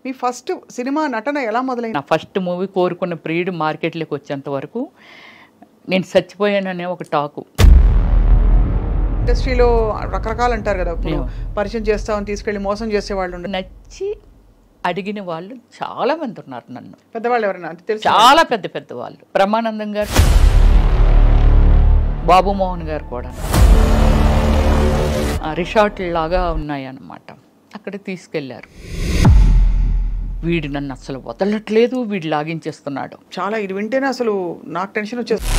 మీ first cinema నటన ఎలా మొదలైంది? నా ఫస్ట్ మూవీ కోరుకున్న ప్రియుడు మార్కెట్లోకి వచ్చేంత వరకు నేను చచ్చిపోయాననే ఒక టాకు. ఇండస్ట్రీలో రకరకాలు అంటారు కదా, ఇప్పుడు పరిచయం చేస్తామని తీసుకెళ్ళి మోసం చేసేవాళ్ళు ఉండరు. నచ్చి అడిగిన వాళ్ళు చాలా మంది ఉన్నారు. నన్ను పెద్దవాళ్ళు ఎవరైనా అంటే తెలుసు? చాలా పెద్ద పెద్ద వాళ్ళు, బ్రహ్మానందం గారు, బాబు మోహన్ గారు కూడా. రిసార్ట్ లాగా ఉన్నాయి అన్నమాట. అక్కడ తీసుకెళ్లారు. వీడు నన్ను అసలు వదలట్లేదు, వీడు లాగించేస్తున్నాడు. చాలా ఇది వింటేనే అసలు నాకు టెన్షన్ వచ్చేస్తుంది.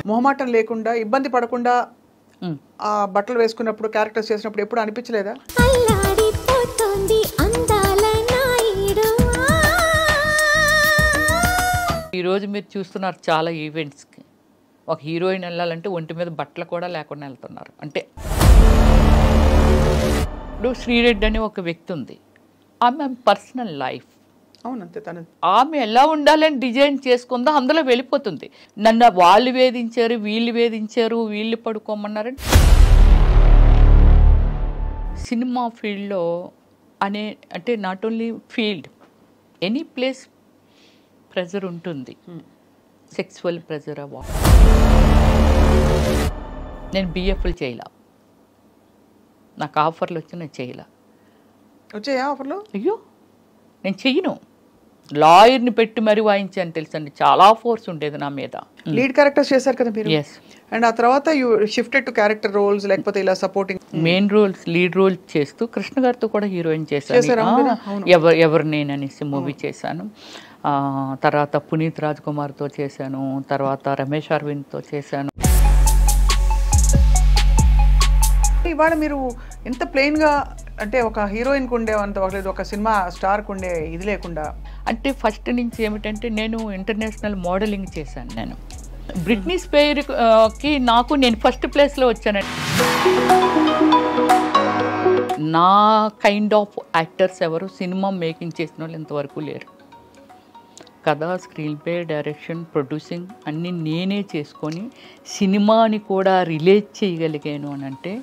మొహమాటం లేకుండా, ఇబ్బంది పడకుండా ఆ బట్టలు వేసుకున్నప్పుడు, క్యారెక్టర్స్ చేసినప్పుడు ఎప్పుడు అనిపించలేదా? ఈరోజు మీరు చూస్తున్నారు చాలా ఈవెంట్స్కి ఒక హీరోయిన్ వెళ్ళాలంటే ఒంటి మీద బట్టలు కూడా లేకుండా వెళ్తున్నారు. అంటే ఇప్పుడు శ్రీరెడ్డి అనే ఒక వ్యక్తి ఉంది, ఆమె పర్సనల్ లైఫ్. అవునంతే, తను ఆమె ఎలా ఉండాలని డిజైన్ చేసుకుందో అందులో వెళ్ళిపోతుంది. నన్ను వాళ్ళు వేధించారు, వీళ్ళు వేధించారు, వీళ్ళు పడుకోమన్నారని. సినిమా ఫీల్డ్లో అంటే not only field, any place pressure ఉంటుంది. సెక్సువల్ ప్రెజర్ అవ్వ. నేను బిఎఫ్లు చేయలా, నాకు ఆఫర్లు వచ్చి నేను చేయలా. వచ్చాయా ఆఫర్లు? అయ్యో నేను చెయ్యను. లాయర్ని పెట్టి మరీ వాయించాను తెలుసండి, చాలా ఫోర్స్ ఉండేది నా మీద. లీడ్ క్యారెక్టర్స్ చేశారు కదా మీరు? ఎస్. అండ్ ఆ తర్వాత you shifted to character roles, లేకపోతే ఇలా supporting main roles, lead role చేస్తూ కృష్ణ గారితో కూడా హీరోయిన్ చేశాను. ఎవరు నేను అనేసి మూవీ చేశాను. తర్వాత పునీత్ రాజ్ కుమార్తో చేశాను, తర్వాత రమేష్ అరవింద్తో చేశాను. ఇవాళ మీరు ఎంత ప్లెయిన్గా, అంటే ఒక హీరోయిన్కి ఉండేవంత, ఒక సినిమా స్టార్కి ఉండే ఇది లేకుండా. అంటే ఫస్ట్ నుంచి ఏమిటంటే నేను ఇంటర్నేషనల్ మోడలింగ్ చేశాను. నేను బ్రిట్నీ స్పియర్కి నేను ఫస్ట్ ప్లేస్లో వచ్చానండి. నా కైండ్ ఆఫ్ యాక్టర్స్ ఎవరు సినిమా మేకింగ్ చేసిన వాళ్ళు ఇంతవరకు లేరు. కథ, స్క్రీన్ ప్లే, డైరెక్షన్, ప్రొడ్యూసింగ్ అన్నీ నేనే చేసుకొని సినిమాని కూడా రిలేట్ చేయగలిగాను అని అంటే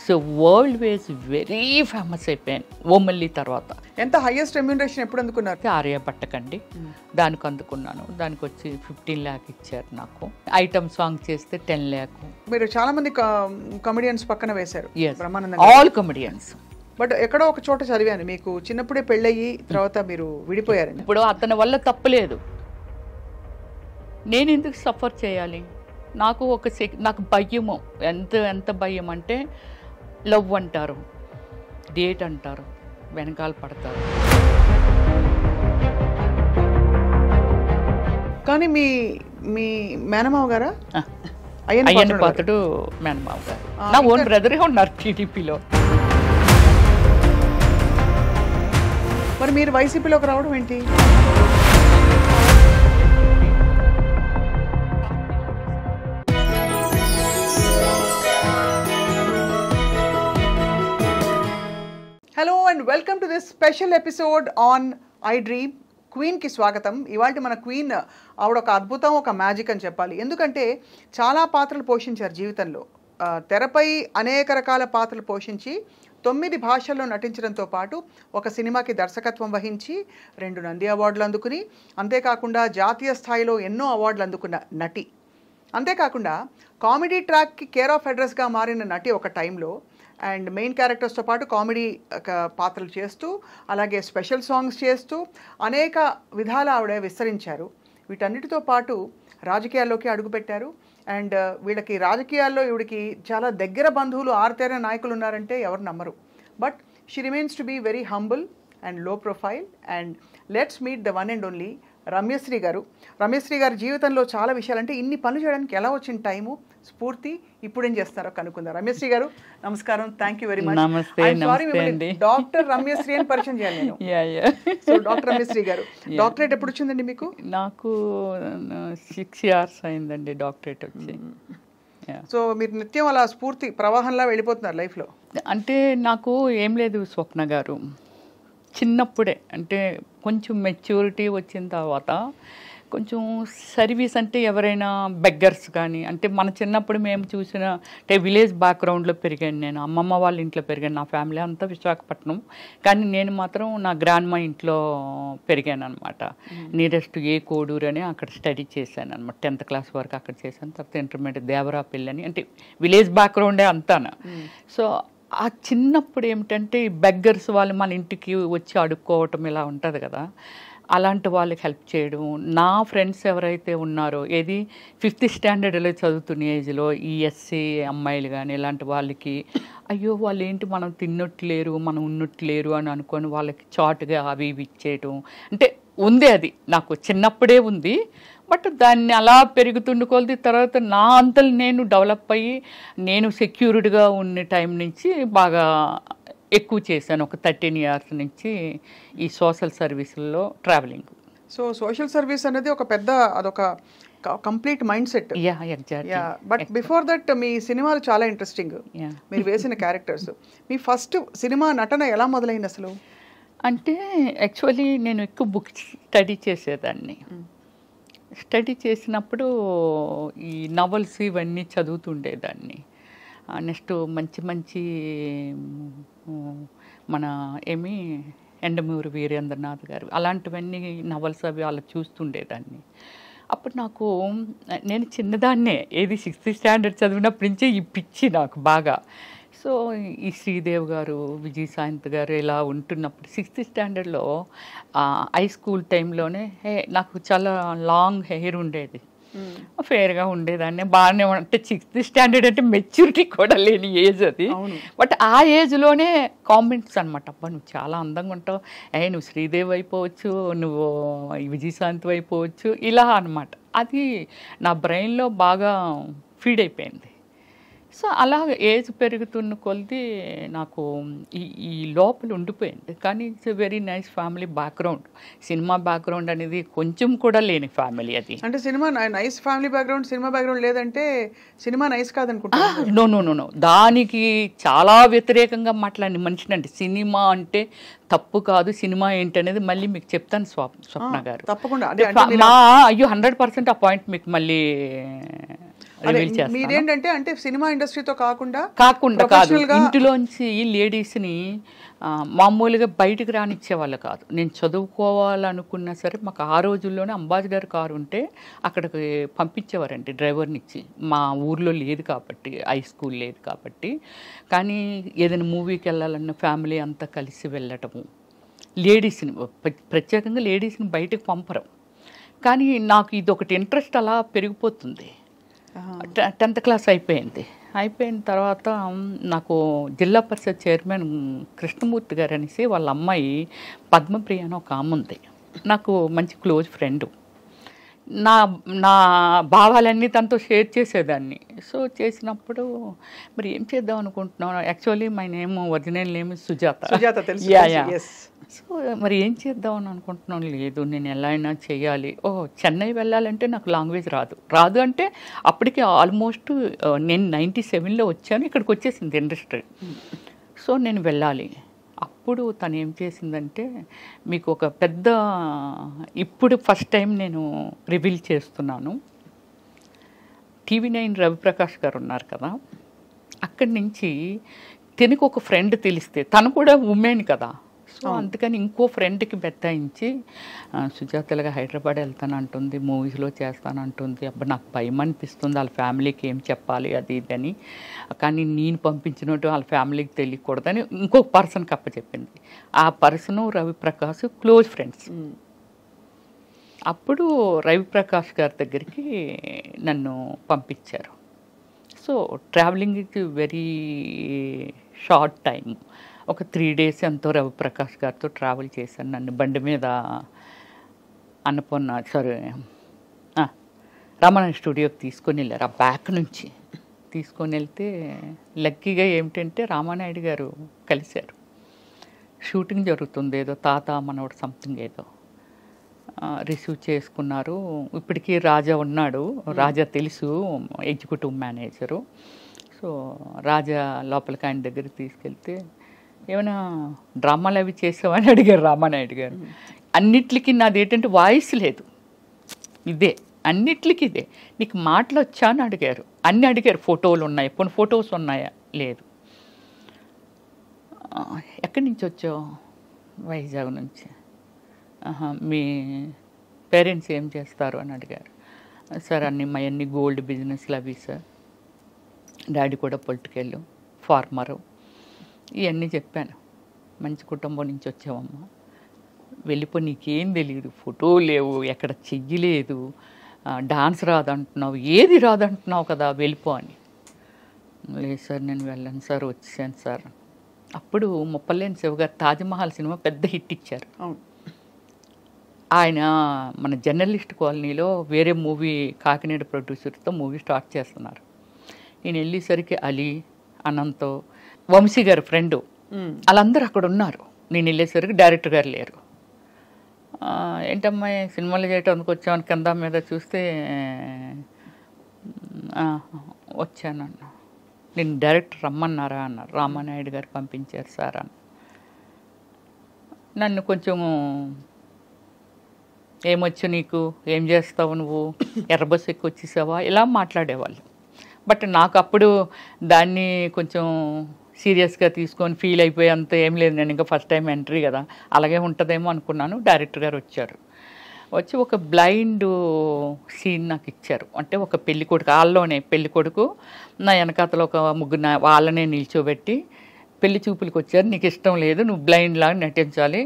so world wise very famous అయిపోయాను ఓమల్లి తర్వాత. ఎంత హైయెస్ట్ రెమ్యూనరేషన్ ఎప్పుడు అందుకున్నారు? ఆర్యభట్టకండి, దానికి అందుకున్నాను. దానికి వచ్చి 15 lakh ఇచ్చారు నాకు. ఐటమ్ సాంగ్ చేస్తే 10 lakh. మీరు చాలా మంది కమెడియన్స్ పక్కన వేశారు. All comedians. బట్ ఎక్కడో ఒక చోట చదివాను, మీకు చిన్నప్పుడే పెళ్ళయ్యి తర్వాత మీరు విడిపోయారు. ఇప్పుడు అతని వల్ల తప్పలేదు, నేను ఎందుకు సఫర్ చేయాలి? నాకు నాకు భయము, ఎంత భయం అంటే లవ్ అంటారు, డేట్ అంటారు, వెనకాల పడతారు. కానీ మీ మేనమావ గారా? అయ్యన్న పాత్రుడు మేనమావ గారు. నా ఓన్ బ్రదరే ఉన్నారు టీడీపీలో. మరి మీరు వైసీపీలోకి రావడం ఏంటి? Hello and welcome to this special episode on I Dream. క్వీన్కి స్వాగతం. ఇవాళ మన క్వీన్ ఆవిడ ఒక అద్భుతం, ఒక మ్యాజిక్ అని చెప్పాలి. ఎందుకంటే చాలా పాత్రలు పోషించారు జీవితంలో. తెరపై అనేక రకాల పాత్రలు పోషించి 9 భాషల్లో నటించడంతో పాటు ఒక సినిమాకి దర్శకత్వం వహించి 2 నంది అవార్డులు అందుకుని, అంతేకాకుండా జాతీయ స్థాయిలో ఎన్నో అవార్డులు అందుకున్న నటి. అంతేకాకుండా కామెడీ ట్రాక్కి కేర్ ఆఫ్ అడ్రస్గా మారిన నటి ఒక టైంలో. అండ్ మెయిన్ క్యారెక్టర్స్తో పాటు కామెడీ పాత్రలు చేస్తూ, అలాగే స్పెషల్ సాంగ్స్ చేస్తూ అనేక విధాల ఆవిడ విస్తరించారు. వీటన్నిటితో పాటు రాజకీయాల్లోకి అడుగుపెట్టారు. అండ్ వీళ్ళకి రాజకీయాల్లో ఈవిడికి చాలా దగ్గర బంధువులు, ఆరుతేర నాయకులు ఉన్నారంటే ఎవరు నమ్మరు. But she remains to be very humble and low profile. And let's meet the one and only Ramyashri garu. Ramyashri గారి జీవితంలో చాలా విషయాలు, అంటే ఇన్ని పనులు చేయడానికి ఎలా వచ్చిన టైము, స్ఫూర్తి, ఇప్పుడేం చేస్తారో కనుక్కుందాం. రమ్యశ్రీ గారు నమస్కారం, thank you very much. Doctor Ramyasri అని పరిచయం చేయాలి నేను. సో డాక్టర్ రమ్యశ్రీ గారు, డాక్టరేట్ ఎప్పుడు వచ్చిందండి మీకు? నాకు 6 years అయిందండి డాక్టరేట్ వచ్చి. సో మీరు నిత్యం అలా స్ఫూర్తి ప్రవాహంలా వెళ్ళిపోతున్నారు లైఫ్లో? అంటే నాకు ఏం లేదు స్వప్న గారు, చిన్నప్పుడే అంటే కొంచెం మెచ్యూరిటీ వచ్చిన తర్వాత కొంచెం సర్వీస్ అంటే ఎవరైనా బెగ్గర్స్ కానీ, అంటే మన చిన్నప్పుడు మేము చూసిన అంటే విలేజ్ బ్యాక్గ్రౌండ్లో పెరిగాను నేను. అమ్మమ్మ వాళ్ళ ఇంట్లో పెరిగాను. నా ఫ్యామిలీ అంతా విశాఖపట్నం, కానీ నేను మాత్రం నా గ్రాండ్మా ఇంట్లో పెరిగాను అనమాట. నియరెస్ట్ ఏ కోడూరు అని అక్కడ స్టడీ చేశాను అనమాట. 10th క్లాస్ వరకు అక్కడ చేశాను. తర్వాత ఇంటర్మీడియట్ దేవరాపల్లి అని, అంటే విలేజ్ బ్యాక్గ్రౌండే అంతాను. సో ఆ చిన్నప్పుడు ఏమిటంటే ఈ బెగ్గర్స్ వాళ్ళు మన ఇంటికి వచ్చి అడుక్కోవటం ఇలా ఉంటుంది కదా, అలాంటి వాళ్ళకి హెల్ప్ చేయడం. నా ఫ్రెండ్స్ ఎవరైతే ఉన్నారో, ఏది 5th స్టాండర్డ్లో చదువుతున్న ఏజ్లో ఈ ఎస్సీ అమ్మాయిలు కానీ ఇలాంటి వాళ్ళకి, అయ్యో వాళ్ళు ఏంటి మనం తిన్నట్లేరు, మనం ఉన్నట్లేరు అని అనుకొని వాళ్ళకి చాటుగా అవి ఇవి ఇచ్చేయటం. అంటే ఉంది, అది నాకు చిన్నప్పుడే ఉంది. బట్ దాన్ని అలా పెరుగుతుండే కొలది తర్వాత నా అంతలు నేను డెవలప్ అయ్యి నేను సెక్యూర్డ్గా ఉన్న టైం నుంచి బాగా ఎక్కువ చేశాను. ఒక 13 years నుంచి ఈ సోషల్ సర్వీసుల్లో ట్రావెలింగ్. సో సోషల్ సర్వీస్ అనేది ఒక పెద్ద, అదొక complete mind set. But before that మీ సినిమాలు చాలా ఇంట్రెస్టింగ్, మీరు వేసిన క్యారెక్టర్స్. మీ ఫస్ట్ సినిమా నటన ఎలా మొదలైంది అసలు? అంటే యాక్చువల్లీ నేను ఎక్కువ బుక్స్ స్టడీ చేసేదాన్ని. స్టడీ చేసినప్పుడు ఈ నవల్స్ ఇవన్నీ చదువుతుండేదాన్ని. నెక్స్ట్ మంచి మంచి మన ఎండమూరి వీరేంద్రనాథ్ గారు అలాంటివన్నీ నవల్స్ అవి అలా చూస్తుండేదాన్ని. అప్పుడు నాకు, నేను చిన్నదాన్నే, ఏది 6th స్టాండర్డ్ చదివినప్పటి నుంచే ఈ పిచ్చి నాకు బాగా. సో ఈ శ్రీదేవ్ గారు, విజయశాంత్ గారు ఇలా ఉంటున్నప్పుడు 6th స్టాండర్డ్లో హై స్కూల్ టైంలోనే నాకు చాలా లాంగ్ హెయిర్ ఉండేది, ఫేర్గా ఉండేదాన్ని, బాగానే. అంటే 6th స్టాండర్డ్ అంటే మెచ్యూరిటీ కూడా లేని ఏజ్ అది. బట్ ఆ ఏజ్లోనే కామెంట్స్ అనమాట, అబ్బా నువ్వు చాలా అందంగా ఉంటావు, నువ్వు శ్రీదేవి అయిపోవచ్చు, నువ్వు విజయశాంతి అయిపోవచ్చు, ఇలా అనమాట. అది నా బ్రెయిన్లో బాగా ఫీడ్ అయిపోయింది. సో అలా ఏజ్ పెరుగుతున్న కొలది నాకు ఈ లోపల ఉండిపోయింది. కానీ it's a very nice family background. Cinema background అనేది కొంచెం కూడా లేని ఫ్యామిలీ అది. అంటే cinema nice family background, cinema background లేదంటే సినిమా నైస్ కాదనుకుంటా. నో, దానికి చాలా వ్యతిరేకంగా మాట్లాడిన మనిషిని. అంటే సినిమా అంటే తప్పు కాదు, సినిమా ఏంటనేది మళ్ళీ మీకు చెప్తాను స్వప్న గారు, తప్పకుండా. అయ్యో 100% ఆ పాయింట్ మీకు మళ్ళీ మీరేంటంటే, అంటే సినిమా ఇండస్ట్రీతో కాకుండా కాదు, ఇంటిలోంచి లేడీస్ని మామూలుగా బయటకు రానిచ్చేవాళ్ళు కాదు. నేను చదువుకోవాలనుకున్నా సరే మాకు ఆ రోజుల్లోనే అంబాసిడర్ కారు ఉంటే అక్కడికి పంపించేవారండి డ్రైవర్నిచ్చి. మా ఊర్లో లేదు కాబట్టి, హై స్కూల్ లేదు కాబట్టి. కానీ ఏదైనా మూవీకి వెళ్ళాలన్న ఫ్యామిలీ అంతా కలిసి వెళ్ళటము, లేడీస్ని ప్రత్యేకంగా లేడీస్ని బయటకు పంపరు. కానీ నాకు ఇది ఒకటి ఇంట్రెస్ట్ అలా పెరిగిపోతుంది. 10th క్లాస్ అయిపోయిన తర్వాత నాకు జిల్లా పరిషత్ చైర్మన్ కృష్ణమూర్తి గారు అనేసి వాళ్ళ అమ్మాయి పద్మప్రియ అని ఒక ఆమె ఉంది, నాకు మంచి క్లోజ్ ఫ్రెండ్. నా భావాలన్నీ తనతో షేర్ చేసేదాన్ని. సో చేసినప్పుడు మరి ఏం చేద్దాం అనుకుంటున్నాను, actually my name original name Sujatha. So మరి ఏం చేద్దాం అని అనుకుంటున్నాను. లేదు నేను ఎలా అయినా చేయాలి. చెన్నై వెళ్ళాలంటే నాకు లాంగ్వేజ్ రాదు అంటే అప్పటికి ఆల్మోస్ట్ నేను 97లో వచ్చాను, ఇక్కడికి వచ్చేసింది ఇండస్ట్రీ. సో నేను వెళ్ళాలి. అప్పుడు తను ఏం చేసిందంటే, మీకు ఒక పెద్ద, ఇప్పుడు ఫస్ట్ టైం నేను రివీల్ చేస్తున్నాను, TV9 రవిప్రకాష్ గారు ఉన్నారు కదా, అక్కడి నుంచి తనకు ఒక ఫ్రెండ్ తెలిస్తే, తను కూడా ఉమెన్ కదా, సో అందుకని ఇంకో ఫ్రెండ్కి బెత్తాయించి సుజాతలుగా హైదరాబాద్ వెళ్తానంటుంది, మూవీస్లో చేస్తానంటుంది. అబ్బా నాకు భయం అనిపిస్తుంది, వాళ్ళ ఫ్యామిలీకి ఏం చెప్పాలి అది ఇదని. కానీ నేను పంపించినట్టు వాళ్ళ ఫ్యామిలీకి తెలియకూడదని ఇంకొక పర్సన్కి అప్పచెప్పింది. ఆ పర్సను రవిప్రకాష్ క్లోజ్ ఫ్రెండ్స్. అప్పుడు రవిప్రకాష్ గారి దగ్గరికి నన్ను పంపించారు. So travelling it very short time, ఒక 3 days ఎంతో రవిప్రకాష్ గారితో ట్రావెల్ చేశాను. నన్ను బండి మీద రామానాయుడు స్టూడియోకి తీసుకొని వెళ్ళారు. ఆ బ్యాక్ నుంచి తీసుకొని వెళ్తే లక్కీగా ఏమిటంటే రామానాయుడు గారు కలిశారు. షూటింగ్ జరుగుతుంది, ఏదో తాత మనవడు సంథింగ్ ఏదో రిసీవ్ చేసుకున్నారు. ఇప్పటికీ రాజా ఉన్నాడు, రాజా తెలుసు, ఎగ్జిక్యూటివ్ మేనేజరు. సో రాజా లోపలికి ఆయన దగ్గరికి తీసుకెళ్తే, ఏమైనా డ్రామాలు అవి చేసావని అడిగారు రామానాయుడు గారు. అన్నిటికీ నాది ఏంటంటే వాయిస్ లేదు, ఇదే అన్నిట్లకి ఇదే. నీకు మాటలు వచ్చా అని అడిగారు, అన్నీ అడిగారు. ఫోటోలు ఉన్నాయి, కొన్ని ఫొటోస్ ఉన్నాయా? లేదు. ఎక్కడి నుంచి వచ్చావు? వైజాగ్ నుంచి. మీ పేరెంట్స్ ఏం చేస్తారు అని అడిగారు. సార్ మా అన్ని గోల్డ్ బిజినెస్లు అవి సార్, డాడీ కూడా పొలిటికల్ ఫార్మరు, ఇవన్నీ చెప్పాను. మంచి కుటుంబం నుంచి వచ్చావమ్మా, వెళ్ళిపో, నీకేం తెలియదు, ఫోటో లేవు, ఎక్కడ చెయ్యలేదు, డాన్స్ రాదంటున్నావు, ఏది రాదంటున్నావు కదా, వెళ్ళిపో అని. లేదు సార్ నేను వెళ్ళను సార్, వచ్చేసాను సార్. అప్పుడు ముప్పలేని శివ గారు తాజ్మహల్ సినిమా పెద్ద హిట్ ఇచ్చారు. ఆయన మన జర్నలిస్ట్ కాలనీలో వేరే మూవీ కాకినాడ ప్రొడ్యూసర్తో మూవీ స్టార్ట్ చేస్తున్నారు. నేను వెళ్ళేసరికి అలీ, అనంతో, వంశీ గారు ఫ్రెండు, వాళ్ళందరూ అక్కడ ఉన్నారు. నేను వెళ్ళేసరికి డైరెక్టర్ గారు లేరు. ఏంటమ్మా సినిమాలు చేయడానికి వచ్చామని కింద మీద చూస్తే వచ్చానన్న. నేను డైరెక్టర్ రమ్మన్నారా అన్నారు. రామానాయుడు గారు పంపించారు సార్ అని. నన్ను కొంచెం ఏమొచ్చు నీకు, ఏం చేస్తావు నువ్వు, ఎర్రబస్సు ఎక్కి వచ్చేసావా, ఇలా మాట్లాడేవాళ్ళు. బట్ నాకు అప్పుడు దాన్ని కొంచెం సీరియస్గా తీసుకొని ఫీల్ అయిపోయేంత ఏం లేదు. నేను ఇంకా ఫస్ట్ టైం ఎంట్రీ కదా, అలాగే ఉంటుందేమో అనుకున్నాను. డైరెక్టర్ గారు వచ్చారు. వచ్చి ఒక బ్లైండ్ సీన్ నాకు ఇచ్చారు. అంటే ఒక పెళ్లి కొడుకు, వాళ్ళలోనే పెళ్లి కొడుకు, నా వెనకాతలో ఒక ముగ్గురు వాళ్ళనే నిల్చోబెట్టి పెళ్లి చూపులకు వచ్చారు, నీకు ఇష్టం లేదు, నువ్వు బ్లైండ్ లాగా నటించాలి,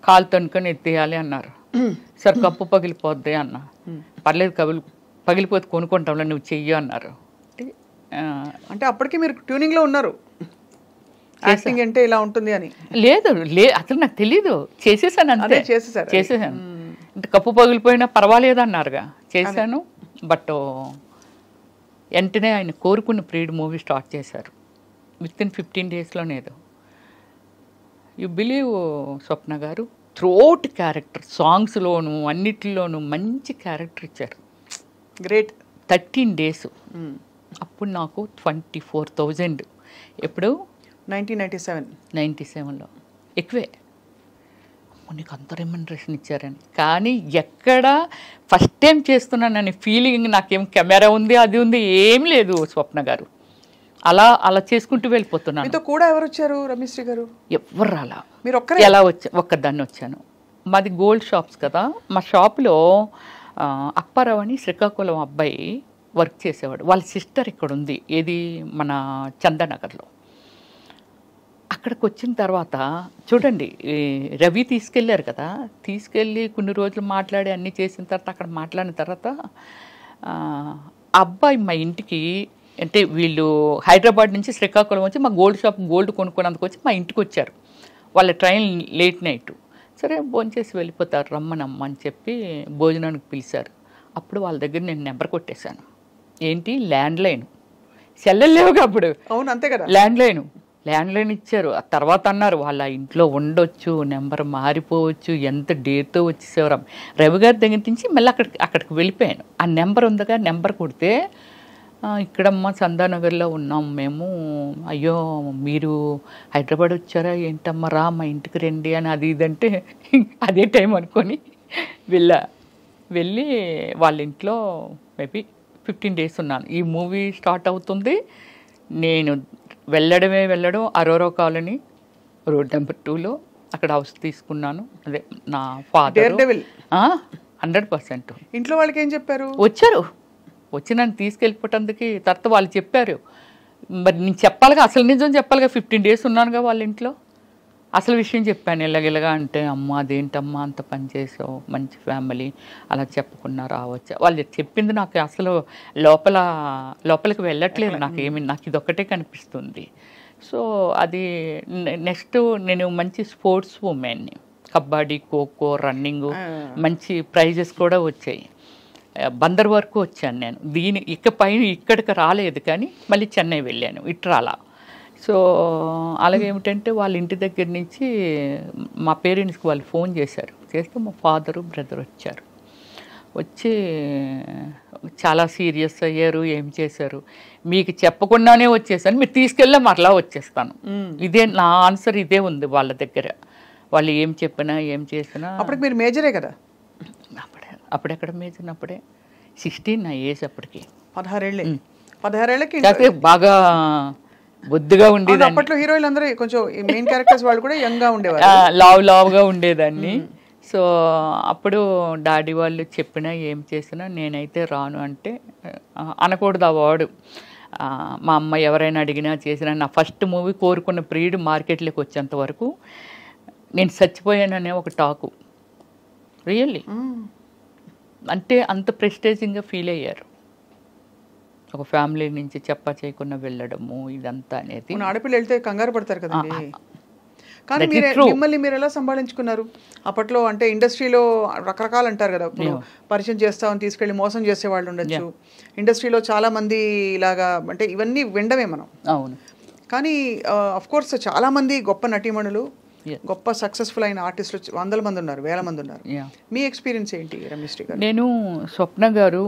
కాలు తనుకొని ఎత్తేయాలి అన్నారు. సార్ కప్పు పగిలిపోద్ది అన్న. పర్లేదు, పగిలిపోతే కొనుక్కుంటాంలో, నువ్వు చెయ్యి అన్నారు. అంటే అప్పటికి మీరు ట్యూనింగ్లో ఉన్నారు, యాక్టింగ్ అంటే ఇలా ఉంటుంది అని? లేదు, అసలు నాకు తెలీదు, చేసేసాను అంతే. చేసేసాను. అంటే కప్పు పగిలిపోయినా పర్వాలేదు అన్నారుగా, చేశాను. బట్ వెంటనే ఆయన కోరుకున్న ప్రీడ్ మూవీ స్టార్ట్ చేశారు. వితిన్ 15 డేస్లోనేదో. యు బిలీవ్ స్వప్న గారు, త్రోట్ క్యారెక్టర్, సాంగ్స్లోను అన్నిటిలోనూ మంచి క్యారెక్టర్ ఇచ్చారు. గ్రేట్. 13 డేస్. అప్పుడు నాకు 24,000. ఎప్పుడు? 1997లో. ఎక్కువే. నీకు అంత రెమ్యునరేషన్ ఇచ్చారని. కానీ ఎక్కడ ఫస్ట్ టైం చేస్తున్నానని ఫీలింగ్, నాకేం కెమెరా ఉంది అది ఉంది ఏం లేదు స్వప్న గారు. అలా చేసుకుంటూ వెళ్ళిపోతున్నాను. మీతో కూడా ఎవరు వచ్చారు రమేశ్రీ గారు? ఎవరు రాలా. మీరు ఒక్కరే? ఎలా ఒక్కదాన్ని వచ్చాను. మాది గోల్డ్ షాప్స్ కదా, మా షాప్లో అప్పారావు అని శ్రీకాకుళం అబ్బాయి వర్క్ చేసేవాడు. వాళ్ళ సిస్టర్ ఇక్కడ ఉంది, ఏది మన చందానగర్లో. అక్కడికి వచ్చిన తర్వాత చూడండి, రవి తీసుకెళ్ళారు కదా, తీసుకెళ్ళి కొన్ని రోజులు మాట్లాడి అన్నీ చేసిన తర్వాత, అక్కడ మాట్లాడిన తర్వాత అబ్బాయి మా ఇంటికి, అంటే వీళ్ళు హైదరాబాద్ నుంచి శ్రీకాకుళం వచ్చి మా గోల్డ్ షాప్ గోల్డ్ కొనుక్కున్నందుకు వచ్చి మా ఇంటికి వచ్చారు. వాళ్ళ ట్రైన్ లేట్ నైట్. సరే భోంచేసి వెళ్ళిపోతారు, రమ్మనమ్మ అని చెప్పి భోజనానికి పిలిచారు. అప్పుడు వాళ్ళ దగ్గర నేను నెంబర్ కొట్టేశాను. ఏంటి? ల్యాండ్లైన్. సెల్లెలు లేవుగా అప్పుడు. అవును, అంతే కదా. ల్యాండ్లైన్ ఇచ్చారు. ఆ తర్వాత అన్నారు వాళ్ళ ఇంట్లో ఉండొచ్చు, నెంబర్ మారిపోవచ్చు, ఎంత డేట్తో వచ్చేసేవారు. రవి గారి దగ్గర నుంచి మళ్ళీ అక్కడికి వెళ్ళిపోయాను. ఆ నెంబర్ ఉందిగా, నెంబర్ కొడితే ఇక్కడమ్మ చందానగర్లో ఉన్నాం మేము, అయ్యో మీరు హైదరాబాద్ వచ్చారా ఏంటమ్మా, రా మా ఇంటికి రండి అని అది ఇదంటే అదే టైం అనుకొని వెళ్ళి వాళ్ళ ఇంట్లో మేబీ 15 డేస్ ఉన్నాను. ఈ మూవీ స్టార్ట్ అవుతుంది, నేను వెళ్ళడం అరోరా కాలనీ రోడ్ నెంబర్ 2లో అక్కడ హౌస్ తీసుకున్నాను. అదే నా ఫాదర్ 100%. ఇంట్లో వాళ్ళకి ఏం చెప్పారు? వచ్చి నన్ను తీసుకెళ్ళిపోవటానికి తర్వాత వాళ్ళు చెప్పారు. మరి నేను చెప్పాలిగా, అసలు నిజం చెప్పాలిగా. 15 డేస్ ఉన్నానుగా వాళ్ళ ఇంట్లో. అసలు విషయం చెప్పాను ఇలాగిలాగా. అంటే అమ్మ అదేంటమ్మా అంత పని చేసావు, మంచి ఫ్యామిలీ, అలా చెప్పకుండా రావచ్చా. వాళ్ళు చెప్పింది నాకు అసలు లోపలికి వెళ్ళట్లేదు. నాకు ఇదొక్కటే కనిపిస్తుంది. సో అది నెక్స్ట్ నేను మంచి స్పోర్ట్స్ ఉమెన్ని, కబడ్డీ, ఖోఖో, రన్నింగ్, మంచి ప్రైజెస్ కూడా వచ్చాయి. బందర్ వరకు వచ్చాను నేను. ఇక్కడికి రాలేదు, కానీ మళ్ళీ చెన్నై వెళ్ళాను, ఇట్రాలా. సో అలాగేమిటంటే వాళ్ళ ఇంటి దగ్గర నుంచి మా పేరెంట్స్కి వాళ్ళు ఫోన్ చేశారు. చేస్తే మా ఫాదరు బ్రదర్ వచ్చి చాలా సీరియస్ అయ్యారు. ఏం చేశారు? మీకు చెప్పకుండానే వచ్చేసాను, మీరు తీసుకెళ్ళా మరలా వచ్చేస్తాను. ఇదే నా ఆన్సర్, ఇదే ఉంది వాళ్ళ దగ్గర. వాళ్ళు ఏం చెప్పినా ఏం చేసినా. అప్పటికి మీరు మేజరే కదా? అప్పుడెక్కడ మేచినప్పుడే 16 నా ఏజ్ అప్పటికి. 16 16 కాకపోతే బాగా బొద్దుగా ఉండేదాన్ని. అప్పట్లో హీరోయిన్లు అందరూ కొంచెం మెయిన్ క్యారెక్టర్స్ వాళ్ళు కూడా యంగ్ గా ఉండేవారు, లావుగా ఉండేదాన్ని. సో అప్పుడు డాడీ వాళ్ళు చెప్పినా ఏం చేసినా నేనైతే రాను అంటే అనకూడదు ఆ వాడు. మా అమ్మ ఎవరైనా అడిగినా చేసినా నా ఫస్ట్ మూవీ కోరుకున్న ప్రియుడు మార్కెట్లోకి వచ్చేంత వరకు నేను చచ్చిపోయాననే ఒక టాకు. రియల్లీ అంటే అంత ప్రెస్టేజింగ్గా ఫీల్ అయ్యారు. ఒక ఫ్యామిలీ నుంచి చేయకుండా వెళ్ళడము ఇదంతా అనేది. ఆడపిల్ల వెళ్తే కంగారు పడతారు కదండి. కానీ మిమ్మల్ని మీరు ఎలా సంభాళించుకున్నారు అప్పట్లో? అంటే ఇండస్ట్రీలో రకరకాలు అంటారు కదా, ఇప్పుడు పరిచయం చేస్తామని తీసుకెళ్ళి మోసం చేసే వాళ్ళు ఉండొచ్చు. ఇండస్ట్రీలో చాలా మంది ఇలాగా, అంటే ఇవన్నీ వినడమే మనం. అవును. కానీ అఫ్ కోర్స్ చాలా మంది గొప్ప నటీమణులు, గొప్ప సక్సెస్ఫుల్ అయిన ఆర్టిస్టులు 100 మంది ఉన్నారు, 1000 మంది ఉన్నారు. మీ ఎక్స్పీరియన్స్ ఏంటి రమ్యశ్రీ గారు? నేను స్వప్న గారు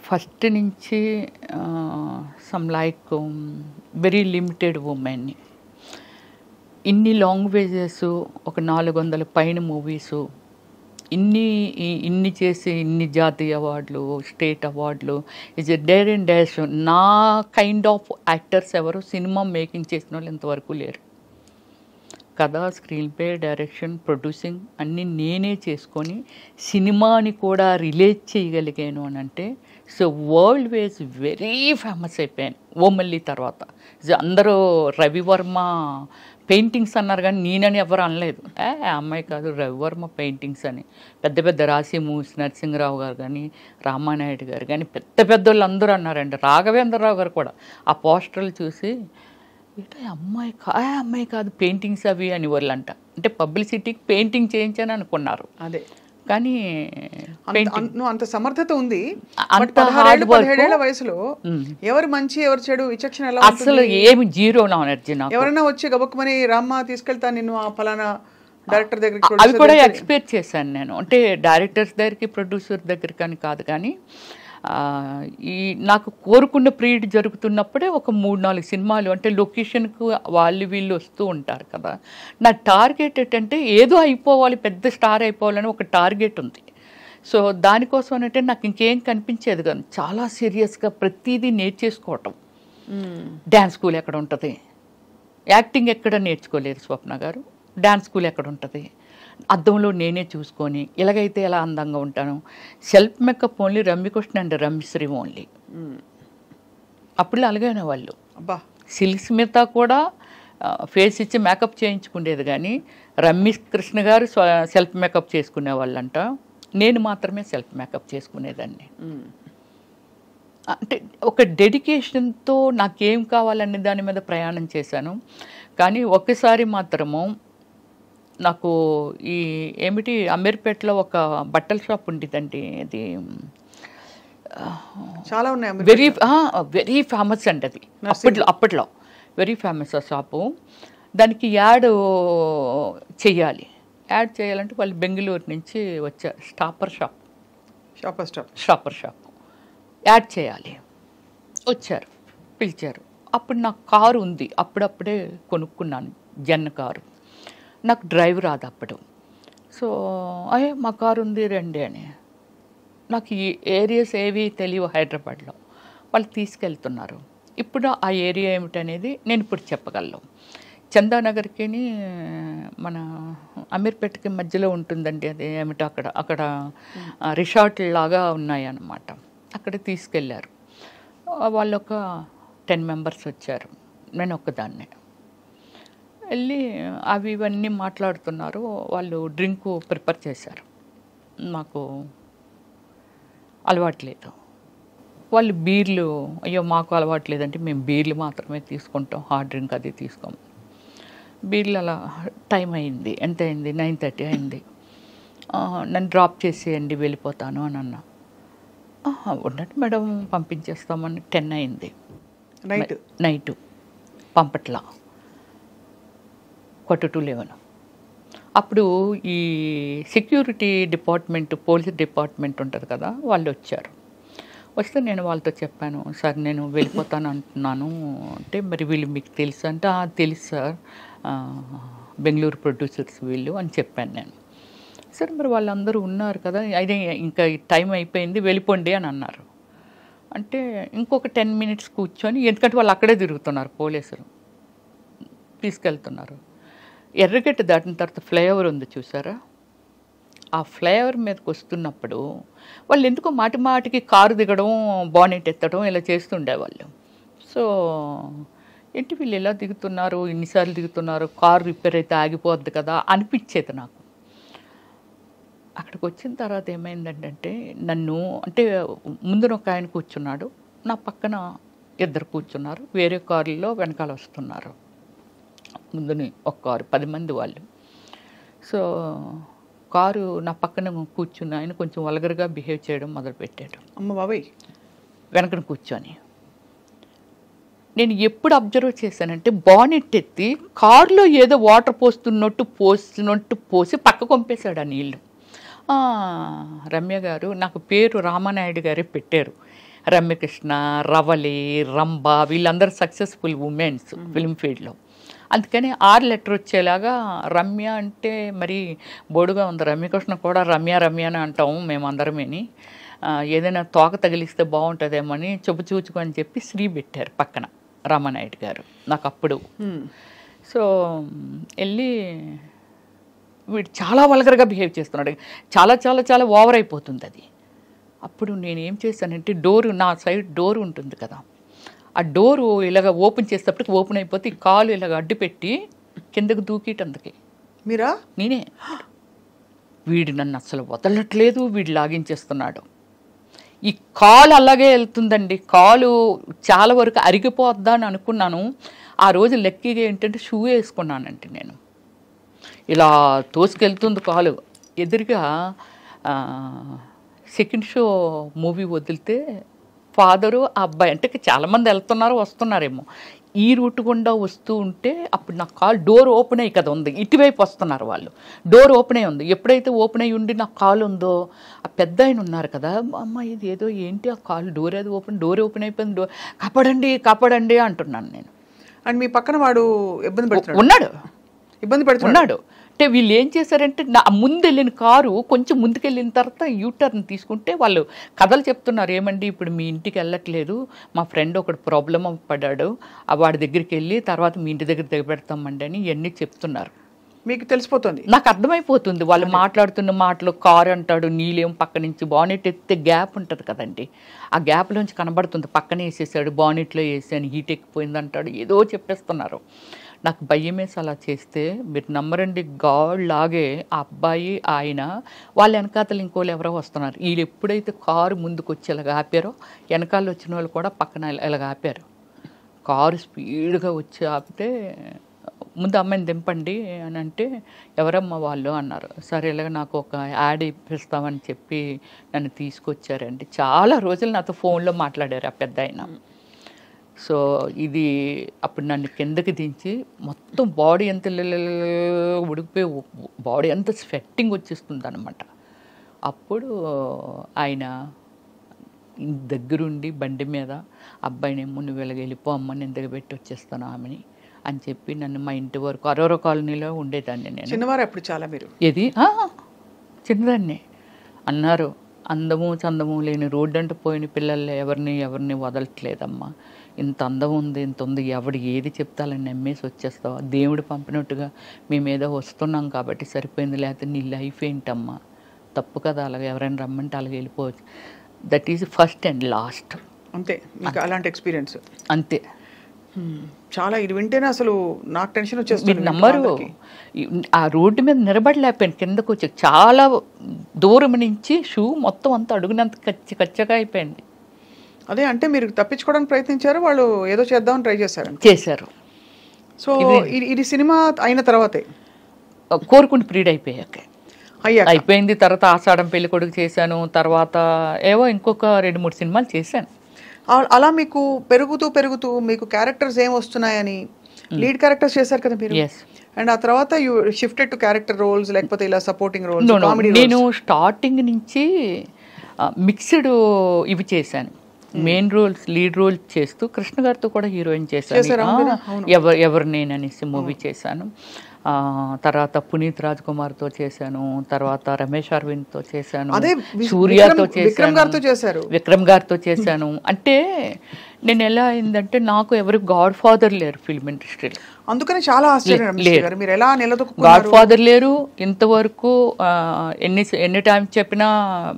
ఫస్ట్ నుంచి సమ్ లైక్ వెరీ లిమిటెడ్ ఉమెన్ని, ఇన్ని లాంగ్వేజెస్, ఒక 400 పైన మూవీసు, ఇన్ని చేసి ఇన్ని జాతీయ అవార్డులు, స్టేట్ అవార్డులు, is a dare and dash. నా కైండ్ ఆఫ్ యాక్టర్స్ ఎవరు సినిమా మేకింగ్ చేసిన వాళ్ళు ఇంతవరకు లేరు. కథ, స్క్రీన్ ప్లే, డైరెక్షన్, ప్రొడ్యూసింగ్ అన్నీ నేనే చేసుకొని సినిమాని కూడా రిలేట్ చేయగలిగాను అని అంటే so world wise very famous అయిపోయాను ఓమల్లి తర్వాత. అందరూ రవివర్మ పెయింటింగ్స్ అన్నారు కానీ నేనని ఎవరు అనలేదు. అమ్మాయి కాదు రవివర్మ పెయింటింగ్స్ అని. పెద్ద పెద్ద రాసి మూవీస్ నరసింహరావు గారు కానీ, రామానాయుడు గారు కానీ, పెద్ద వాళ్ళు అందరూ అన్నారండి. రాఘవేంద్రరావు గారు కూడా ఆ పోస్టర్లు చూసి అమ్మాయి కాదు పెయింటింగ్స్ అవి అని వాళ్ళంట. అంటే పబ్లిసిటీకి పెయింటింగ్ చేయించని అనుకున్నారు. అదే కానీ అంత సమర్థత ఉంది. అంత హార్డ్ వర్క్. 17 వయసులో ఎవరు మంచి ఎవరు చెడు విచక్షణ ఎలా? అసలు ఏమి జీరో నాలెడ్జ్. ఎవరైనా వచ్చి గబుక్కుమని రామ్మ తీసుకెళ్తా నిన్ను ఆ ఫలానా డైరెక్టర్ దగ్గరికి, అవి కూడా ఎక్స్పెక్ట్ చేశాను నేను. అంటే డైరెక్టర్స్ దగ్గరికి, ప్రొడ్యూసర్ దగ్గరికి అని కాదు, కానీ ఈ నాకు కోరుకున్న పీరియడ్ జరుగుతున్నప్పుడే ఒక 3-4 సినిమాలు, అంటే లొకేషన్కు వాళ్ళు వీళ్ళు వస్తూ ఉంటారు కదా. నా టార్గెట్ ఏంటంటే ఏదో అయిపోవాలి, పెద్ద స్టార్ అయిపోవాలని ఒక టార్గెట్ ఉంది. సో దానికోసం అంటే నాకు ఇంకేం కనిపించేది కాదు. చాలా సీరియస్గా ప్రతిదీ నేర్చేసుకోవటం. డ్యాన్స్ స్కూల్ ఎక్కడ ఉంటుంది, యాక్టింగ్ ఎక్కడ నేర్చుకోలేదు స్వప్న గారు. డ్యాన్స్ స్కూల్ ఎక్కడ ఉంటుంది, అద్దంలో నేనే చూసుకొని ఇలాగైతే ఎలా అందంగా ఉంటాను. Self makeup only Ramya Krishna and Ramya Sri only. అప్పుడు అలాగైనా వాళ్ళు. సిల్క్ స్మిత కూడా ఫేస్ ఇచ్చి మేకప్ చేయించుకునేది, కానీ రమ్యకృష్ణ గారు సెల్ఫ్ మేకప్ చేసుకునే వాళ్ళంట. నేను మాత్రమే సెల్ఫ్ మేకప్ చేసుకునేదాన్ని. అంటే ఒక డెడికేషన్తో నాకేం కావాలనే దాని మీద ప్రయాణం చేశాను. కానీ ఒక్కసారి మాత్రము నాకు ఈ ఏమిటి అమీర్పేటలో ఒక బట్టల షాప్ ఉండేదండి. అది చాలా ఉన్నాయి, వెరీ ఫేమస్ అండి అది. అప్పట్లో వెరీ ఫేమస్ ఆ షాపు. దానికి యాడ్ చేయాలంటే వాళ్ళు బెంగళూరు నుంచి వచ్చారు. షాపర్ షాప్ యాడ్ చేయాలి వచ్చారు, పిలిచారు. అప్పుడు నాకు కారు ఉంది, అప్పుడప్పుడే కొనుక్కున్నాను జెన్ కారు. నాకు డ్రైవ్ రాదు అప్పుడు. సో మా కారు ఉంది రండి అని. నాకు ఈ ఏరియాస్ ఏవి తెలియవు హైదరాబాద్లో. వాళ్ళు తీసుకెళ్తున్నారు. ఇప్పుడు ఆ ఏరియా ఏమిటనేది నేను ఇప్పుడు చెప్పగలను. చందానగర్కి మన అమీర్పేటకి మధ్యలో ఉంటుందండి. అది ఏమిటో అక్కడ రిసార్ట్ లాగా ఉన్నాయన్నమాట. అక్కడ తీసుకెళ్ళారు. వాళ్ళు ఒక 10 మెంబర్స్ వచ్చారు, నేను ఒక్కదాన్నే. వెళ్ళి అవి ఇవన్నీ మాట్లాడుతున్నారు. వాళ్ళు డ్రింక్ ప్రిపేర్ చేశారు, నాకు అలవాట్లేదు. వాళ్ళు బీర్లు, అయ్యో మాకు అలవాట్లేదంటే మేము బీర్లు మాత్రమే తీసుకుంటాం, హార్డ్ డ్రింక్ అది తీసుకోము. బీర్లు అలా టైం అయింది. ఎంత అయింది? 9:30 అయింది. నన్ను డ్రాప్ చేసేయండి వెళ్ళిపోతాను అని అన్నా. ఉన్నట్టు మేడం పంపించేస్తామని 10 అయింది నైట్. పంపట్లా 10:45. అప్పుడు ఈ సెక్యూరిటీ డిపార్ట్మెంట్, పోలీస్ డిపార్ట్మెంట్ ఉంటుంది కదా, వాళ్ళు వచ్చారు. వస్తే నేను వాళ్ళతో చెప్పాను, సార్ నేను వెళ్ళిపోతాను అంటున్నాను అంటే, మరి వీళ్ళు మీకు తెలుసు అంటే, తెలుసు సార్, బెంగళూరు ప్రొడ్యూసర్స్ వీళ్ళు అని చెప్పాను నేను. సరే మరి వాళ్ళందరూ ఉన్నారు కదా, అయితే ఇంకా టైం అయిపోయింది వెళ్ళిపోండి అని అన్నారు. అంటే ఇంకొక 10 minutes కూర్చొని, ఎందుకంటే వాళ్ళు అక్కడే తిరుగుతున్నారు, పోలీసులు తీసుకెళ్తున్నారు. ఎర్రగడ్డ దాటిన తర్వాత ఫ్లైఓవర్ ఉంది చూసారా, ఆ ఫ్లైఓవర్ మీదకి వస్తున్నప్పుడు వాళ్ళు ఎందుకో మాటి మాటికి కారు దిగడం, బానెట్ ఎత్తడం ఇలా చేస్తుండేవాళ్ళు. సో ఏంటి వీళ్ళు ఎలా దిగుతున్నారు, ఇన్నిసార్లు దిగుతున్నారు, కారు రిపేర్ అయితే ఆగిపోద్ది కదా అనిపించేది నాకు. అక్కడికి వచ్చిన తర్వాత ఏమైందంటే, నన్ను అంటే ముందున ఒక ఆయన కూర్చున్నాడు, నా పక్కన ఇద్దరు కూర్చున్నారు, వేరే కారులో వెనకాల వస్తున్నారు. ముందుని ఒక కారు 10 మంది వాళ్ళు. సో కారు నా పక్కన కూర్చున్న ఆయన కొంచెం వల్గర్గా బిహేవ్ చేయడం మొదలుపెట్టాడు. అమ్మ బాబాయ్. వెనకన కూర్చొని నేను ఎప్పుడు అబ్జర్వ్ చేశానంటే, బానెట్ ఎత్తి కారులో ఏదో వాటర్ పోస్తున్నట్టు పోసి పక్క పంపేశాడు ఆ నీళ్ళు. రమ్య గారు, నాకు పేరు రామానాయుడు గారే పెట్టారు. రమ్యకృష్ణ, రవలి, రంభ వీళ్ళందరూ సక్సెస్ఫుల్ ఉమెన్స్ ఫిల్మ్ ఫీల్డ్లో. అందుకని 6 letter వచ్చేలాగా రమ్య అంటే మరి బోడుగా ఉంది. రమ్యకృష్ణ కూడా రమ్య అని అంటాము మేమందరమేని. ఏదైనా తోక తగిలిస్తే బాగుంటుందేమని చూచుకు అని చెప్పి శ్రీ పెట్టారు పక్కన రామానాయుడు గారు నాకు అప్పుడు. సో వెళ్ళి వీడు చాలా వల్గర్గా బిహేవ్ చేస్తున్నాడు, చాలా చాలా చాలా ఓవర్ అయిపోతుంది అది. అప్పుడు నేనేం చేశానంటే, నా సైడ్ డోర్ ఉంటుంది కదా, ఆ డోరు ఇలాగ ఓపెన్ చేసేటప్పటికి ఓపెన్ అయిపోతే ఈ కాలు ఇలాగ అడ్డు పెట్టి కిందకు దూకిటందుకే. మీరా? నేనే. వీడు నన్ను అసలు వదలట్లేదు, వీడు లాగించేస్తున్నాడు. ఈ కాలు అలాగే వెళ్తుందండి, కాలు చాలా వరకు అరిగిపోద్దా అని అనుకున్నాను. ఆ రోజు లక్కీగా ఏంటంటే షూ వేసుకున్నానంటే నేను, ఇలా తోసుకెళ్తుంది కాలు. ఎదురుగా సెకండ్ షో మూవీ వదిలితే ఫాదరు ఆ అబ్బాయి, అంటే చాలామంది వెళ్తున్నారు వస్తున్నారేమో, ఈ రూట్ గుండా వస్తూ ఉంటే అప్పుడు నా కాలు డోర్ ఓపెన్ అయ్యి కదా ఉంది, ఇటువైపు వస్తున్నారు వాళ్ళు, డోర్ ఓపెన్ అయ్యి ఉంది. ఎప్పుడైతే ఓపెన్ అయ్యి ఉండి నా కాలు ఉందో, ఆ పెద్ద ఆయన ఉన్నారు కదా, అమ్మ ఇది ఏదో ఏంటి ఆ కాలు డోర్ ఏదో డోర్ ఓపెన్ అయిపోయింది, డోర్ కాపాడండి అంటున్నాను నేను. అండ్ మీ పక్కన వాడు ఇబ్బంది పెడుతున్నాడు, ఇబ్బంది పెడుతున్నాడు. అంటే వీళ్ళు ఏం చేశారంటే, నా ముందు వెళ్ళిన కారు కొంచెం ముందుకెళ్ళిన తర్వాత యూటర్న్ తీసుకుంటే వాళ్ళు కథలు చెప్తున్నారు, ఏమండి ఇప్పుడు మీ ఇంటికి వెళ్ళట్లేదు, మా ఫ్రెండ్ ఒకడు ప్రాబ్లం పడ్డాడు, వాడి దగ్గరికి వెళ్ళి తర్వాత మీ ఇంటి దగ్గర దిగబెడతామండి అని ఇవన్నీ చెప్తున్నారు. మీకు తెలిసిపోతుంది? నాకు అర్థమైపోతుంది వాళ్ళు మాట్లాడుతున్న మాటలు. కారు అంటాడు, నీళ్ళేం పక్క నుంచి బానెట్ ఎత్తే గ్యాప్ ఉంటుంది కదండి, ఆ గ్యాప్లోంచి కనబడుతుంది, పక్కనే వేసేసాడు, బానెట్లో వేసాను, హీట్ ఎక్కిపోయింది అంటాడు, ఏదో చెప్పేస్తున్నారు. నాకు భయం వేసి అలా చేస్తే, మీరు నమ్మరండి, గాడ్ లాగే ఆ అబ్బాయి ఆయన వాళ్ళ వెనకాతలు ఇంకోళ్ళు ఎవరో వస్తున్నారు. వీళ్ళు ఎప్పుడైతే కారు ముందుకు వచ్చి ఇలాగ ఆపారో, వెనకాల వచ్చిన వాళ్ళు కూడా పక్కన ఇలాగ ఆపారు. కారు స్పీడ్గా వచ్చి ఆపితే, ముందు అమ్మాయిని దింపండి అని అంటే, ఎవరమ్మా వాళ్ళు అన్నారు. సరే ఇలాగ నాకు ఒక యాడ్ ఇప్పిస్తామని చెప్పి నన్ను తీసుకొచ్చారండి. చాలా రోజులు నాతో ఫోన్లో మాట్లాడారు ఆ పెద్ద ఆయన. సో ఇది అప్పుడు నన్ను కిందకి దించి మొత్తం బాడీ ఎంత ఉడికిపోయి, బాడీ అంతా స్వెట్టింగ్ వచ్చేస్తుంది అనమాట. అప్పుడు ఆయన దగ్గరుండి బండి మీద అబ్బాయినేమో నువ్వు ఇలాగ వెళ్ళిపో అమ్మ, నేను దిగబెట్టి వచ్చేస్తాను ఆమెని అని చెప్పి నన్ను మా ఇంటి వరకు అరోరా కాలనీలో ఉండేదాన్ని నేను. చిన్నవారు అప్పుడు చాలా మీరు? ఏది చిన్నదాన్ని అన్నారు. అందము చందము లేని రోడ్డు అంటూ పోయిన పిల్లల్ని ఎవరిని వదలట్లేదమ్మా, ఇంత అందం ఉంది, ఇంత ఉంది, ఎవడు ఏది చెప్తాలని నమ్మేసి వచ్చేస్తావా, దేవుడు పంపినట్టుగా మేము ఏదో వస్తున్నాం కాబట్టి సరిపోయింది, లేకపోతే నీ లైఫ్ ఏంటమ్మా, తప్పు కదా, అలాగే ఎవరైనా రమ్మంటే అలాగే వెళ్ళిపోవచ్చు. That is first and last. అంతే, మీకు అలాంటి ఎక్స్పీరియన్స్? అంతే. చాలా ఇది వింటేనే అసలు నాకు టెన్షన్ వచ్చేస్తుంది. మీరు నమ్మరు, ఆ రోడ్డు మీద నిలబడలేకపోయాను, కిందకు వచ్చి చాలా దూరం నుంచి షూ మొత్తం అంతా అడుగునంత కచ్చగా అయిపోయింది. అదే, అంటే మీరు తప్పించుకోవడానికి ప్రయత్నించారు, వాళ్ళు ఏదో చేద్దామని ట్రై చేశారు. సో ఇది సినిమా అయిన తర్వాతే, కోరుకుంటూ ప్రీడ్ అయిపోయింది. తర్వాత ఆషాఢం పెళ్లి కొడుకు చేశాను, తర్వాత ఏవో ఇంకొక 2-3 సినిమాలు చేశాను. అలా మీకు పెరుగుతూ మీకు క్యారెక్టర్స్ ఏం వస్తున్నాయని లీడ్ క్యారెక్టర్స్ చేశారు కదా మీరు. అండ్ ఆ తర్వాత you shifted to character roles, లేకపోతే ఇలా సపోర్టింగ్ రోల్స్? నేను స్టార్టింగ్ నుంచి మిక్స్డ్ ఇవి చేశాను, మెయిన్ రోల్స్, లీడ్ రోల్ చేస్తూ కృష్ణ గారితో కూడా హీరోయిన్ చేశాను. ఎవరు నేననేసి మూవీ చేశాను. తర్వాత పునీత్ రాజ్ కుమార్తో చేశాను, తర్వాత రమేష్ అరవింద్తో చేశాను, అదే సూర్యతో విక్రమ్ గారితో చేశారు. విక్రమ్ గారితో చేశాను. అంటే నేను ఎలా అయిందంటే నాకు ఎవరు గాడ్ ఫాదర్ లేరు ఫిల్మ్ ఇండస్ట్రీలో. అందుకని చాలా ఆశ్చర్యం గారు, మీరు ఎలా నిలదొక్కున్నారు? గాడ్ ఫాదర్ లేరు. ఇంతవరకు ఎన్ని టైమ్స్ చెప్పినా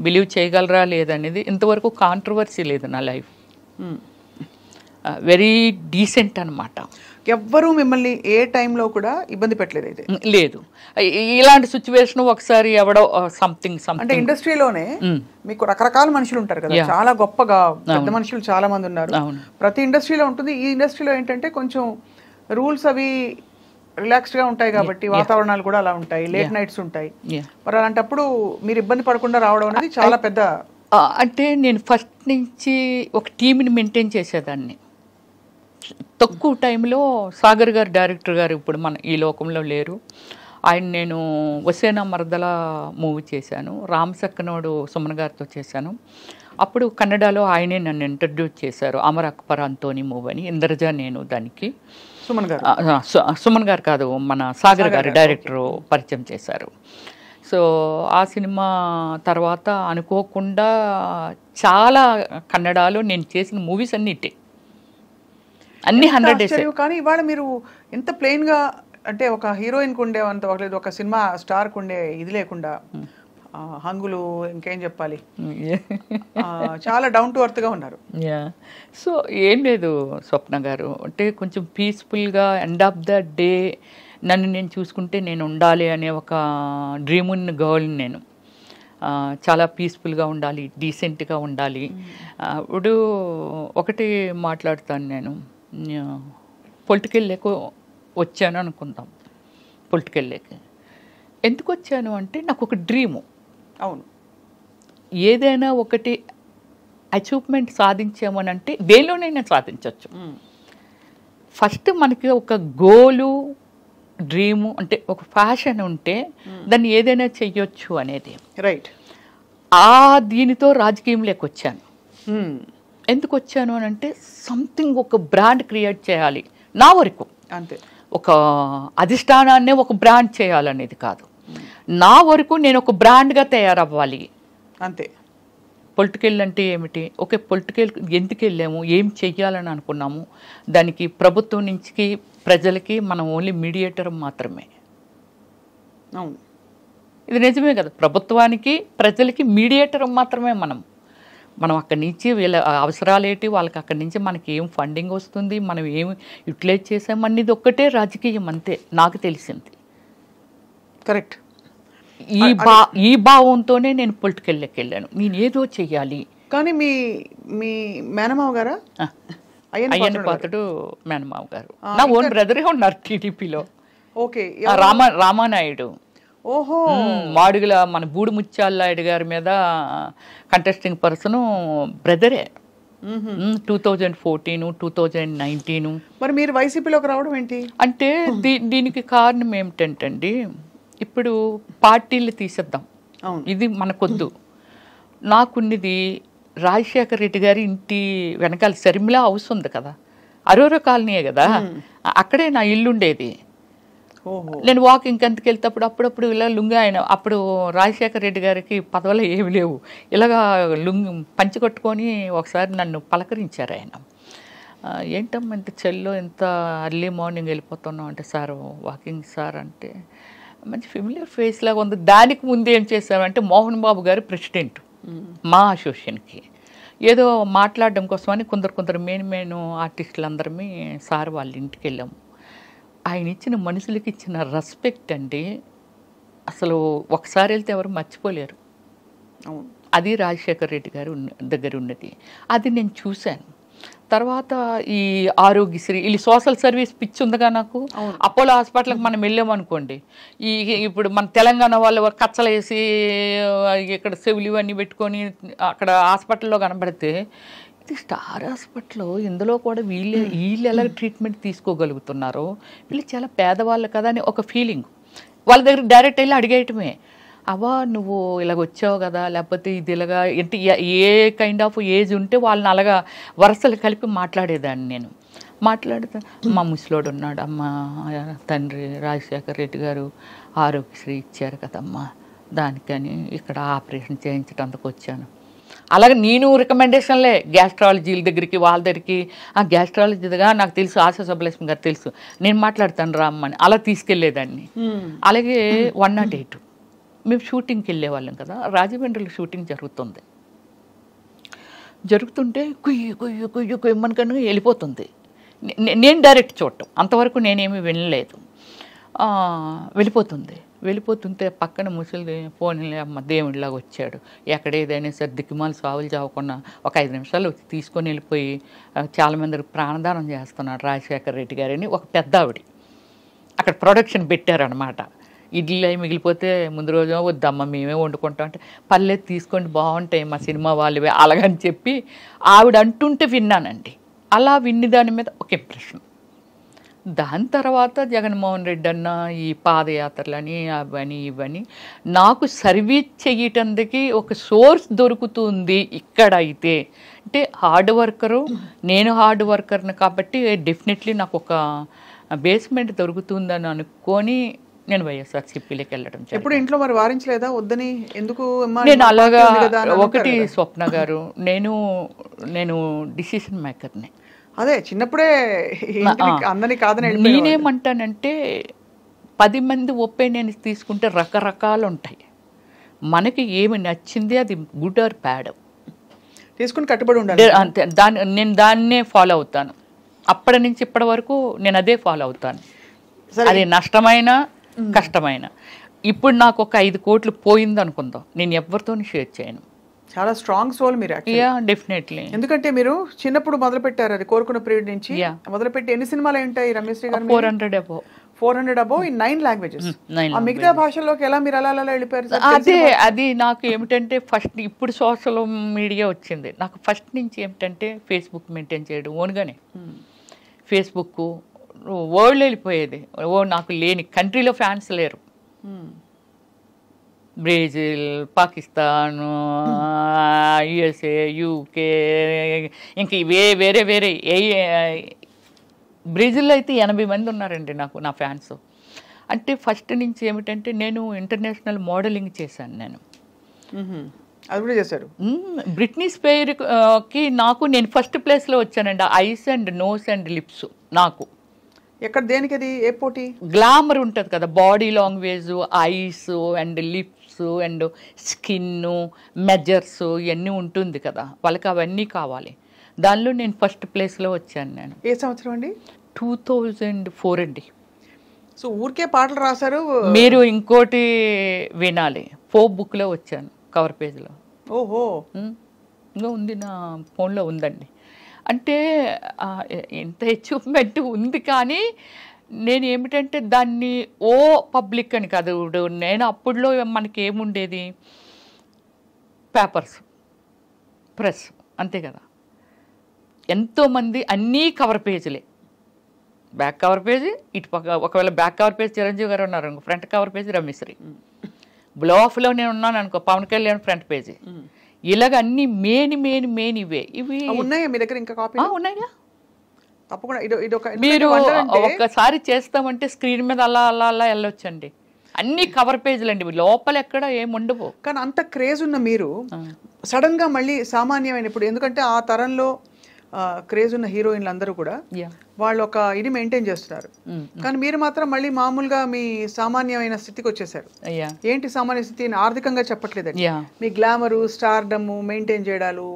బిలీవ్ చేయగలరా లేదనేది ఇంతవరకు కాంట్రవర్సీ లేదు నా లైఫ్. వెరీ డీసెంట్ అనమాట. ఎవ్వరూ మిమ్మల్ని ఏ టైంలో కూడా ఇబ్బంది పెట్టలేదు అయితే? లేదు. ఇలాంటి సిచ్యువేషన్ ఒకసారి ఎవడో సంథింగ్ అంటే ఇండస్ట్రీలోనే మీకు రకరకాల మనుషులు ఉంటారు కదా, చాలా గొప్పగా పెద్ద మనుషులు చాలా మంది ఉన్నారు. ప్రతి ఇండస్ట్రీలో ఉంటుంది. ఈ ఇండస్ట్రీలో ఏంటంటే కొంచెం రూల్స్ అవి రిలాక్స్డ్ గా ఉంటాయి కాబట్టి వాతావరణాలు కూడా అలా ఉంటాయి, లేట్ నైట్స్ ఉంటాయి. మరి అలాంటప్పుడు మీరు ఇబ్బంది పడకుండా రావడం అనేది చాలా పెద్ద. అంటే నేను ఫస్ట్ నుంచి ఒక టీంని మెయింటైన్ చేసేదాన్ని. తక్కువ టైంలో సాగర్ గారు డైరెక్టర్ గారు ఇప్పుడు మన ఈ లోకంలో లేరు. ఆయన నేను వసేనా మరదల మూవీ చేశాను, రామ్ సక్కనోడు సుమన్ గారితో చేశాను. అప్పుడు కన్నడలో ఆయనే నన్ను ఇంట్రడ్యూస్ చేశారు, అమర్ అక్బర్ అంతోని మూవీ అని. ఇంద్రజ నేను దానికి సుమన్ గారు కాదు, మన సాగర్ గారు డైరెక్టరు పరిచయం చేశారు. సో ఆ సినిమా తర్వాత అనుకోకుండా చాలా కన్నడలో నేను చేసిన మూవీస్ అన్నిటి అన్ని 100 days. కానీ ఇవాళ మీరు ఎంత ప్లెయిన్ గా, అంటే ఒక హీరోయిన్ కు ఉండే అంత ఒక సినిమా స్టార్ కు ఉండే ఇది లేకుండా హంగులు ఇంకేం చెప్పాలి, చాలా డౌన్ టు ఎర్త్ గా ఉన్నారు. సో ఏం లేదు స్వప్న గారు, అంటే కొంచెం పీస్ఫుల్గా ఎండ్ ఆఫ్ ద డే నన్ను నేను చూసుకుంటే నేను ఉండాలి అనే ఒక డ్రీమ్ ఉన్న గర్ల్ని నేను. చాలా పీస్ఫుల్గా ఉండాలి, డీసెంట్గా ఉండాలి. ఇప్పుడు ఒకటి మాట్లాడుతాను, నేను పొలిటికల్ లేక వచ్చాను అనుకుందాం. పొలిటికల్ లేక ఎందుకు వచ్చాను అంటే నాకు ఒక డ్రీము. అవును, ఏదైనా ఒకటి అచీవ్మెంట్ సాధించామనంటే దేనిలోనైనా సాధించవచ్చు. ఫస్ట్ మనకి ఒక గోలు డ్రీము అంటే ఒక ఫ్యాషన్ ఉంటే దాన్ని ఏదైనా చెయ్యొచ్చు అనేది. రైట్. దీనితో రాజకీయంలోకి వచ్చాను. ఎందుకు వచ్చాను అని అంటే సంథింగ్ ఒక బ్రాండ్ క్రియేట్ చేయాలి నా వరకు. అంతే, ఒక అధిష్టానాన్నే ఒక బ్రాండ్ చేయాలనేది కాదు, నా వరకు నేను ఒక బ్రాండ్గా తయారవ్వాలి. అంతే. పొలిటికల్ అంటే ఏమిటి, ఓకే పొలిటికల్ ఎందుకు వెళ్ళాము, ఏం చెయ్యాలని అనుకున్నాము, దానికి ప్రభుత్వం నుంచి ప్రజలకి మనం ఓన్లీ మీడియేటర్ మాత్రమే. అవును, ఇది నిజమే కదా, ప్రభుత్వానికి ప్రజలకి మీడియేటర్ మాత్రమే మనం అక్కడి నుంచి వీళ్ళ అవసరాలు ఏంటి, వాళ్ళకి అక్కడి నుంచి మనకి ఏం ఫండింగ్ వస్తుంది, మనం ఏం యూటిలైజ్ చేసామనేది ఒక్కటే రాజకీయం, అంతే నాకు తెలిసింది. కరెక్ట్. ఈ భావంతోనే నేను పొలిటికల్లోకి వెళ్ళాను, నేను ఏదో చెయ్యాలి. కానీ మీ మీ మేనమావ గారా? అయ్యన్న పాత్రుడు మేనమావ గారు నా ఓన్ బ్రదరే ఉన్నారు టీడీపీలో. ఓకే. రామానాయుడు. ఓహో. మాడుగుల మన బూడి ముత్యాలనాయుడు గారి మీద కంటెస్టింగ్ పర్సన్ బ్రదరే. 2014, 2019. మరి మీరు వైసీపీలోకి రావడం ఏంటి అంటే దీనికి కారణం ఏమిటంటండి, ఇప్పుడు పార్టీలు తీసేద్దాం, ఇది మనకొద్దు. నాకున్నది రాజశేఖర రెడ్డి గారి ఇంటి వెనకాల శర్మిలా హౌస్ ఉంది కదా, అరోరా కాలనీయే కదా, అక్కడే నా ఇల్లు ఉండేది. నేను వాకింగ్ అంతకు వెళ్తేప్పుడు అప్పుడప్పుడు ఇలా లుంగి, ఆయన అప్పుడు రాజశేఖర రెడ్డి గారికి పదవులు ఏమి లేవు, ఇలాగా లుంగి పంచి కట్టుకొని ఒకసారి నన్ను పలకరించారు ఆయన. ఏంటమ్మా ఇంత చెల్లో ఇంత అర్లీ మార్నింగ్ వెళ్ళిపోతున్నాం అంటే, సార్ వాకింగ్ సార్ అంటే, మంచి ఫెమిలియర్ ఫేస్ లాగా ఉంది. దానికి ముందు ఏం చేశామంటే మోహన్ బాబు గారు ప్రెసిడెంట్ మా అసోసియేషన్కి, ఏదో మాట్లాడడం కోసమని కొందరు మెయిన్ ఆర్టిస్టులు అందరమే సార్ వాళ్ళ ఇంటికి వెళ్ళాము. ఆయన ఇచ్చిన మనుషులకి ఇచ్చిన రెస్పెక్ట్ అండి అసలు ఒకసారి వెళ్తే ఎవరు మర్చిపోలేరు. అది రాజశేఖర రెడ్డి గారు దగ్గర ఉన్నది, అది నేను చూశాను. తర్వాత ఈ ఆరోగ్యశ్రీ వీళ్ళు సోషల్ సర్వీస్ పిచ్చి ఉందిగా నాకు. అపోలో హాస్పిటల్కి మనం వెళ్ళామనుకోండి, ఇప్పుడు మన తెలంగాణ వాళ్ళు కచ్చలు వేసి ఇక్కడ చెవులు ఇవన్నీ పెట్టుకొని అక్కడ హాస్పిటల్లో కనబడితే, ఇది స్టార్ హాస్పిటల్, ఇందులో కూడా వీళ్ళు ఎలా ట్రీట్మెంట్ తీసుకోగలుగుతున్నారో, వీళ్ళు చాలా పేదవాళ్ళు కదా అని ఒక ఫీలింగ్. వాళ్ళ దగ్గర డైరెక్ట్ వెళ్ళి అడిగేయటమే, అవ్వా నువ్వు ఇలాగ వచ్చావు కదా, లేకపోతే ఇది ఇలాగా అంటే ఏ కైండ్ ఆఫ్ ఏజ్ ఉంటే వాళ్ళని అలాగా వరుసలు కలిపి మాట్లాడేదాన్ని నేను. మాట్లాడుతా మా ముసలోడు ఉన్నాడు, అమ్మ తండ్రి రాజశేఖర్ రెడ్డి గారు ఆరోగ్యశ్రీ ఇచ్చారు కదమ్మా, దానికని ఇక్కడ ఆపరేషన్ చేయించడానికి వచ్చాను. అలాగే నేను రికమెండేషన్లే గ్యాస్ట్రాలజీల దగ్గరికి వాళ్ళ దగ్గరికి, ఆ గ్యాస్ట్రాలజీగా నాకు తెలుసు, ఆశా సుబ్బలక్ష్మి గారు తెలుసు, నేను మాట్లాడతాను రామ్మని అలా తీసుకెళ్లేదాన్ని. అలాగే 108 మేము షూటింగ్కి వెళ్ళేవాళ్ళం కదా, రాజమండ్రిలో షూటింగ్ జరుగుతుంటే కుయ్యి కుయ్యి కుయ్యి కుయ్యమనికన్నా వెళ్ళిపోతుంది. నేను డైరెక్ట్ చూడటం అంతవరకు నేనేమీ వినలేదు. వెళ్ళిపోతుంటే పక్కన ముసలిది ఫోన్లే అమ్మ దేవుడిలాగా వచ్చాడు, ఎక్కడ ఏదైనా సరే దిక్కుమాలు సావులు చావకుండా ఒక 5 నిమిషాలు వచ్చి తీసుకొని వెళ్ళిపోయి చాలామందికి ప్రాణదానం చేస్తున్నాడు రాజశేఖర్ రెడ్డి గారని ఒక పెద్ద ఆవిడ అక్కడ ప్రొడక్షన్ పెట్టారనమాట. ఇడ్లీ మిగిలిపోతే ముందు రోజు వద్దమ్మ మేమే వండుకుంటాం అంటే, పర్లేదు తీసుకోండి బాగుంటాయి మా సినిమా వాళ్ళవే అలాగని చెప్పి ఆవిడ అంటుంటే విన్నానండి. అలా విన్ని దాని మీద ఒక ఇంప్రెషన్. దాని తర్వాత జగన్మోహన్ రెడ్డి అన్న ఈ పాదయాత్రలని అవని ఇవని నాకు సర్వీస్ చేయటానికి ఒక సోర్స్ దొరుకుతుంది ఇక్కడ. అయితే అంటే హార్డ్ వర్కరు, నేను హార్డ్ వర్కర్ని కాబట్టి డెఫినెట్లీ నాకు ఒక బేస్మెంట్ దొరుకుతుందని అనుకొని నేను వైఎస్ఆర్సీపీలోకి వెళ్ళడం. ఎప్పుడు ఇంట్లో మరి వారించలేదా వద్దని? ఎందుకు నేను అలాగా ఒకటి స్వప్న గారు, నేను డిసిషన్ మేకర్ని. అదే చిన్నప్పుడే అందరినీ కాదని నేనేమంటానంటే 10 మంది ఒపీనియన్స్ తీసుకుంటే రకరకాలు ఉంటాయి. మనకి ఏమి నచ్చింది అది గుడ్ ఆర్ బ్యాడ్ తీసుకుని కట్టుబడి ఉండాలి అంతే. నేను దాన్నే ఫాలో అవుతాను. అప్పటి నుంచి ఇప్పటి వరకు నేను అదే ఫాలో అవుతాను. అది నష్టమైన కష్టమైన. ఇప్పుడు నాకు ఒక 5 కోట్లు పోయింది అనుకుందాం, నేను ఎవరితో షేర్ చేయను. చాలా స్ట్రాంగ్ సోల్ మీరు. డెఫినెట్లీ. ఎందుకంటే మీరు చిన్నప్పుడు మొదలు పెట్టారు, అది కోరుకున్న పీరియడ్ నుంచి మొదలుపెట్టి ఎన్ని సినిమాలు ఉంటాయి రమేష్ గారు? 400 అబౌవ్ ఇన్ 9 లాంగ్వేజెస్. ఆ మిగతా భాషల్లోకి ఎలా మీరు అలా వెళ్ళిపోయారు? అది నాకు ఏమిటంటే ఫస్ట్ ఇప్పుడు సోషల్ మీడియా వచ్చింది, నాకు ఫస్ట్ నుంచి ఏమిటంటే ఫేస్బుక్ మెయింటైన్ చేయడం ఓన్గానే. ఫేస్బుక్ వరల్డ్ వెళ్ళిపోయేది. నాకు లేని కంట్రీలో ఫ్యాన్స్ లేరు. బ్రెజిల్, పాకిస్తాన్, యుఎస్ఏ, యూకే, ఇంక ఇవే వేరే బ్రెజిల్లో అయితే 80 మంది ఉన్నారండి నాకు నా ఫ్యాన్స్. అంటే ఫస్ట్ నుంచి ఏమిటంటే నేను ఇంటర్నేషనల్ మోడలింగ్ చేశాను. నేను అది కూడా చేశారు. బ్రిట్నీ స్పైర్కి నేను ఫస్ట్ ప్లేస్లో వచ్చానండి. Eyes and nose and lips నాకు. ఎక్కడ దేనికి? అది ఏ పోటీ? గ్లామర్ ఉంటుంది కదా, body language, eyes and lips and skin measures ఇవన్నీ ఉంటుంది కదా, వాళ్ళకి అవన్నీ కావాలి. దానిలో నేను ఫస్ట్ ప్లేస్లో వచ్చాను. నేను ఏ సంవత్సరం అండి? 2004 అండి. సో ఊరికే పాటలు రాశారు మీరు? ఇంకోటి వినాలి, బుక్లో వచ్చాను కవర్ పేజ్లో. ఓహో, ఇంకా ఉంది, నా ఫోన్లో ఉందండి. అంటే ఎంత అచీవ్మెంట్ ఉంది. కానీ నేను ఏమిటంటే దాన్ని పబ్లిక్ అని కాదు. నేను అప్పుడులో మనకి ఏముండేది, పేపర్స్, ప్రెస్, అంతే కదా. ఎంతోమంది అన్నీ కవర్ పేజీలే, బ్యాక్ కవర్ పేజీ ఇటు పక్క. ఒకవేళ బ్యాక్ కవర్ పేజ్ చిరంజీవి గారు ఉన్నారు అనుకో, ఫ్రంట్ కవర్ పేజీ రమేశ్వరి. బ్లోఫ్లో నేను ఉన్నాను అనుకో, పవన్ కళ్యాణ్ ఫ్రంట్ పేజీ. ఇలాగ అన్ని మెయిన్ ఇవే. ఇవి ఉన్నాయా మీ దగ్గర? ఇంకా కాపీ ఉన్నాయా? తప్పకుండా. మీరు ఒక్కసారి చేస్తామంటే స్క్రీన్ మీద అలా వెళ్ళొచ్చండి. అన్ని కవర్ పేజీలు అండి, లోపల ఎక్కడ ఏముండవు. కానీ అంత క్రేజ్ ఉన్న మీరు సడన్ గా మళ్ళీ సామాన్యమైన, ఇప్పుడు ఎందుకంటే ఆ తరంలో క్రేజ్ ఉన్న హీరోయిన్లు అందరూ కూడా వాళ్ళు ఒక ఇది మెయింటైన్ చేస్తున్నారు. కానీ మీరు మాత్రం మళ్ళీ మామూలుగా మీ సామాన్యమైన స్థితికి వచ్చేసారు. ఏంటి సామాన్య స్థితి? ఆర్థికంగా చెప్పట్లేదండి, మీ గ్లామరు, స్టార్డమ్ మెయింటైన్ చేయడాలు,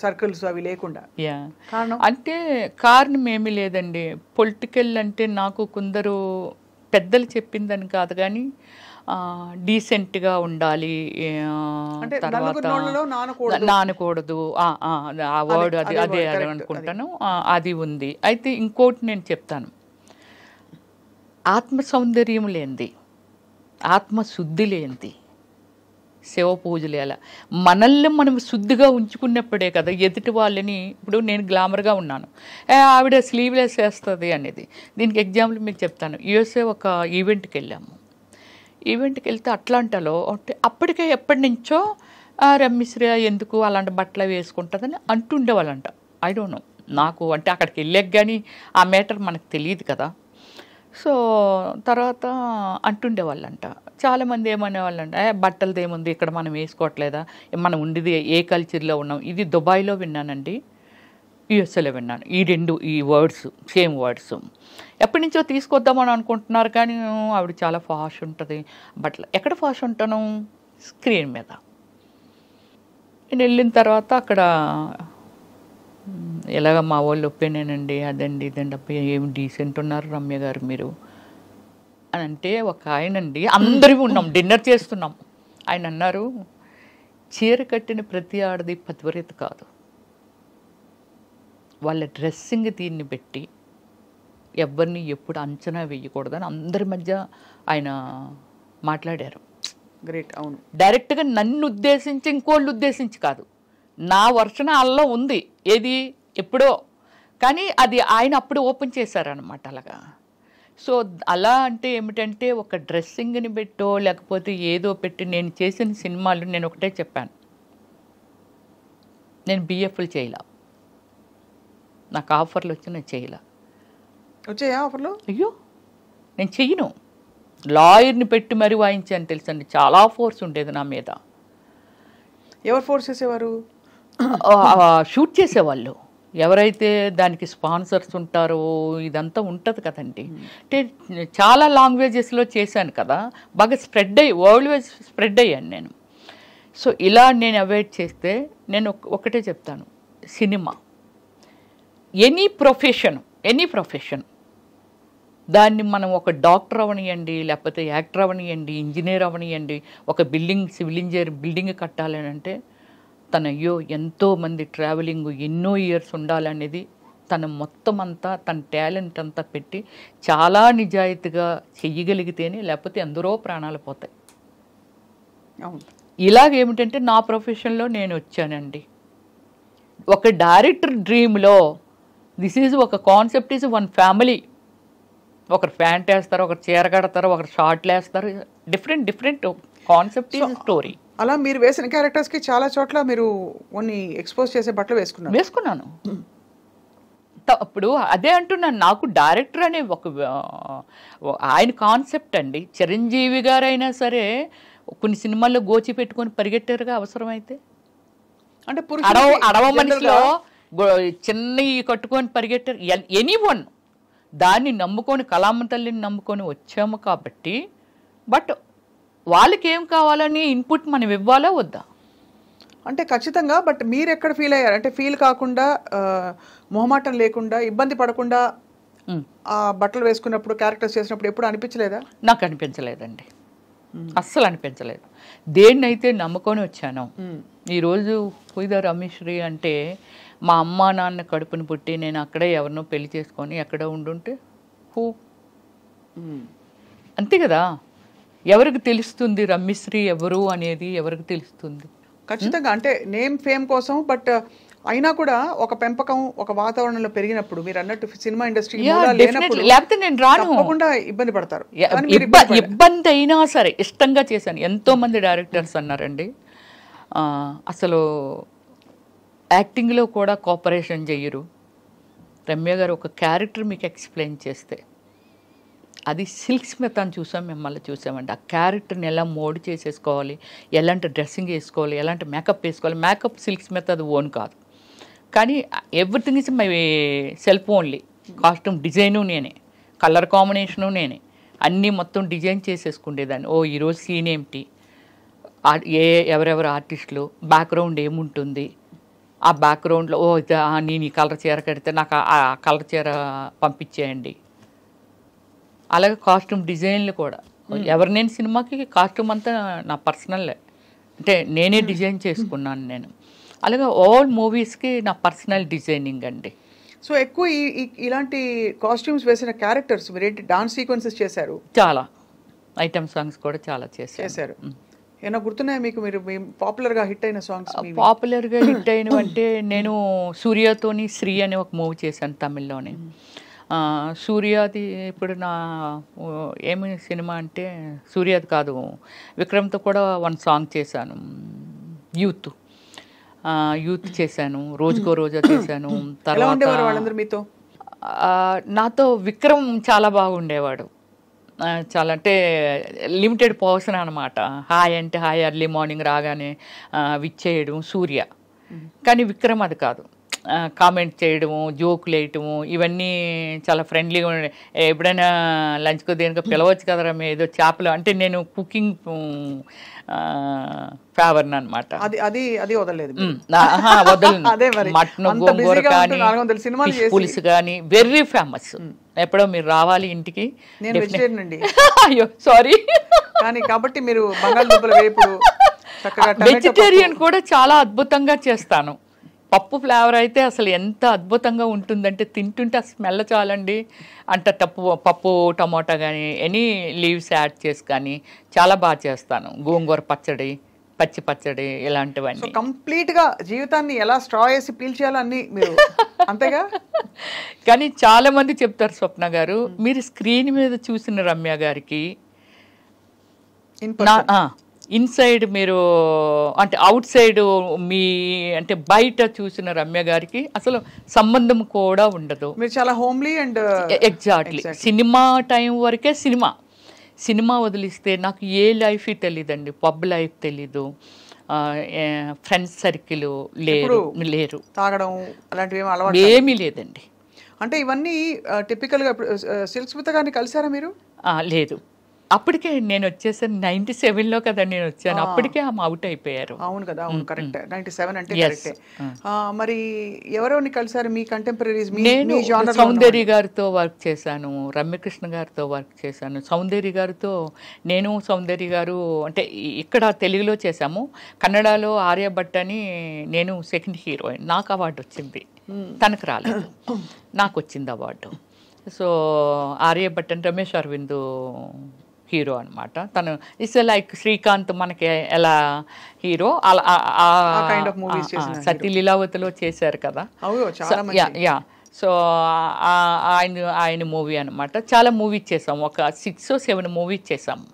సర్కిల్స్ అవి లేకుండా. అంటే కారణం ఏమీ లేదండి. పొలిటికల్ అంటే నాకు కొందరు పెద్దలు చెప్పిందని కాదు, కానీ డీసెంట్గా ఉండాలి, తర్వాత నానకూడదు, ఆ వర్డ్ అదే అనుకుంటాను, అది ఉంది. అయితే ఇంకోటి నేను చెప్తాను, ఆత్మ సౌందర్యం లేనిది, ఆత్మశుద్ధి లేనిది శివ పూజలు ఎలా మనల్ని మనం శుద్ధిగా ఉంచుకున్నప్పుడే కదా ఎదుటి వాళ్ళని. ఇప్పుడు నేను గ్లామర్గా ఉన్నాను, ఆవిడ స్లీవ్లెస్ వేస్తుంది అనేది. దీనికి ఎగ్జాంపుల్ మీకు చెప్తాను. యూఎస్ఏ ఒక ఈవెంట్కి వెళ్ళాము. ఈవెంట్కి వెళ్తే అట్లాంటాలో అప్పటికే ఎప్పటి నుంచో రమ్మిశ్రీ ఎందుకు అలాంటి బట్టలు వేసుకుంటుందని అంటుండేవాళ్ళంట. ఐ డోంట్ నో, నాకు అంటే అక్కడికి వెళ్ళాక కానీ ఆ మ్యాటర్ మనకు తెలియదు కదా. సో తర్వాత అంటుండేవాళ్ళంట, చాలామంది ఏమనేవాళ్ళంట, బట్టలది ఏముంది ఇక్కడ మనం వేసుకోవట్లేదా, మనం ఉండేది ఏ కల్చర్లో ఉన్నాం. ఇది దుబాయ్లో విన్నానండి, యుఎస్ఏలో విన్నాను ఈ వర్డ్స్, సేమ్ వర్డ్స్. ఎప్పటి నుంచో తీసుకొద్దామని అనుకుంటున్నారు కానీ ఆవిడ చాలా ఫాస్ట్ ఉంటుంది బట్టలు. ఎక్కడ ఫాస్ట్ ఉంటాను, స్క్రీన్ మీద. నేను వెళ్ళిన తర్వాత అక్కడ ఎలాగ మా వాళ్ళు ఒపీనియన్ అండి, అదండి ఇదండి, అబ్బాయి ఏమి డీసెంట్ ఉన్నారు రమ్య గారు మీరు అని అంటే, ఒక ఆయనండి, అందరివి ఉన్నాం డిన్నర్ చేస్తున్నాం, ఆయన అన్నారు, చీర కట్టిన ప్రతి ఆడది పతివ్రత కాదు, వాళ్ళ డ్రెస్సింగ్ దీన్ని పెట్టి ఎవరిని ఎప్పుడు అంచనా వేయకూడదని అందరి మధ్య ఆయన మాట్లాడారు. గ్రేట్. అవును, డైరెక్ట్గా నన్ను ఉద్దేశించి ఇంకోళ్ళు ఉద్దేశించి కాదు, నా వర్షన అల్లో ఉంది ఏది ఎప్పుడో, కానీ అది ఆయన అప్పుడు ఓపెన్ చేశారనమాట అలాగా. సో అలా అంటే ఏమిటంటే ఒక డ్రెస్సింగ్ని పెట్టో లేకపోతే ఏదో పెట్టి నేను చేసిన సినిమాలు నేను ఒకటే చెప్పాను, నేను బిఎఫ్లు చేయలా, నాకు ఆఫర్లు వచ్చి నేను చేయలా. వచ్చాయా ఆఫర్లు? అయ్యో నేను చెయ్యను, లాయర్ని పెట్టి మరీ వాయించాను తెలుసండి, చాలా ఫోర్స్ ఉండేది నా మీద. ఎవరు ఫోర్స్ చేసేవారు? షూట్ చేసేవాళ్ళు ఎవరైతే దానికి స్పాన్సర్స్ ఉంటారో ఇదంతా ఉంటుంది కదండి. అంటే చాలా లాంగ్వేజెస్లో చేశాను కదా, బాగా స్ప్రెడ్ అయ్యి వరల్డ్ వైజ్ స్ప్రెడ్ అయ్యాను నేను. సో ఇలా నేను అవాయిడ్ చేస్తే నేను ఒకటే చెప్తాను, సినిమా ఎనీ ప్రొఫెషన్ దాన్ని మనం ఒక డాక్టర్ అవనియండి, లేకపోతే యాక్టర్ అవనియండి, ఇంజనీర్ అవనియండి, ఒక సివిల్ ఇంజనీర్ బిల్డింగ్ కట్టాలని అంటే అయ్యో ఎంతోమంది ట్రావెలింగ్ ఎన్నో ఇయర్స్ ఉండాలనేది తన మొత్తం అంతా తన టాలెంట్ అంతా పెట్టి చాలా నిజాయితీగా చెయ్యగలిగితేనే, లేకపోతే ఎందరో ప్రాణాలు పోతాయి. ఇలాగేమిటంటే నా ప్రొఫెషన్లో నేను వచ్చానండి, ఒక డైరెక్టర్ డ్రీమ్లో దిస్ ఈజ్ ఒక కాన్సెప్ట్ ఈజ్ వన్ ఫ్యామిలీ, ఒకరు ప్యాంట్ వేస్తారు, ఒకరు చీర కడతారు, ఒకరు షార్ట్లు వేస్తారు, డిఫరెంట్ కాన్సెప్ట్ ఈజ్ స్టోరీ. అలా మీరు వేసిన క్యారెక్టర్స్కి చాలా చోట్ల మీరు కొన్ని ఎక్స్పోజ్ చేసే బట్టలు వేసుకున్నాను. అప్పుడు అదే అంటున్నాను, నాకు డైరెక్టర్ అనే ఆయన కాన్సెప్ట్ అండి. చిరంజీవి గారైనా సరే కొన్ని సినిమాల్లో గోచి పెట్టుకొని పరిగెట్టారుగా అవసరమైతే. అంటే అడవ మనిషిలో చిన్న కట్టుకొని పరిగెట్టారు. ఎనీవన్ దాన్ని నమ్ముకొని, కళామ తల్లిని నమ్ముకొని వచ్చాము కాబట్టి, బట్ వాళ్ళకి ఏం కావాలని ఇన్పుట్ మనం ఇవ్వాలా వద్దా అంటే ఖచ్చితంగా. బట్ మీరు ఎక్కడ ఫీల్ అయ్యారు అంటే, ఫీల్ కాకుండా మొహమాటం లేకుండా ఇబ్బంది పడకుండా ఆ బట్టలు వేసుకున్నప్పుడు, క్యారెక్టర్స్ చేసినప్పుడు ఎప్పుడు అనిపించలేదా? నాకు అనిపించలేదండి, అస్సలు అనిపించలేదు. దేన్నైతే నమ్ముకొని వచ్చాను. ఈరోజు పుయిదా రమేశ్వరి అంటే మా అమ్మ నాన్న కడుపుని పుట్టి నేను అక్కడే ఎవరినో పెళ్లి చేసుకొని ఎక్కడో ఉండుంటే అంతే కదా, ఎవరికి తెలుస్తుంది రమ్యశ్రీ ఎవరు అనేది, ఎవరికి తెలుస్తుంది? ఖచ్చితంగా. అంటే నేమ్ ఫేమ్ కోసం, బట్ అయినా కూడా ఒక పెంపకం, ఒక వాతావరణంలో పెరిగినప్పుడు మీరు అన్నట్టు సినిమా ఇండస్ట్రీ లేకపోతే నేను రాను, తప్పకుండా ఇబ్బంది పడతారు. ఇబ్బంది అయినా సరే ఇష్టంగా చేశాను. ఎంతో మంది డైరెక్టర్స్ అన్నారండి, అసలు యాక్టింగ్లో కూడా కోఆపరేషన్ చెయ్యరు. రమ్య గారు ఒక క్యారెక్టర్ మీకు ఎక్స్ప్లెయిన్ చేస్తే, అది సిల్క్ స్మిత్ అని మిమ్మల్ని చూసామండి. ఆ క్యారెక్టర్ని ఎలా మోడ్ చేసేసుకోవాలి, ఎలాంటి డ్రెస్సింగ్ వేసుకోవాలి, ఎలాంటి మేకప్ వేసుకోవాలి. మేకప్ సిల్క్ స్మిత్ అది ఓన్ కాదు, కానీ everything is my self only. Costume design నేనే, కలర్ కాంబినేషను నేనే, అన్నీ మొత్తం డిజైన్ చేసేసుకుండేదాన్ని. ఈరోజు సీన్ ఏమిటి, ఎవరెవరు ఆర్టిస్టులు, బ్యాక్గ్రౌండ్ ఏముంటుంది, ఆ బ్యాక్గ్రౌండ్లో నేను ఈ కలర్ చీర కడితే నాకు ఆ కలర్ చీర పంపించేయండి. అలాగే కాస్ట్యూమ్ డిజైన్లు కూడా నేను సినిమాకి కాస్ట్యూమ్ అంతా నా పర్సనల్, అంటే నేనే డిజైన్ చేసుకున్నాను నేను. అలాగే ఆల్ మూవీస్కి నా పర్సనల్ డిజైనింగ్ అండి. సో ఎక్కువ ఇలాంటి కాస్ట్యూమ్స్ వేసిన క్యారెక్టర్స్ మీరు డాన్స్ సీక్వెన్సెస్ చేశారు, చాలా ఐటమ్ సాంగ్స్ కూడా చాలా చేశారు. ఏమైనా గుర్తున్నాయా మీకు? మీరు పాపులర్గా హిట్ అయిన సాంగ్స్? పాపులర్గా హిట్ అయినవంటే నేను సూర్యతోని శ్రీ అనే ఒక మూవీ చేశాను తమిళ్లోనే. సూర్యాది ఇప్పుడు నా ఏమి సినిమా అంటే సూర్యాది కాదు, విక్రమ్తో కూడా వన్ సాంగ్ చేశాను, యూత్. యూత్ చేశాను, రోజుకో రోజా చేశాను. ఎలా ఉండేవారు తర్వాత వాళ్ళందరూ మీతో? నాతో విక్రమ్ చాలా బాగుండేవాడు. చాలా అంటే లిమిటెడ్ పర్సన్ అనమాట. హాయ్ అంటే హాయ్, ఎర్లీ మార్నింగ్ రాగానే విచ్ చేయడం సూర్య. కానీ విక్రమ్ అది కాదు. కామెంట్ చేయడము, జోకులు వేయటము, ఇవన్నీ చాలా ఫ్రెండ్లీగా ఉండే. ఎప్పుడైనా లంచ్కో దేనికో పిలవచ్చు కదరా ఏదో చేపలు అంటే, నేను కుకింగ్ ఫేవర్ని అనమాట. అది వదలలేదు. వదలను. మటన్, గోంగూర కానీ, ఫిష్ పులుసు కానీ వెరీ ఫేమస్. ఎప్పుడో మీరు రావాలి ఇంటికి. నేను వెజిటేరియన్ అండి. అయ్యో సారీ. కానీ కాబట్టి మీరు బంగాళదుంపల వేపుడు, వెజిటేరియన్ కూడా చాలా అద్భుతంగా చేస్తాను. పప్పు ఫ్లేవర్ అయితే అసలు ఎంత అద్భుతంగా ఉంటుందంటే, తింటుంటే ఆ స్మెల్ చాలండి. అంటే పప్పు టమోటా కానీ ఎనీ లీవ్స్ యాడ్ చేసి కానీ చాలా బాగా చేస్తాను. గోంగూర పచ్చడి, పచ్చి పచ్చడి, ఇలాంటివన్నీ. కంప్లీట్గా జీవితాన్ని ఎలా స్ట్రా వేసి పీల్చేయాలని మీరు అంతేగా. కానీ చాలా మంది చెప్తారు, స్వప్న గారు మీరు స్క్రీన్ మీద చూసిన రమ్య గారికి ఇన్సైడ్ మీరు అంటే అవుట్ సైడ్ మీ అంటే బయట చూసిన రమ్య గారికి అసలు సంబంధం కూడా ఉండదు. మీరు చాలా homely and exactly. Cinema time వరకే సినిమా వదిలిస్తే నాకు ఏ లైఫ్ తెలియదండి. పబ్ లైఫ్ తెలీదు, ఫ్రెండ్స్ సర్కిల్ లేరు, తాగడం అలాంటివి ఏమీ లేదండి. అంటే ఇవన్నీ టిపికల్గా. సిల్క్ స్మిత గారిని కలిసారా మీరు? లేదు, అప్పటికే నేను వచ్చేసాను 97లో కదా నేను వచ్చాను. అప్పటికే ఆమె అవుట్ అయిపోయారు. అవును కదా, అవును కరెక్ట్. 97 అంటే కరెక్టే. మరి ఎవరెవరిని కలిసారు మీ కంటెంపరీస్? నేను సౌందర్య గారితో వర్క్ చేశాను, రమ్యకృష్ణ గారితో వర్క్ చేశాను. సౌందర్య గారితో నేను, సౌందర్య గారు అంటే ఇక్కడ తెలుగులో చేశాము. కన్నడలో ఆర్యభట్ అని నేను సెకండ్ హీరోయిన్. నాకు అవార్డు వచ్చింది, తనకు రాలేదు, నాకు వచ్చింది అవార్డు. సో ఆర్యభట్ అని రమేష్ అరవింద్ హీరో అనమాట. తను ఇట్స్ లైక్ శ్రీకాంత్ మనకి ఎలా హీరో అలా సతీ లీలావతిలో చేశారు కదా. యా. సో ఆయన మూవీ అనమాట. చాలా మూవీస్ చేసాము, ఒక 6 or 7 మూవీస్ చేసాము.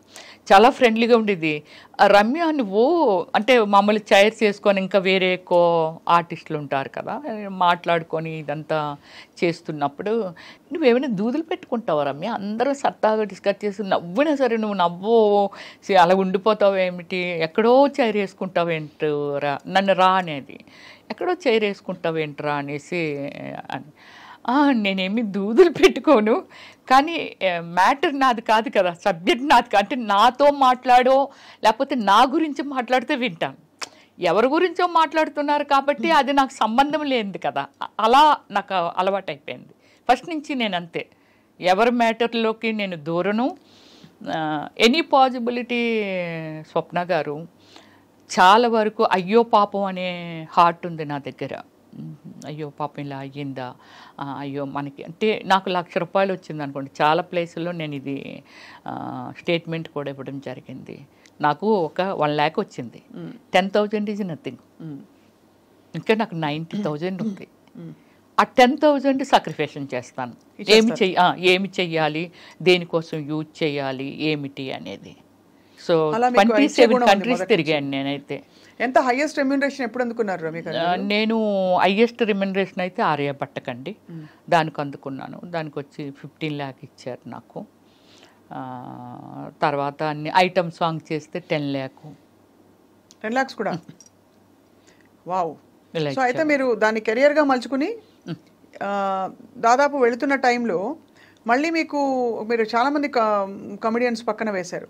చాలా ఫ్రెండ్లీగా ఉండేది. రమ్య నువ్వు అంటే మామూలు చైర్స్ వేసుకొని ఇంకా వేరే ఎక్కువ ఆర్టిస్టులు ఉంటారు కదా, మాట్లాడుకొని ఇదంతా చేస్తున్నప్పుడు నువ్వేమైనా దూదులు పెట్టుకుంటావా రమ్య? అందరూ సరదాగా డిస్కస్ చేసి నవ్వినా సరే నువ్వు నవ్వు అలా ఉండిపోతావు ఏమిటి, ఎక్కడో చైర్ వేసుకుంటావేంట్రా, నన్ను రా అనేది, ఎక్కడో చైర్ వేసుకుంటావేంట్రా అనేసి అని. నేనేమి దూదులు పెట్టుకోను, కానీ మ్యాటర్ నాది కాదు కదా, సబ్జెక్ట్ నాది కాదు. అంటే నాతో మాట్లాడో లేకపోతే నా గురించి మాట్లాడితే వింటాను. ఎవరి గురించో మాట్లాడుతున్నారు కాబట్టి అది నాకు సంబంధం లేనిది కదా. అలా నాకు అలవాటు అయిపోయింది ఫస్ట్ నుంచి. నేను అంతే, ఎవరి మ్యాటర్లోకి నేను దూరను. ఎనీ పాసిబిలిటీ స్వప్న గారు చాలా వరకు అయ్యో పాపం అనే హార్ట్ ఉంది నా దగ్గర. అయ్యో పాపం ఇలా అయ్యిందా, అయ్యో మనకి అంటే నాకు ₹1,00,000 వచ్చింది అనుకోండి. చాలా ప్లేసుల్లో నేను ఇది స్టేట్మెంట్ కూడా ఇవ్వడం జరిగింది. నాకు ఒక 1 lakh వచ్చింది, 10,000 ఈజ్ నథింగ్. ఇంకా నాకు 90,000 ఉంది. ఆ 10,000 సాక్రిఫికేషన్ చేస్తాను. ఏమి చెయ్యాలి, దేనికోసం యూజ్ చేయాలి, ఏమిటి అనేది. సో 27 కంట్రీస్ తిరిగాను నేనైతే. ఎంత హైయెస్ట్ రెమ్యూనరేషన్ ఎప్పుడు అందుకున్నారు రమ్య గారు? నేను హైయెస్ట్ రెమ్యూనరేషన్ అయితే ఆర్యభట్టకండి, దానికి అందుకున్నాను. దానికి వచ్చి 15 lakh ఇచ్చారు నాకు. తర్వాత అన్ని ఐటమ్ సాంగ్ చేస్తే 10 lakh. 10 lakhs కూడా. వావ్. సో అయితే మీరు దాన్ని కెరియర్గా మలుచుకుని దాదాపు వెళుతున్న టైంలో మళ్ళీ మీరు చాలా మంది కమెడియన్స్ పక్కన వేశారు.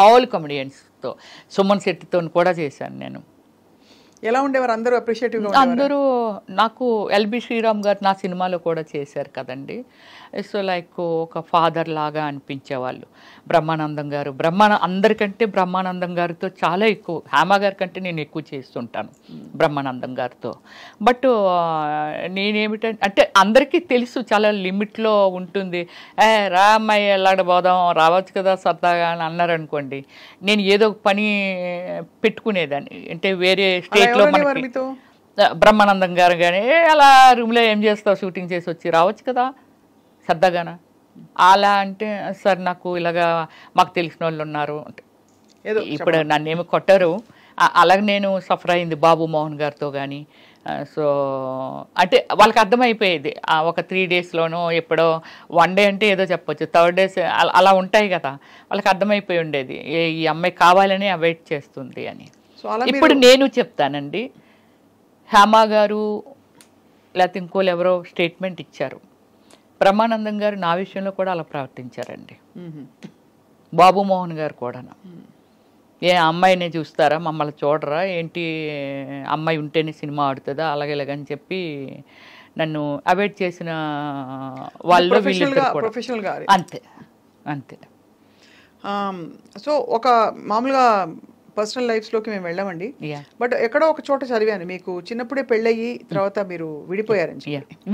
ఆల్ కమెడియన్స్తో, సుమన్ శెట్టితో కూడా చేశాను నేను. ఎలా ఉండేవారు అందరూ? అప్రిషియేటివ్గా అందరూ. నాకు ఎల్బి శ్రీరామ్ గారు నా సినిమాలో కూడా చేశారు కదండి. సో లైక్ ఒక ఫాదర్ లాగా అనిపించేవాళ్ళు. బ్రహ్మానందం గారు, అందరికంటే బ్రహ్మానందం గారితో చాలా ఎక్కువ, హేమ గారి కంటే నేను ఎక్కువ చేస్తుంటాను బ్రహ్మానందం గారితో. బట్ నేనేమిటంటే అంటే అందరికీ తెలుసు చాలా లిమిట్లో ఉంటుంది. రా అమ్మాయి వెళ్ళాడబోదాం, రావచ్చు కదా సరదాగా అని అన్నారు అనుకోండి, నేను ఏదో ఒక పని పెట్టుకునేదాన్ని. అంటే వేరే స్టేట్లో బ్రహ్మానందం గారు కానీ అలా రూమ్లో ఏం చేస్తావు, షూటింగ్ చేసి వచ్చి రావచ్చు కదా సరదాగానా అలా అంటే, సార్ నాకు ఇలాగా మాకు తెలిసిన వాళ్ళు ఉన్నారు అంటే, ఇప్పుడు నన్నేమి కొట్టరు, అలాగే నేను సఫర్ అయింది బాబు మోహన్ గారితో కానీ. సో అంటే వాళ్ళకి అర్థమైపోయేది ఒక 3 డేస్లోనో ఎప్పుడో 1 డే అంటే ఏదో చెప్పొచ్చు, 3rd డేస్ అలా ఉంటాయి కదా, వాళ్ళకి అర్థమైపోయి ఉండేది ఈ అమ్మాయి కావాలని అవాయిడ్ చేస్తుంది అని. ఇప్పుడు నేను చెప్తానండి, హేమా గారు లేకపోతే ఇంకోళ్ళు ఎవరో స్టేట్మెంట్ ఇచ్చారు, బ్రహ్మానందం గారు నా విషయంలో కూడా అలా ప్రవర్తించారండి, బాబు మోహన్ గారు కూడా. ఏ అమ్మాయినే చూస్తారా, మమ్మల్ని చూడరా ఏంటి, అమ్మాయి ఉంటేనే సినిమా ఆడుతుందా అలాగే ఇలాగని చెప్పి నన్ను అవాయిడ్ చేసిన వాళ్ళు అంతే అంతే. సో ఒక మామూలుగా పర్సనల్ లైఫ్స్లోకి మేము వెళ్ళామండి, బట్ ఎక్కడో ఒక చోట చదివాను మీకు చిన్నప్పుడే పెళ్ళయ్యి తర్వాత మీరు విడిపోయారని.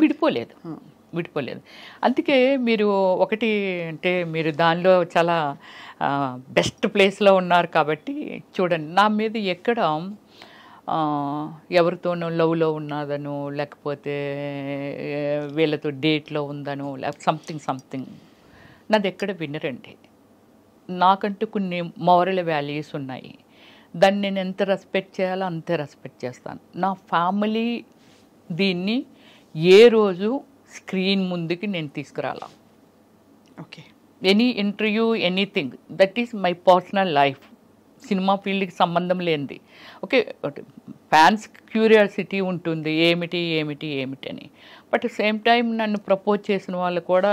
విడిపోలేదు. అందుకే మీరు ఒకటి అంటే మీరు దానిలో చాలా బెస్ట్ ప్లేస్లో ఉన్నారు కాబట్టి చూడండి, నా మీద ఎక్కడ ఎవరితోనో లవ్లో ఉన్నదను లేకపోతే వీళ్ళతో డేట్లో ఉందను లేకపోతే సంథింగ్ నాది ఎక్కడ వినరండి. నాకంటూ కొన్ని మోరల్ వాల్యూస్ ఉన్నాయి, దాన్ని నేను ఎంత రెస్పెక్ట్ చేయాలో అంతే రెస్పెక్ట్ చేస్తాను. నా ఫ్యామిలీ దీన్ని ఏ రోజు స్క్రీన్ ముందుకి నేను తీసుకురాలా. Okay, any interview anything that is my personal life, cinema ఫీల్డ్కి సంబంధం లేనిది. ఓకే, ఫ్యాన్స్ క్యూరియాసిటీ ఉంటుంది ఏమిటి అని, బట్ సేమ్ టైం నన్ను ప్రపోజ్ చేసిన వాళ్ళు కూడా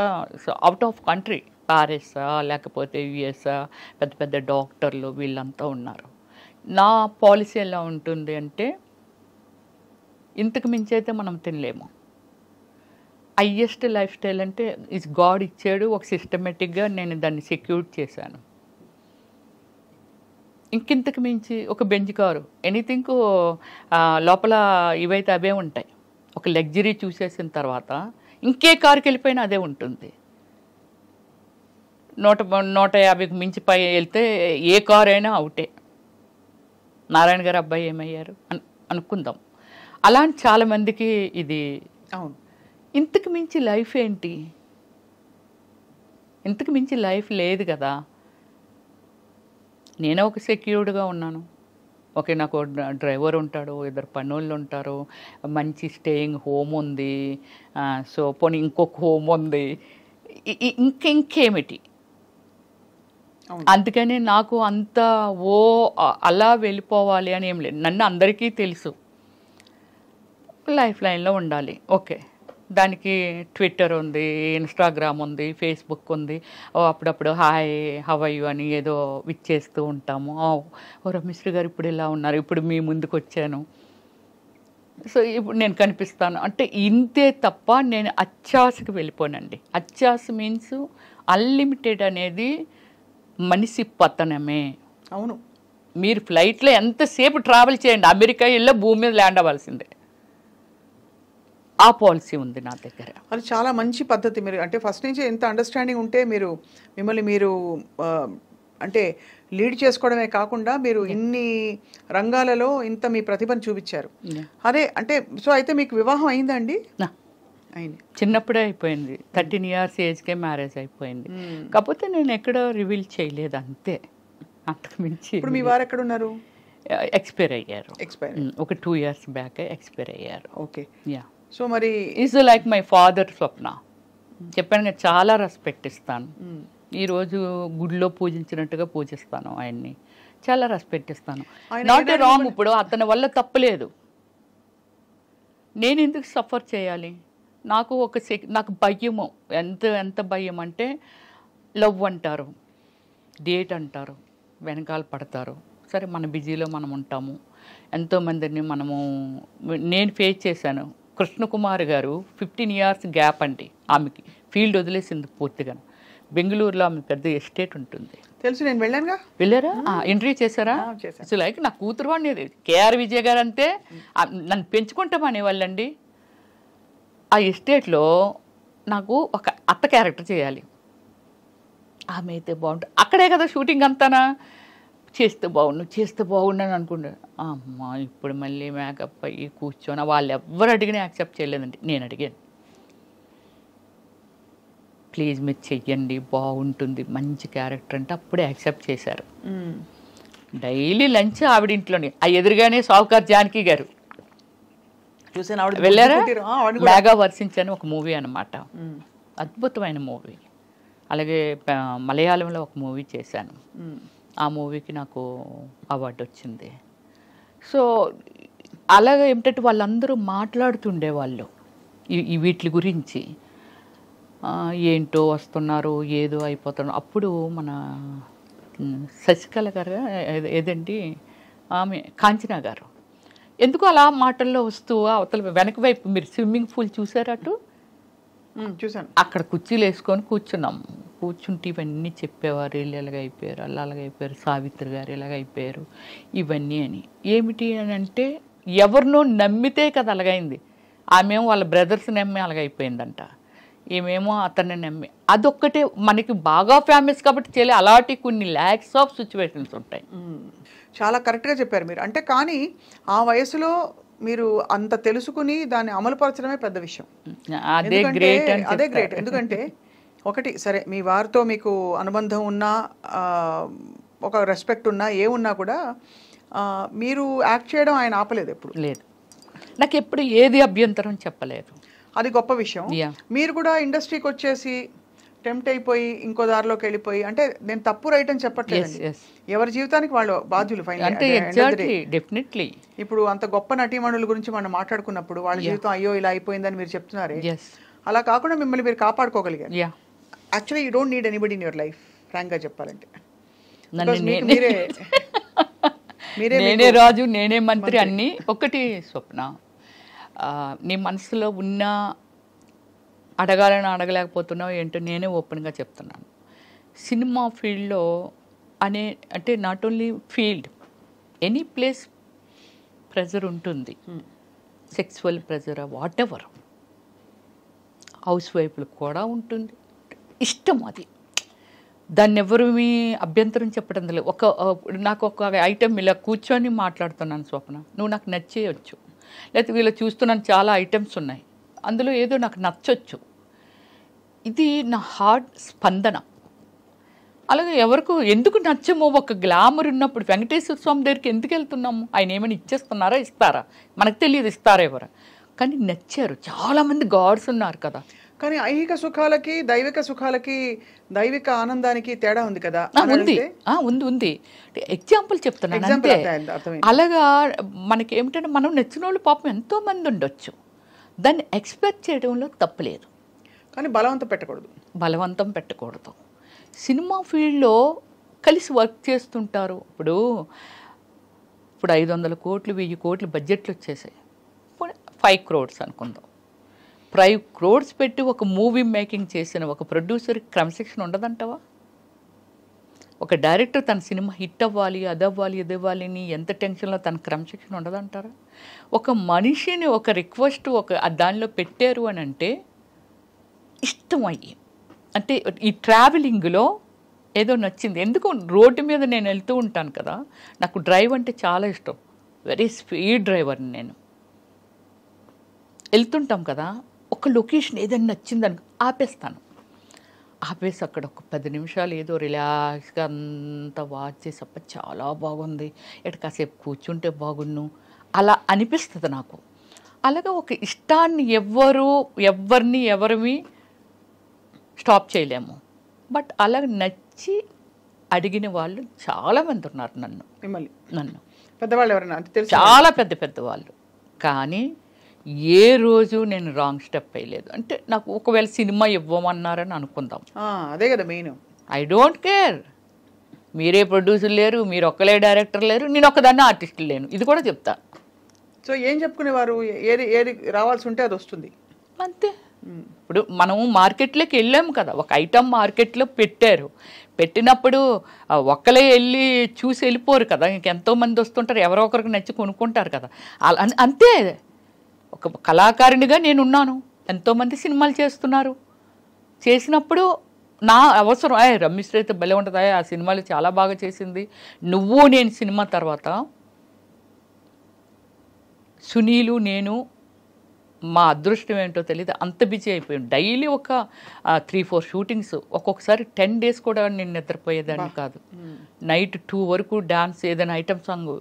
అవుట్ ఆఫ్ కంట్రీ, పారిసా లేకపోతే యుఎస్ఆ పెద్ద పెద్ద డాక్టర్లు వీళ్ళంతా ఉన్నారు. నా పాలసీ ఎలా ఉంటుంది అంటే ఇంతకు మించి అయితే మనం తినలేము. హైయెస్ట్ లైఫ్ స్టైల్ అంటే ఇస్ గాడ్ ఇచ్చాడు, ఒక సిస్టమేటిక్గా నేను దాన్ని సెక్యూర్ చేశాను. ఇంకింతకు మించి ఒక బెంచ్ కారు ఎనీథింగ్ లోపల ఇవైతే అవే ఉంటాయి. ఒక లగ్జరీ చూసేసిన తర్వాత ఇంకే కారుకి వెళ్ళిపోయినా అదే ఉంటుంది. 150కి మించి పై వెళ్తే ఏ కారు అయినా అవుటే. నారాయణ గారు అబ్బాయి ఏమయ్యారు అనుకుందాం. అలాంటి చాలామందికి ఇది అవును. ఇంతకు మించి లైఫ్ ఏంటి, ఇంతకు మించి లైఫ్ లేదు కదా. నేనే ఒక సెక్యూర్డ్గా ఉన్నాను. ఓకే, నాకు డ్రైవర్ ఉంటాడు, 2 పనులు ఉంటారు, మంచి స్టేయింగ్ హోమ్ ఉంది, సో పోనీ ఇంకొక హోమ్ ఉంది, ఇంకేమిటి. అందుకని నాకు అంత అలా వెళ్ళిపోవాలి అని ఏం లేదు. నన్ను అందరికీ తెలుసు, లైఫ్ లైన్లో ఉండాలి. ఓకే, దానికి ట్విట్టర్ ఉంది, ఇన్స్టాగ్రామ్ ఉంది, ఫేస్బుక్ ఉంది. అప్పుడప్పుడు హాయ్ హౌ ఆర్ యు అని ఏదో విచ్చేస్తూ ఉంటాము. ఓ రమేశ్వరి గారు ఇప్పుడు ఇలా ఉన్నారు, ఇప్పుడు మీ ముందుకు వచ్చాను, సో ఇప్పుడు నేను కనిపిస్తాను అంటే ఇంతే తప్ప నేను అత్యాశకి వెళ్ళిపోనండి. అత్యాశ మీన్స్ అన్లిమిటెడ్ అనేది మనిషి పతనమే. అవును, మీరు ఫ్లైట్లో ఎంతసేపు ట్రావెల్ చేయండి, అమెరికా వెళ్ళి భూమి మీద ల్యాండ్ అవ్వాల్సిందే. ఆ పాలసీ ఉంది నా దగ్గర. అది చాలా మంచి పద్ధతి. మీరు అంటే ఫస్ట్ నుంచి ఎంత అండర్స్టాండింగ్ ఉంటే మీరు మిమ్మల్ని మీరు అంటే లీడ్ చేసుకోవడమే కాకుండా మీరు ఇన్ని రంగాలలో ఇంత మీ ప్రతిభను చూపించారు. అదే అంటే సో అయితే మీకు వివాహం అయిందండి? అయింది, చిన్నప్పుడే అయిపోయింది. 13 years ఏజ్కే మ్యారేజ్ అయిపోయింది. కాకపోతే నేను ఎక్కడ రివీల్ చేయలేదు అంతే, అంతకు మించి. ఇప్పుడు మీ వారు ఎక్కడ ఉన్నారు? ఎక్స్పైర్ అయ్యారు. ఒక 2 years బ్యాక్ ఎక్స్పైర్ అయ్యారు. Okay, yeah. సో మరి ఈజ్ లైక్ మై ఫాదర్ స్వప్న. చెప్పాను కదా, చాలా రెస్పెక్ట్ ఇస్తాను. ఈరోజు గుడిలో పూజించినట్టుగా పూజిస్తాను ఆయన్ని, చాలా రెస్పెక్ట్ ఇస్తాను. నాట్ ఏ రాంగ్, ఇప్పుడు అతని వల్ల తప్పలేదు, నేను ఎందుకు సఫర్ చేయాలి? నాకు నాకు భయము, ఎంత భయం అంటే లవ్ అంటారు, డేట్ అంటారు, వెనకాల పడతారు. సరే, మన బిజీలో మనం ఉంటాము, ఎంతోమందిని నేను ఫేస్ చేశాను. కృష్ణకుమార్ గారు 15 years గ్యాప్ అండి, ఆమెకి ఫీల్డ్ వదిలేసింది పూర్తిగా. బెంగళూరులో ఆమె పెద్ద ఎస్టేట్ ఉంటుంది, తెలుసు, నేను వెళ్ళానుగా. వెళ్ళారా? ఇంటర్వ్యూ చేశారా? అసలు లైక్ నా కూతురు వాడిని కేఆర్ విజయ్ గారు అంతే నన్ను పెంచుకుంటామనేవాళ్ళండి. ఆ ఎస్టేట్లో నాకు ఒక అత్త క్యారెక్టర్ చేయాలి, ఆమె అయితే బాగుంటుంది. అక్కడే కదా షూటింగ్ అంతానా, చేస్తే బాగుండు అని అనుకుంటా. అమ్మా, ఇప్పుడు మళ్ళీ మేకప్ అయ్యి కూర్చొని వాళ్ళు ఎవరు అడిగినా యాక్సెప్ట్ చేయలేదండి. నేను అడిగాను, ప్లీజ్ మీరు చెయ్యండి బాగుంటుంది మంచి క్యారెక్టర్ అంటే అప్పుడే యాక్సెప్ట్ చేశారు. డైలీ లంచ్ ఆవిడ ఇంట్లోనే. ఆ ఎదురుగానే సావుకార్ జానకి గారు చూసాను ఆవిడ వెళ్ళారా? పుట్టిరు. ఆవిడ కూడా. మేఘా వర్షించని ఒక మూవీ అనమాట, అద్భుతమైన మూవీ. అలాగే మలయాళంలో ఒక మూవీ చేశాను, ఆ మూవీకి నాకు అవార్డు వచ్చింది. సో అలాగే ఏమిటంటే వాళ్ళందరూ మాట్లాడుతుండేవాళ్ళు ఈ వీటి గురించి. ఏంటో వస్తున్నారు, ఏదో అయిపోతున్నారు. అప్పుడు మన శశికళ గారు ఏదండి ఆమె కాంచనా గారు ఎందుకు అలా మాటల్లో వస్తూ అవతల వెనక వైపు, మీరు స్విమ్మింగ్ పూల్ చూసారటు, చూసాను. అక్కడ కుర్చీలు వేసుకొని కూర్చున్నాం. కూర్చుంటే ఇవన్నీ చెప్పేవారు, వీళ్ళు ఎలాగ అయిపోయారు, అలా అలాగైపోయారు, సావిత్రి గారు ఎలాగ అయిపోయారు, ఇవన్నీ అని. ఏమిటి అని అంటే ఎవరినో నమ్మితే కదా అలాగైంది. ఆమెమో వాళ్ళ బ్రదర్స్ నమ్మి అలాగైపోయిందంట, ఏమేమో అతన్ని నమ్మి. అదొక్కటే మనకి బాగా ఫేమస్ కాబట్టి చేయలే. అలాంటి కొన్ని ల్యాక్స్ ఆఫ్ సిచ్యువేషన్స్ ఉంటాయి. చాలా కరెక్ట్గా చెప్పారు మీరు. అంటే కానీ ఆ వయసులో మీరు అంత తెలుసుకుని దాన్ని అమలుపరచడమే పెద్ద విషయం. అదే గ్రేట్. అదే గ్రేట్. ఎందుకంటే ఒకటి సరే, మీ వారితో మీకు అనుబంధం ఉన్నా, ఒక రెస్పెక్ట్ ఉన్నా, ఏమున్నా కూడా మీరు యాక్ట్ చేయడం ఆయన ఆపలేదు ఎప్పుడు. లేదు, నాకు ఎప్పుడు ఏది అభ్యంతరం చెప్పలేదు. అది గొప్ప విషయం. మీరు కూడా ఇండస్ట్రీకి వచ్చేసి టెంప్ట్ అయిపోయి ఇంకో దారిలోకి వెళ్ళిపోయి, అంటే నేను తప్పు రైట్ అని చెప్పట్లేదు, ఎవరి జీవితానికి వాళ్ళు బాధ్యులు. డెఫినెట్లీ ఇప్పుడు అంత గొప్ప నటీమణుల గురించి మనం మాట్లాడుకున్నప్పుడు వాళ్ళ జీవితం అయ్యో ఇలా అయిపోయిందని మీరు చెప్తున్నారే, అలా కాకుండా మిమ్మల్ని మీరు కాపాడుకోగలిగారు. Actually you don't need anybody in your life, ఫ్రాంక్గా చెప్పాలంటే. నేనే రాజు, నేనే మంత్రి అన్నీ. ఒకటి స్వప్న, నీ మనసులో ఉన్న అడగాలని అడగలేకపోతున్నావు ఏంటో నేనే ఓపెన్గా చెప్తున్నాను. సినిమా ఫీల్డ్లో అంటే not only field, any place pressure ఉంటుంది. Sexual pressure, whatever. House వైఫ్లకు కూడా ఉంటుంది. ఇష్టం అది, దాన్ని ఎవరు మీ అభ్యంతరం చెప్పడం లేదు. నాకు ఒక ఐటెం ఇలా కూర్చొని మాట్లాడుతున్నాను స్వప్న, నువ్వు నాకు నచ్చేయచ్చు, లేకపోతే వీళ్ళు చూస్తున్నాను చాలా ఐటమ్స్ ఉన్నాయి, అందులో ఏదో నాకు నచ్చొచ్చు, ఇది నా హార్ట్ స్పందన. అలాగే ఎవరికి ఎందుకు నచ్చమో, ఒక గ్లామర్ ఉన్నప్పుడు వెంకటేశ్వర స్వామి దగ్గరికి ఎందుకు వెళ్తున్నాము, ఆయన ఏమైనా ఇచ్చేస్తున్నారా, ఇస్తారా మనకు తెలియదు, ఇస్తారా ఎవరు, కానీ నచ్చారు. చాలామంది గాడ్స్ ఉన్నారు కదా. కానీ ఐహిక సుఖాలకి దైవిక సుఖాలకి, దైవిక ఆనందానికి తేడా ఉంది కదా. ఉంది. ఎగ్జాంపుల్ చెప్తున్నాను అంతే. అలాగా మనకి ఏమిటంటే మనం నచ్చిన వాళ్ళు పాపం ఎంతో మంది ఉండొచ్చు, దాన్ని ఎక్స్పెక్ట్ చేయడంలో తప్పులేదు, కానీ బలవంతం పెట్టకూడదు. సినిమా ఫీల్డ్లో కలిసి వర్క్ చేస్తుంటారు. ఇప్పుడు 500 కోట్లు 1000 కోట్లు బడ్జెట్లు వచ్చేసాయి. 5 crores అనుకుందాం. 5 crores పెట్టి ఒక మూవీ మేకింగ్ చేసిన ఒక ప్రొడ్యూసర్కి క్రమశిక్షణ ఉండదంటావా? ఒక డైరెక్టర్ తన సినిమా హిట్ అవ్వాలి, అదవ్వాలి, ఇదవ్వాలి అని ఎంత టెన్షన్లో తన క్రమశిక్షణ ఉండదంటారా? ఒక మనిషిని ఒక రిక్వెస్ట్ దానిలో పెట్టారు అని అంటే ఇష్టం అయ్యి, అంటే ఈ ట్రావెలింగ్లో ఏదో నచ్చింది. ఎందుకు రోడ్డు మీద నేను వెళ్తూ ఉంటాను కదా, నాకు డ్రైవ్ అంటే చాలా ఇష్టం, వెరీ స్పీడ్ డ్రైవర్ని నేను. వెళ్తుంటాం కదా, ఒక లొకేషన్ ఏదైనా నచ్చిందని ఆపేసి అక్కడ ఒక 10 నిమిషాలు ఏదో రిలాక్స్గా అంతా వాచ్ చేసి, అప్ప చాలా బాగుంది, ఎటు కాసేపు కూర్చుంటే బాగున్ను అలా అనిపిస్తుంది నాకు. అలాగే ఒక ఇష్టాన్ని ఎవరిని స్టాప్ చేయలేము. బట్ అలా నచ్చి అడిగిన వాళ్ళు చాలామంది ఉన్నారు నన్ను పెద్దవాళ్ళు ఎవరైనా చాలా పెద్ద వాళ్ళు. కానీ ఏ రోజు నేను రాంగ్ స్టెప్ వేయలేదు. అంటే నాకు ఒకవేళ సినిమా ఇవ్వమన్నారని అనుకుందాం, అదే కదా మెయిన్. ఐ డోంట్ కేర్, మీరే ప్రొడ్యూసర్ లేరు, మీరు ఒక్కలే డైరెక్టర్ లేరు, నేను ఒక్కదాన్ని ఆర్టిస్ట్ లేను, ఇది కూడా చెప్తా. సో ఏం చెప్పుకునేవారు, ఏది రావాల్సి ఉంటే అది వస్తుంది అంతే. ఇప్పుడు మనం మార్కెట్లోకి వెళ్ళాము కదా, ఒక ఐటమ్ మార్కెట్లో పెట్టినప్పుడు ఒక్కలే వెళ్ళి చూసి వెళ్ళిపోరు కదా, ఇంకెంతోమంది వస్తుంటారు, ఎవరో ఒకరికి నచ్చి కొనుక్కుంటారు కదా. అలా అంతే. ఒక కళాకారునిగా నేనున్నాను, ఎంతోమంది సినిమాలు చేసినప్పుడు నా అవసరం, రమ్యశ్రీ అయితే భలే ఉంటుంది, ఆ సినిమాలు చాలా బాగా చేసింది. నేను సినిమా తర్వాత సునీలు నేను మా అదృష్టం ఏంటో తెలియదు, అంత బిజీ అయిపోయాం. డైలీ ఒక 3-4 షూటింగ్స్, ఒక్కొక్కసారి 10 days కూడా నేను నిద్రపోయేదాన్ని కాదు. నైట్ 2 వరకు డాన్స్ ఏదైనా ఐటమ్ సాంగ్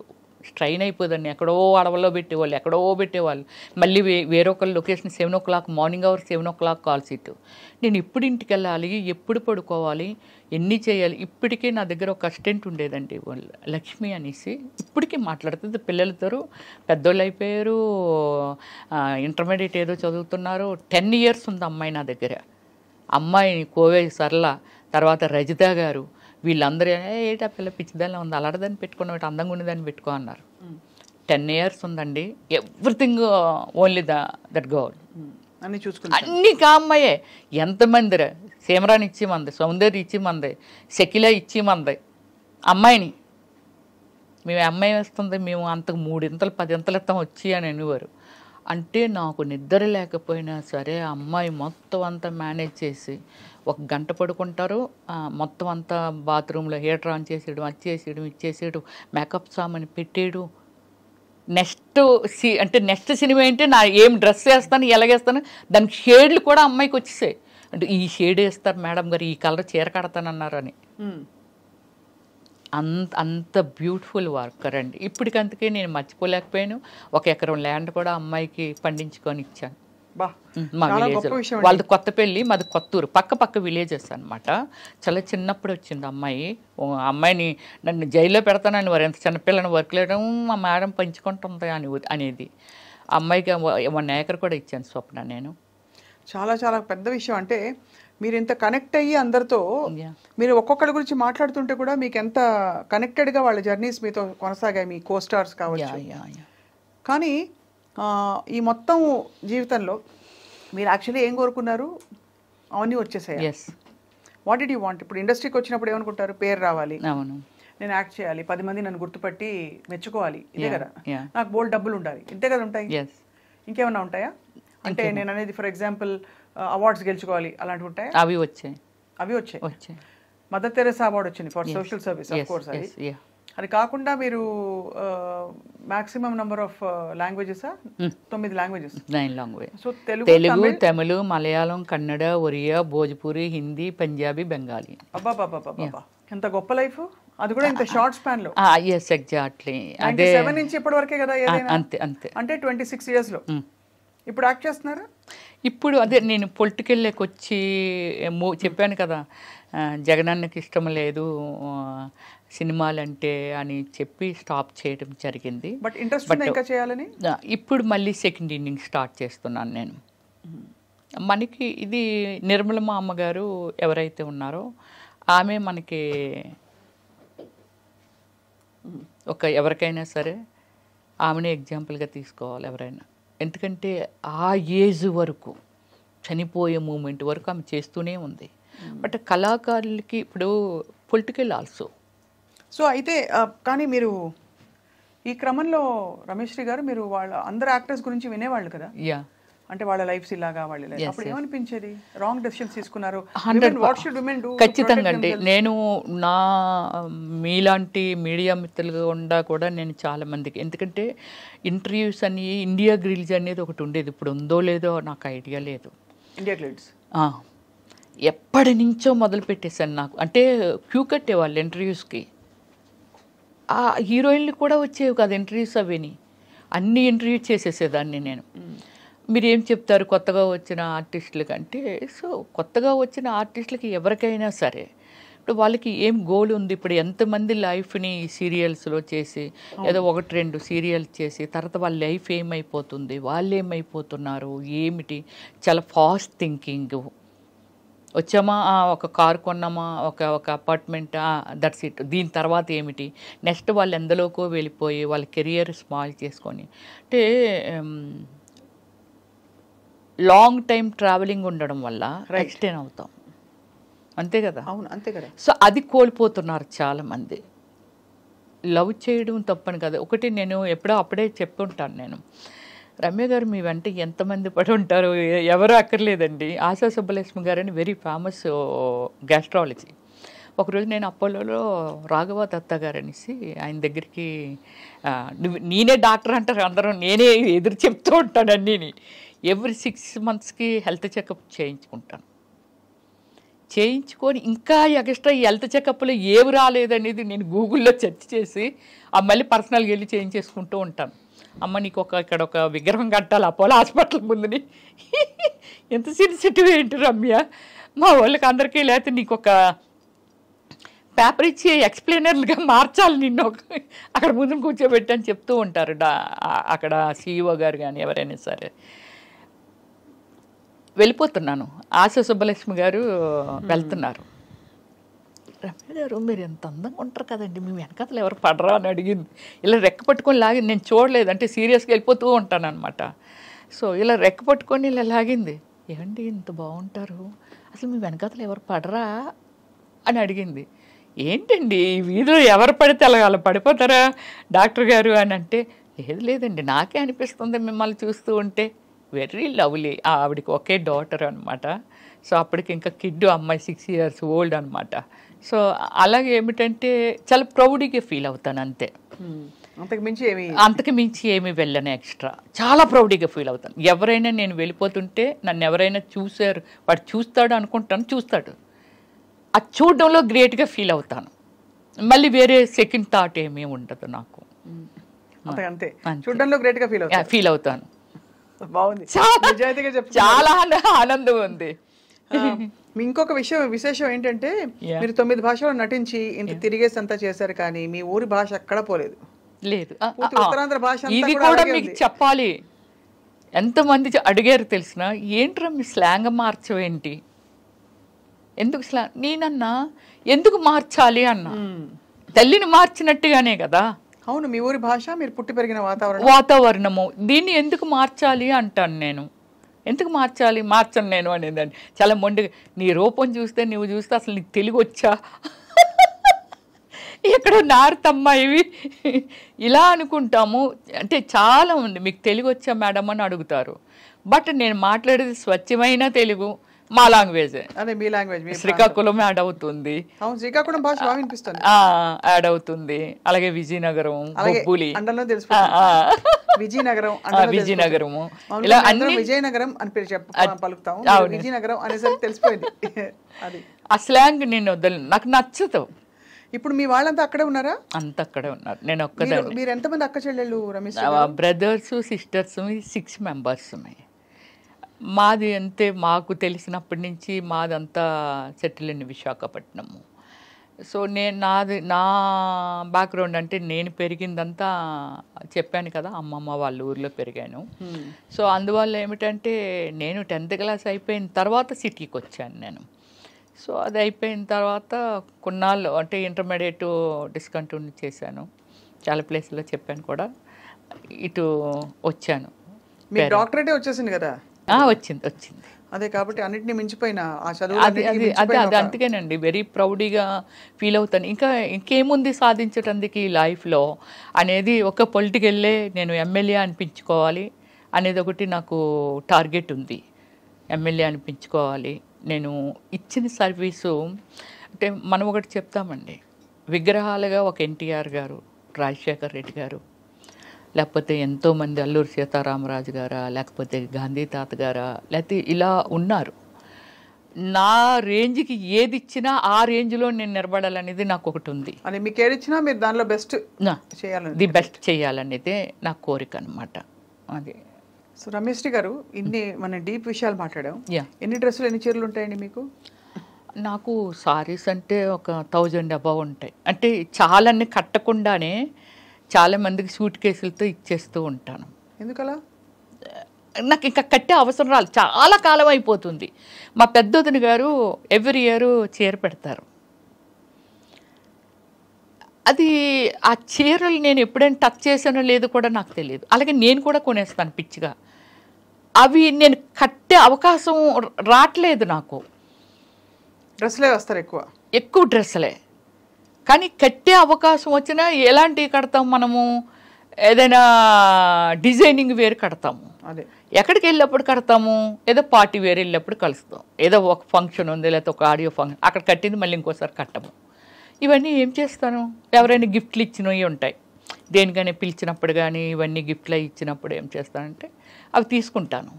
స్ట్రైన్ అయిపోదండి. ఎక్కడో అడవుల్లో పెట్టేవాళ్ళు, ఎక్కడో పెట్టేవాళ్ళు. మళ్ళీ వేరొకరు location 7 o'clock, morning hour 7 o'clock call sheet. నేను ఎప్పుడు ఇంటికి వెళ్ళాలి, ఎప్పుడు పడుకోవాలి, ఎన్ని చేయాలి. ఇప్పటికీ నా దగ్గర ఒక అసిస్టెంట్ ఉండేదండి, లక్ష్మి అనేసి. ఇప్పటికీ మాట్లాడుతుంది. పిల్లలతో పెద్దోళ్ళు అయిపోయారు, ఇంటర్మీడియట్ ఏదో చదువుతున్నారు. 10 years ఉంది అమ్మాయి నా దగ్గర. అమ్మాయి కోవే సరళ, తర్వాత రజిత గారు, వీళ్ళందరూ ఏటా పిల్ల పిచ్చిదాన్ని ఉంది, అలాడదాన్ని పెట్టుకున్న అందంగా ఉండేదాన్ని పెట్టుకో అన్నారు. 10 years ఉందండి. Everything only that girl. అన్నీ చూసుకుని అన్నీ కామ్మాయే. ఎంతమంది సీమరాని ఇచ్చి మంది, సౌందర్య ఇచ్చి మంది, శకిల ఇచ్చి మంది అమ్మాయిని. మేము అమ్మాయి వేస్తుంది, మేము అంతకు 3 ఇంతలు 10 ఇంతలు ఇస్తాం వచ్చి అని అనేవారు. అంటే నాకు నిద్ర లేకపోయినా సరే అమ్మాయి మొత్తం అంతా మేనేజ్ చేసి 1 గంట పడుకుంటారు, మొత్తం అంతా బాత్రూంలో హీటర్ ఆన్ చేసేయడం, అది చేసేయడం, ఇది చేసేయడం, మేకప్ సామాన్ పెట్టేయడం. నెక్స్ట్ సినిమా ఏంటి, నా ఏం డ్రెస్ వేస్తాను, ఎలాగేస్తాను, దానికి షేడ్లు కూడా అమ్మాయికి వచ్చేసాయి. అంటే ఈ షేడ్ వేస్తారు మేడం గారు, ఈ కలర్ చీర కడతానన్నారని. అంత బ్యూటిఫుల్ వర్కర్ అండి. ఇప్పటికంతకే నేను మర్చిపోలేకపోయాను. 1 ఎకరం ల్యాండ్ కూడా అమ్మాయికి పండించుకొని ఇచ్చాను మా విలేజ్. వాళ్ళది కొత్త పెళ్ళి, మాది కొత్తూరు, పక్క విలేజెస్ అనమాట. చాలా చిన్నప్పుడు వచ్చింది అమ్మాయి. అమ్మాయిని నన్ను జైల్లో పెడతానని వారు, ఎంత చిన్నపిల్లని వర్క్ లేయడం మా మేడం పంచుకుంటుంది అనేది. అమ్మాయికి 1 acre కూడా ఇచ్చాను స్వప్న నేను. చాలా చాలా పెద్ద విషయం. అంటే మీరు ఇంత కనెక్ట్ అయ్యి అందరితో, మీరు ఒక్కొక్కరి గురించి మాట్లాడుతుంటే కూడా మీకు ఎంత కనెక్టెడ్గా వాళ్ళ జర్నీస్ మీతో కొనసాగాయి, మీ కోస్టార్స్ కావచ్చు. కానీ ఈ మొత్తం జీవితంలో మీరు యాక్చువల్లీ ఏం కోరుకున్నారు, అవన్నీ వచ్చేసాయి. What did you want? ఇప్పుడు ఇండస్ట్రీకి వచ్చినప్పుడు ఏమనుకుంటారు, పేరు రావాలి, నేను యాక్ట్ చేయాలి, 10 మంది నన్ను గుర్తుపట్టి మెచ్చుకోవాలి, ఇదే కదా, నాకు బోల్డ్ డబ్బులు ఉండాలి, ఇంతే కదా ఉంటాయి. ఇంకేమన్నా ఉంటాయా? అంటే నేను అనేది ఫర్ ఎగ్జాంపుల్ అవార్డ్స్ గెలుచుకోవాలి, అలాంటివి ఉంటాయి. అవి వచ్చాయి. మదర్ తెరెసా అవార్డు వచ్చింది for social service, of course. అది కాకుండా మీరు maximum number of languages 9 languages. 9 language. So Telugu, Tamil, Malayalam, Kannada, Oriya, Bhojpuri, Hindi, Punjabi, Bengali. అబ్బా, ఎంత గొప్ప లైఫ్. అది కూడా ఇంత షార్ట్ స్పాన్ లో. ఎగ్జాక్ట్లీ. అదే 7 నుంచి ఇప్పటి వరకే కదా ఏదైనా. అంతే. అంటే 26 years లో ఇప్పుడు యాక్ట్ చేస్తున్నారా? ఇప్పుడు అదే నేను పొలిటికల్లోకి వచ్చి చెప్పాను కదా, జగనన్నకి ఇష్టం లేదు సినిమాలంటే అని చెప్పి స్టాప్ చేయడం జరిగింది. బట్ ఇంట్రెస్ట్ ఉందా ఇంకా చేయాలని? ఇప్పుడు మళ్ళీ సెకండ్ ఇన్నింగ్ స్టార్ట్ చేస్తున్నాను నేను. మనకి ఇది నిర్మలమ్మ అమ్మగారు ఎవరైతే ఉన్నారో ఆమె మనకి ఎవరికైనా సరే ఆమెనే ఎగ్జాంపుల్గా తీసుకోవాలి ఎవరైనా. ఎందుకంటే ఆ ఏజ్ వరకు, చనిపోయే మూమెంట్ వరకు ఆమె చేస్తూనే ఉంది. బట్ కళాకారులకి ఇప్పుడు పొలిటికల్ ఆల్సో. సో అయితే కానీ మీరు ఈ క్రమంలో రమేష్ శ్రీ గారు, మీరు వాళ్ళ అందరు యాక్టర్స్ గురించి వినేవాళ్ళు కదా, అంటే వాళ్ళ లైఫ్స్ ఇలాగా, వాళ్ళ లైఫ్ అప్పుడు ఏమనిపించేది? రాంగ్ డెసిషన్స్ తీసుకున్నారు. ఖచ్చితంగా అండి. నేను నా మీలాంటి మీడియా మిత్రులుగా ఉండా కూడా నేను చాలా మందికి, ఎందుకంటే ఇంటర్వ్యూస్ అని ఇండియా గ్రిల్స్ అనేది ఒకటి ఉండేది, ఇప్పుడు ఉందో లేదో నాకు ఐడియా లేదు. ఇండియా గ్రిల్స్ ఎప్పటి నుంచో మొదలు పెట్టేశాను. నాకు అంటే క్యూ కట్టేవాళ్ళు ఇంటర్వ్యూస్కి. ఆ హీరోయిన్లు కూడా వచ్చేవి కాదు ఇంటర్వ్యూస్, అవిని అన్ని ఇంటర్వ్యూ చేసేసేదాన్ని నేను. మీరు ఏం చెప్తారు కొత్తగా వచ్చిన ఆర్టిస్టులకి అంటే, సో కొత్తగా వచ్చిన ఆర్టిస్టులకి ఎవరికైనా సరే ఇప్పుడు వాళ్ళకి ఏం గోల్ ఉంది, ఇప్పుడు ఎంతమంది లైఫ్ని సీరియల్స్లో చేసి ఏదో 1-2 సీరియల్స్ చేసి తర్వాత వాళ్ళ లైఫ్ ఏమైపోతుంది, వాళ్ళు ఏమైపోతున్నారు ఏమిటి, చాలా ఫాస్ట్ థింకింగ్. వచ్చామా, ఒక కారు కొన్నామా, ఒక అపార్ట్మెంట్, దట్స్ ఇట్. దీని తర్వాత ఏమిటి, నెక్స్ట్ వాళ్ళు ఎందులోకో వెళ్ళిపోయి వాళ్ళ కెరియర్ స్మాల్ చేసుకొని, అంటే లాంగ్ టైం ట్రావెలింగ్ ఉండడం వల్ల ఎక్స్టెండ్ అవుతాం, అంతే కదా. అవును, అంతే కదా. సో అది కోల్పోతున్నారు చాలామంది. లవ్ చేయడం తప్పని కదా. ఒకటి నేను అప్పుడే చెప్పుంటాను నేను, రమ్య గారు మీ వెంట ఎంతమంది పడి ఉంటారు, ఎవరు అక్కర్లేదండి. ఆశా సుబ్బలక్ష్మి గారని వెరీ ఫేమస్ గ్యాస్ట్రాలజీ. ఒకరోజు నేను అపోలోలో రాఘవ దత్తా గారు అనేసి ఆయన దగ్గరికి, నేనే డాక్టర్ అంటారు అందరూ, నేనే ఎదురు చెప్తూ ఉంటాను అన్నీని. ఎవ్రీ 6 monthsకి హెల్త్ చెకప్ చేయించుకుంటాను. చేయించుకొని ఇంకా ఎక్స్ట్రా హెల్త్ చెకప్లో ఏవి రాలేదనేది నేను గూగుల్లో సెర్చ్ చేసి మళ్ళీ పర్సనల్గా వెళ్ళి చేయించేసుకుంటూ ఉంటాను. అమ్మ నీకు ఇక్కడ ఒక విగ్రహం కట్టాలి అపోలో హాస్పిటల్ ముందుని. ఎంత సెన్సిటివ్ ఏంటి రమ్య, మా వాళ్ళకి అందరికీ లేకపోతే నీకు ఒక పేపర్ ఇచ్చి ఎక్స్ప్లెయినర్లుగా మార్చాలి నిన్ను అక్కడ ముందు కూర్చోబెట్టి అని చెప్తూ ఉంటారు అక్కడ సిఇఓ గారు కానీ ఎవరైనా సరే. వెళ్ళిపోతున్నాను, ఆశా సుబ్బలక్ష్మి గారు వెళ్తున్నారు. రమ్య గారు మీరు ఎంత అందంగా ఉంటారు కదండి, మీ వెనకాతలు ఎవరు పడరా అని అడిగింది. ఇలా రెక్క పట్టుకొని లాగింది, నేను చూడలేదు అంటే సీరియస్గా వెళ్ళిపోతూ ఉంటాను అనమాట. సో ఇలా రెక్క పట్టుకొని ఇలా లాగింది. ఏమండి ఇంత బాగుంటారు, అసలు మీ వెనకాతలు ఎవరు పడరా అని అడిగింది. ఏంటండి ఈ వీధిలో ఎవరు పడితే అలా పడిపోతారా డాక్టర్ గారు అని అంటే, లేదండి నాకే అనిపిస్తుంది మిమ్మల్ని చూస్తూ ఉంటే. Very lovely. ఆవిడకి ఒకే డాటర్ అనమాట. సో అప్పటికి ఇంకా కిడ్ అమ్మాయి 6 years ఓల్డ్ అనమాట. సో అలాగే ఏమిటంటే చాలా ప్రౌడ్గా ఫీల్ అవుతాను అంతే, అంతకు మించి ఏమి వెళ్ళను ఎక్స్ట్రా. చాలా ప్రౌడ్గా ఫీల్ అవుతాను. ఎవరైనా నేను వెళ్ళిపోతుంటే నన్ను ఎవరైనా చూశారు, వాడు చూస్తాడు అనుకుంటాను, చూస్తాడు, అది చూడడంలో గ్రేట్గా ఫీల్ అవుతాను. మళ్ళీ వేరే సెకండ్ థాట్ ఏమీ ఉండదు నాకు. అంతే చూడడంలో గ్రేట్గా ఫీల్ అవుతాను. బాగుంది, చాలా ఆనందం ఉంది. ఇంకొక విశేషం ఏంటంటే మీరు 9 భాషల్లో నటించి ఇంత తిరిగేసి అంతా చేశారు, కానీ మీ ఊరి భాష ఎక్కడ పోలేదు. లేదు, ఉత్తరాంధ్ర భాష ఇది కూడా మీకు చెప్పాలి. ఎంతమంది అడిగారు తెలిసిన, ఏంట్రా మీ స్లాంగ్ మార్చవేంటి, ఎందుకు స్లాంగ్? నేనన్నా ఎందుకు మార్చాలి అన్నా, తల్లిని మార్చినట్టుగానే కదా. అవును, మీ ఊరి భాష, మీరు పుట్టి పెరిగిన వాతావరణము, దీన్ని ఎందుకు మార్చాలి అంటాను నేను. ఎందుకు మార్చను నేను అనేదాన్ని. చాలా మొండిగా, నీ రూపం చూస్తే నువ్వు చూస్తే అసలు నీకు తెలుగు వచ్చా, ఎక్కడో నార్తమ్మా ఇవి ఇలా అనుకుంటాము. అంటే చాలా ఉంది, మీకు తెలుగు వచ్చా మేడం అని అడుగుతారు. బట్ నేను మాట్లాడేది స్వచ్ఛమైన తెలుగు, మా లాంగ్వేజ్. అదే మీ లాంగ్వేజ్. శ్రీకాకుళం యాడ్ అవుతుంది, శ్రీకాకుళం భాష బాగా వినిపిస్తుంది, యాడ్ అవుతుంది. అలాగే విజయనగరం, బొబ్బులి, విజయనగరము, ఇలా అన్ని విజయనగరం అని పేరు పలుకుతాం. విజయనగరం అనేసరికి తెలిసిపోయింది. అది ఆ స్లాంగ్ నేను వదలను, నాకు నచ్చదు. ఇప్పుడు మీ వాళ్ళంతా అక్కడే ఉన్నారా? అంత అక్కడే ఉన్నారు, నేను ఒక్కదాన్ని. మీరు ఎంతమంది అక్క చెల్లెళ్ళు రమేష్? Brothers sisters 6 members. మాది అంతే, మాకు తెలిసినప్పటి నుంచి మాదంతా సెటిల్ ఇన్ విశాఖపట్నము. సో నా బ్యాక్గ్రౌండ్ అంటే నేను పెరిగిందంతా చెప్పాను కదా, అమ్మమ్మ వాళ్ళ ఊర్లో పెరిగాను. సో అందువల్ల ఏమిటంటే నేను 10th class అయిపోయిన తర్వాత సిటీకి వచ్చాను నేను. సో అది అయిపోయిన తర్వాత కొన్నాళ్ళు అంటే ఇంటర్మీడియట్ డిస్కంటిన్యూ చేశాను, చాలా ప్లేస్లో చెప్పాను కూడా, ఇటు వచ్చాను. మీ డాక్టరేటే వచ్చేసింది కదా? వచ్చింది. అదే కాబట్టి అన్నిటిని మించిపోయిన ఆ చదువు అది అందుకేనండి వెరీ ప్రౌడ్గా ఫీల్ అవుతాను. ఇంకేముంది సాధించటానికి ఈ లైఫ్లో అనేది, ఒక పొలిటికల్లే నేను ఎమ్మెల్యే అనిపించుకోవాలి అనేది ఒకటి నాకు టార్గెట్ ఉంది. ఎమ్మెల్యే అనిపించుకోవాలి. నేను ఇచ్చిన సర్వీసు అంటే మనం ఒకటి చెప్తామండి, విగ్రహాలుగా ఒక ఎన్టీఆర్ గారు, రాజశేఖర్ రెడ్డి గారు, లేకపోతే ఎంతోమంది అల్లూరి సీతారామరాజు గారా, లేకపోతే గాంధీ తాత గారా, లేకపోతే ఇలా ఉన్నారు. నా రేంజ్కి ఏది ఇచ్చినా ఆ రేంజ్లో నేను నిలబడాలనేది నాకు ఒకటి ఉంది. అని మీకు ఏది ఇచ్చినా మీరు దానిలో బెస్ట్ చేయాలని, ది బెస్ట్ చేయాలనేదే నా కోరిక అనమాట. అది. సో రమేష్ గారు, ఇన్ని మన డీప్ విషయాలు మాట్లాడాం. ఎన్ని డ్రెస్సులు, ఎన్ని చీరలు ఉంటాయండి మీకు? నాకు సారీస్ అంటే ఒక 1000 above ఉంటాయి. అంటే చాలాన్ని కట్టకుండానే చాలామందికి సూట్ కేసులతో ఇచ్చేస్తూ ఉంటాను. ఎందుకలా? నాకు ఇంకా కట్టే అవసరం రాదు, చాలా కాలం అయిపోతుంది. మా పెద్దొదిన గారు ఎవ్రీ ఇయర్ చీర పెడతారు. అది ఆ చీరలు నేను ఎప్పుడైనా టచ్ చేశానో లేదో కూడా నాకు తెలియదు. అలాగే నేను కూడా కొనేస్తాను పిచ్చిగా. అవి నేను కట్టే అవకాశం రావట్లేదు నాకు. డ్రెస్లే వస్తారు, ఎక్కువ డ్రెస్సులే. కానీ కట్టే అవకాశం వచ్చినా ఎలాంటివి కడతాం మనము? ఏదైనా డిజైనింగ్ వేరు కడతాము, ఎక్కడికి వెళ్ళినప్పుడు కడతాము, ఏదో పార్టీ వేరు వెళ్ళినప్పుడు కలుస్తాం, ఏదో ఒక ఫంక్షన్ ఉంది లేకపోతే ఒక ఆడియో ఫంక్షన్, అక్కడ కట్టింది మళ్ళీ ఇంకోసారి కట్టము. ఇవన్నీ ఏం చేస్తాను, ఎవరైనా గిఫ్ట్లు ఇచ్చినవి ఉంటాయి, దేనికైనా పిలిచినప్పుడు కానీ ఇవన్నీ గిఫ్ట్లు ఇచ్చినప్పుడు ఏం చేస్తానంటే అవి తీసుకుంటాను.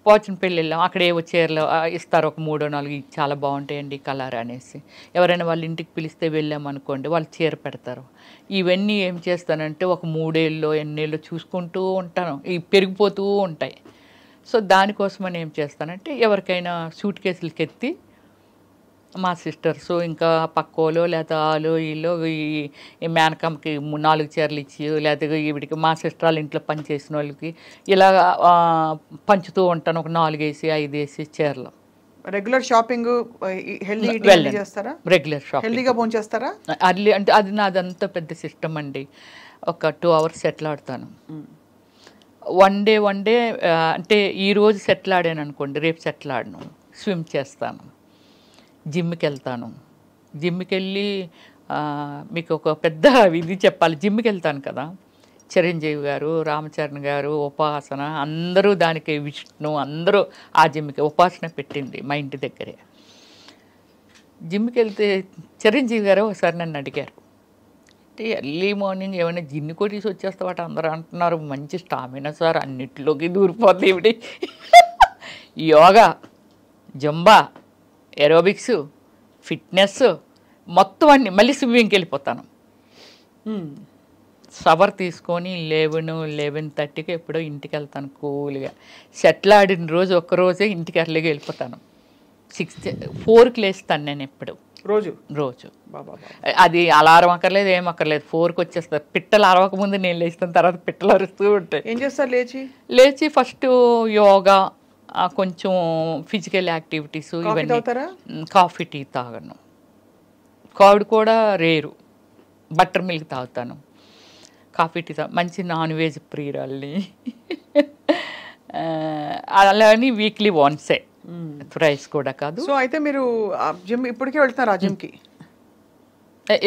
పోచనపల్లి వెళ్ళాం, అక్కడ ఏవో చీరలు ఇస్తారు, ఒక 3-4 ఇది చాలా బాగుంటాయండి కలర్ అనేసి. ఎవరైనా వాళ్ళ ఇంటికి పిలిస్తే వెళ్ళామనుకోండి, వాళ్ళు చీర పెడతారు. ఇవన్నీ ఏం చేస్తానంటే ఒక 3 ఏళ్ళలో ఎన్నేళ్ళు చూసుకుంటూ ఉంటాను, ఇవి పెరిగిపోతూ ఉంటాయి. సో దానికోసమని ఏం చేస్తానంటే ఎవరికైనా సూట్ కేసులకి ఎత్తి మా సిస్టర్స్ ఇంకా పక్కోలో లేకపోతే ఆలో వీళ్ళు ఈ మేనకమ్మకి 4 చీరలు ఇచ్చి, లేకపోతే వీడికి మా సిస్టర్ వాళ్ళ ఇంట్లో పని చేసిన వాళ్ళకి ఇలా పంచుతూ ఉంటాను. ఒక 4 వేసి 5 వేసి చీరలు. రెగ్యులర్ షాపింగ్ హెల్దీ చేస్తారా? రెగ్యులర్ షాపింగ్ హెల్దీగా భోజనం చేస్తారా? అర్లీ అంటే అది నాదంతా పెద్ద సిస్టమ్ అండి. ఒక 2 hours సెటిల్ ఆడతాను. వన్ డే అంటే ఈరోజు సెటిల్ ఆడాను అనుకోండి, రేపు సెటిల్ ఆడను. స్విమ్ చేస్తాను, జిమ్కి వెళ్తాను. జిమ్కి వెళ్ళి మీకు ఒక పెద్ద ఇది చెప్పాలి. జిమ్కి వెళ్తాను కదా, చిరంజీవి గారు, రామచరణ్ గారు, ఉపాసన అందరూ దానికి, విష్ణు అందరూ ఆ జిమ్కి ఉపాసన పెట్టింది మా ఇంటి దగ్గరే. జిమ్కి వెళ్తే చిరంజీవి గారు ఒకసారి నన్ను అడిగారు, అంటే ఎర్లీ మార్నింగ్ ఏమైనా జిన్ను కొట్టేసి వచ్చేస్తావాట అందరూ అంటున్నారు, మంచి స్టామినా సార్, అన్నిటిలోకి దూరిపోతుంది ఇవిడి. యోగా, జంబా, ఏరోబిక్స్, ఫిట్నెస్ మొత్తం అన్ని, మళ్ళీ స్విమ్మింగ్కి వెళ్ళిపోతాను. షవర్ తీసుకొని 11-11:30కి ఎప్పుడో ఇంటికి వెళ్తాను కూల్గా. సెటిల్ ఆడిన రోజు ఒక్కరోజే ఇంటికి ఎర్లీగా వెళ్ళిపోతాను. 4కి లేస్తాను నేను ఎప్పుడు, రోజు. అది అలారం అక్కర్లేదు, ఏం అక్కర్లేదు, 4కి వచ్చేస్తారు. పిట్టలు అరవక ముందు నేను లేస్తాను, తర్వాత పిట్టలు అరుస్తూ ఉంటాయి. ఏం చేస్తారు లేచి ఫస్ట్ యోగా, కొంచెం ఫిజికల్ యాక్టివిటీస్, ఇవన్నీ. కాఫీ టీ తాగను, కర్డ్ కూడా రేరు, బటర్ మిల్క్ తాగుతాను. కాఫీ టీ మంచి నాన్ వెజ్ ప్రియురాల్ని. అలాని వీక్లీ వన్సే, రైస్ కూడా కాదు. సో అయితే మీరు జిమ్ ఇప్పటికే వెళ్తున్నారు ఆ జిమ్కి?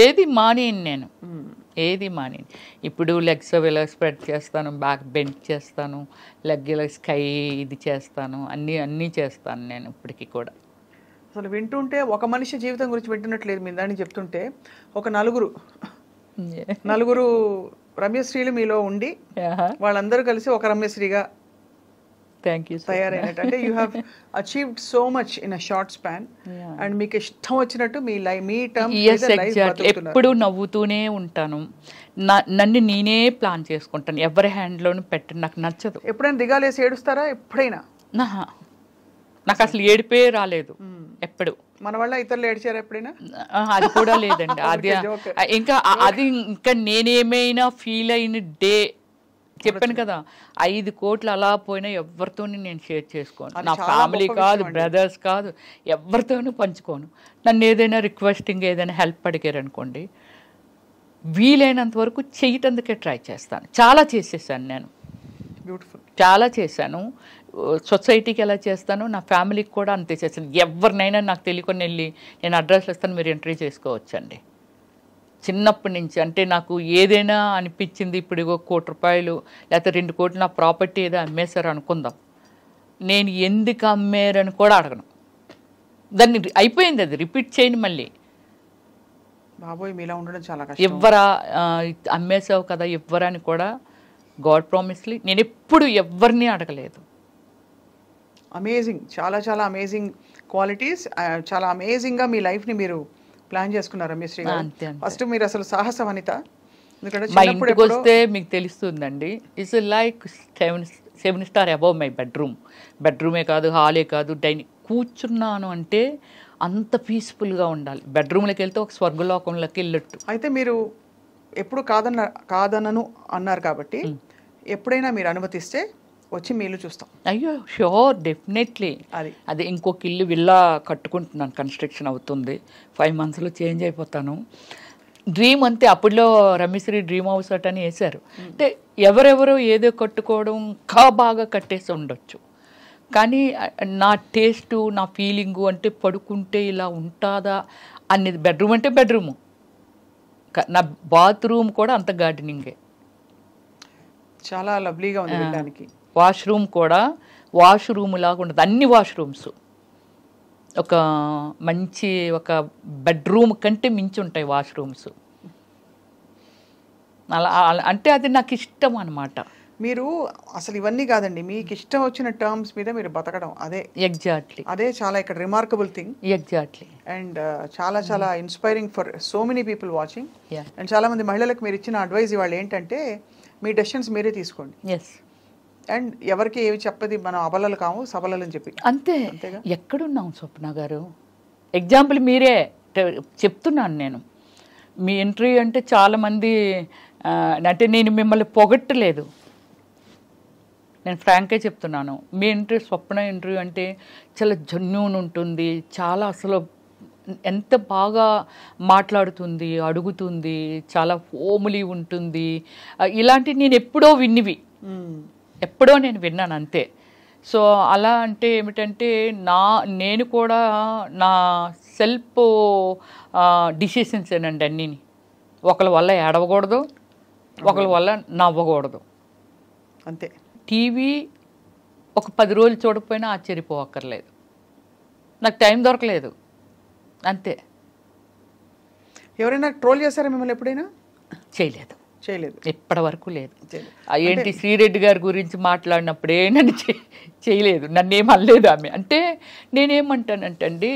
ఏది మానేను నేను, ఏది మానేను. ఇప్పుడు లెగ్స్ ఇలా స్ప్రెడ్ చేస్తాను, బ్యాక్ బెండ్ చేస్తాను, లెగ్ ఇలా స్కై ఇది చేస్తాను, అన్నీ చేస్తాను నేను ఇప్పటికీ కూడా. అసలు వింటుంటే ఒక మనిషి జీవితం గురించి వింటున్నట్లేదు మీరు దాన్ని చెప్తుంటే. ఒక నలుగురు రమ్యశ్రీలు మీలో ఉండి వాళ్ళందరూ కలిసి ఒక రమ్యశ్రీగా తయారైనట్టు. అంటే you have achieved so much in a short span. And మీకు ఇష్టం వచ్చినట్టు మీ టర్మ్ ఎప్పుడు నవ్వుతూనే ఉంటాను. నన్ను నేనే ప్లాన్ చేసుకుంటాను, ఎవరి హ్యాండ్లోనూ పెట్టను, నాకు నచ్చదు. ఎప్పుడైనా దిగాలేసి ఏడుస్తారా? ఎప్పుడైనా? నాకు అసలు ఏడిపే రాలేదు ఎప్పుడు. మన వల్ల ఇతరులు ఏడ్చారా ఎప్పుడైనా? అది కూడా లేదండి. అది ఇంకా నేనేమైనా ఫీల్ అయిన డే చెప్పాను కదా, 5 కోట్లు అలా పోయినా ఎవరితో నేను షేర్ చేసుకోను. నా ఫ్యామిలీ కాదు, బ్రదర్స్ కాదు, ఎవరితోనూ పంచుకోను. నన్ను ఏదైనా రిక్వెస్టింగ్ ఏదైనా హెల్ప్ అడిగారు అనుకోండి, వీలైనంత వరకు చేయటందుకే ట్రై చేస్తాను. చాలా చేసేసాను నేను, బ్యూటిఫుల్, చాలా చేశాను. సొసైటీకి ఎలా చేస్తాను, నా ఫ్యామిలీకి కూడా అంతే చేస్తాను. ఎవరినైనా నాకు తెలియకుండా వెళ్ళి నేను అడ్రస్ ఇస్తాను, మీరు ఎంట్రీ చేసుకోవచ్చండి. చిన్నప్పటి నుంచి అంటే నాకు ఏదైనా అనిపించింది, ఇప్పుడు ఇగో ₹1 లేకపోతే 2 కోట్లు నా ప్రాపర్టీ ఏదో అమ్మేశారు అనుకుందాం, నేను ఎందుకు అమ్మారని కూడా అడగను. దాన్ని అయిపోయింది, అది రిపీట్ చేయను మళ్ళీ. బాబోయ్, మీలా ఉండడం చాలా కష్టం. ఇవ్వరా, అమ్మేసావు కదా ఇవ్వరా అని కూడా గాడ్ ప్రామిస్లీ నేను ఎప్పుడు ఎవరిని అడగలేదు. అమేజింగ్, చాలా చాలా అమేజింగ్ క్వాలిటీస్. చాలా అమేజింగ్గా మీ లైఫ్ని మీరు ప్లాన్ చేసుకున్నారు రమ్యశ్రీ గారు. ఫస్ట్ మీరు అసలు సాహస వనిత. మా ఇంటికి వస్తే మీకు తెలుస్తుందండి, it's like 7 star above my బెడ్రూమే కాదు, హాలే కాదు, డైనింగ్. కూర్చున్నాను అంటే అంత పీస్ఫుల్గా ఉండాలి. బెడ్రూమ్లోకి వెళ్తే ఒక స్వర్గలోకంలోకి వెళ్ళట్టు. అయితే మీరు ఎప్పుడు కాదనను అన్నారు కాబట్టి ఎప్పుడైనా మీరు అనుమతిస్తే వచ్చి మీ ఇల్లు చూస్తాం. అయ్యో షూర్, డెఫినెట్లీ. అది ఇంకొక ఇల్లు విల్లా కట్టుకుంటున్నాను, కన్స్ట్రక్షన్ అవుతుంది. 5 monthsలో చేంజ్ అయిపోతాను. డ్రీమ్ అంతే. అప్పుడులో రమ్యశ్రీ డ్రీమ్ హౌస్ అని వేశారు. అంటే ఎవరెవరో ఏదో కట్టుకోవడం ఇంకా బాగా కట్టేసి ఉండొచ్చు, కానీ నా టేస్టు, నా ఫీలింగు అంటే పడుకుంటే ఇలా ఉంటుందా అనేది. బెడ్రూమ్ అంటే బెడ్రూము, నా బాత్రూమ్ కూడా అంత గార్డెనింగే, చాలా లవ్లీగా ఉంది వినడానికి. వాష్రూమ్ కూడా వాష్రూమ్ లాగా ఉండదు, అన్ని వాష్రూమ్స్ ఒక మంచి ఒక బెడ్రూమ్ కంటే మించి ఉంటాయి వాష్రూమ్స్. అలా అంటే అది నాకు ఇష్టం అన్నమాట. మీరు అసలు ఇవన్నీ కాదండి, మీకు ఇష్టం వచ్చిన టర్మ్స్ మీద మీరు బతకడం, ఎగ్జాక్ట్లీ అదే చాలా ఇక్కడ రిమార్కబుల్ థింగ్. ఎగ్జాక్ట్లీ అండ్ చాలా చాలా inspiring for so many people watching. Yeah and చాలామంది మహిళలకు మీరు ఇచ్చిన అడ్వైజ్ ఇవాళ ఏంటంటే మీ డెసిషన్స్ మీరే తీసుకోండి. ఎస్ అండ్ ఎవరికి ఏవి చెప్పది మనం అబలలు కాము సబలలు అని చెప్పి. అంతే. అంతేగా? ఎక్కడున్నాం స్వప్న గారు? ఎగ్జాంపుల్ మీరే చెప్తున్నాను నేను. మీ ఇంటర్వ్యూ అంటే చాలామంది అంటే నేను మిమ్మల్ని పొగట్టలేదు, నేను ఫ్రాంక్గా చెప్తున్నాను. మీ ఇంటర్వ్యూ స్వప్న ఇంటర్వ్యూ అంటే చాలా జెన్యూన్ ఉంటుంది, చాలా అసలు ఎంత బాగా మాట్లాడుతుంది, అడుగుతుంది, చాలా హోమ్లీ ఉంటుంది. ఇలాంటివి నేను ఎప్పుడో విన్నివి, ఎప్పుడో నేను విన్నాను అంతే. సో అలా అంటే ఏమిటంటే నేను కూడా నా సెల్ఫ్ డిసిషన్స్ ఏనండి అన్నీని. ఒకళ్ళ వల్ల ఏడవకూడదు, ఒకళ్ళ వల్ల నవ్వకూడదు, అంతే. టీవీ ఒక 10 రోజులు చూడకపోయినా ఆశ్చర్యపోవక్కర్లేదు, నాకు టైం దొరకలేదు అంతే. ఎవరైనా ట్రోల్ చేశారా మిమ్మల్ని ఎప్పుడైనా? చేయలేదు, చేయలేదు, ఇప్పటి వరకు లేదు. ఏంటి శ్రీరెడ్డి గారి గురించి మాట్లాడినప్పుడే నన్ను చేయలేదు, నన్ను ఏం అనలేదు ఆమె. అంటే నేనేమంటానంటే అండి,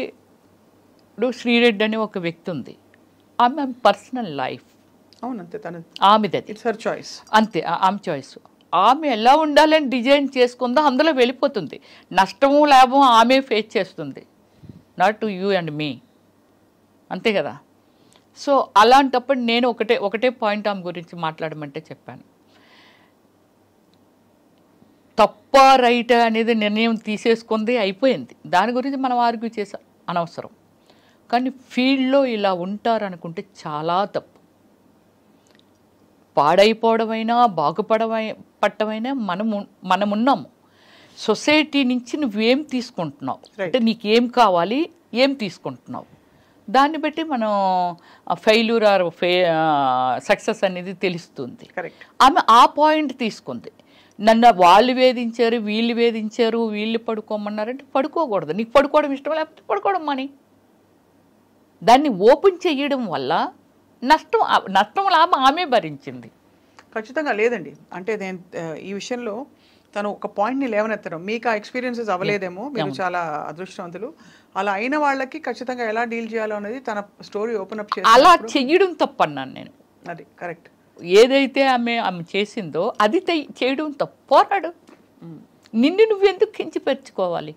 ఇప్పుడు శ్రీరెడ్డి అనే ఒక వ్యక్తి ఉంది, ఆమె పర్సనల్ లైఫ్, అవునంతే, తనది, ఆమెది, ఇట్స్ హర్ చాయిస్, అంతే, ఆమె చాయిస్. ఆమె ఎలా ఉండాలని డిజైన్ చేసుకుందో అందులో వెళ్ళిపోతుంది. నష్టము లాభం ఆమె ఫేస్ చేస్తుంది, నాట్ టు యూ అండ్ మీ, అంతే కదా. సో అలాంటప్పుడు నేను ఒకటే పాయింట్ ఆమె గురించి మాట్లాడమంటే చెప్పాను. తప్ప రైట్ అనేది నిర్ణయం తీసేసుకుంది, అయిపోయింది. దాని గురించి మనం ఆర్గ్యూ చేసా అనవసరం. కానీ ఫీల్డ్లో ఇలా ఉంటారనుకుంటే చాలా తప్పు. పాడైపోవడమైనా బాగుపడమైనా మనమున్నాము. సొసైటీ నుంచి నువ్వేం తీసుకుంటున్నావు, అంటే నీకేం కావాలి, ఏం తీసుకుంటున్నావు, దాన్ని బట్టి మనం ఫెయిల్యూర్ ఆర్ సక్సెస్ అనేది తెలుస్తుంది. ఆమె ఆ పాయింట్ తీసుకుంది. నన్ను వాళ్ళు వేధించారు, వీళ్ళు పడుకోమన్నారంటే పడుకోకూడదు. నీకు పడుకోవడం ఇష్టం లేకపోతే పడుకోవడం మని. దాన్ని ఓపెన్ చేయడం వల్ల నష్టం లాభం ఆమె భరించింది. ఖచ్చితంగా లేదండి. అంటే నేను ఈ విషయంలో తను ఒక పాయింట్ని లేవనెత్తడం, మీకు ఆ ఎక్స్పీరియన్సెస్ అవ్వలేదేమో, మీరు చాలా అదృష్టవంతులు. అలా అయిన వాళ్ళకి ఖచ్చితంగా ఎలా డీల్ చేయాలో అనేది తన స్టోరీ ఓపెన్ అప్ చేసి అలా చెయ్యడం తప్పన్నాను నేను. అది కరెక్ట్. ఏదైతే ఆమె చేసిందో అది చేయడం తప్పు. పోరాడు, నిన్ను నువ్వెందుకు కించిపరుచుకోవాలి?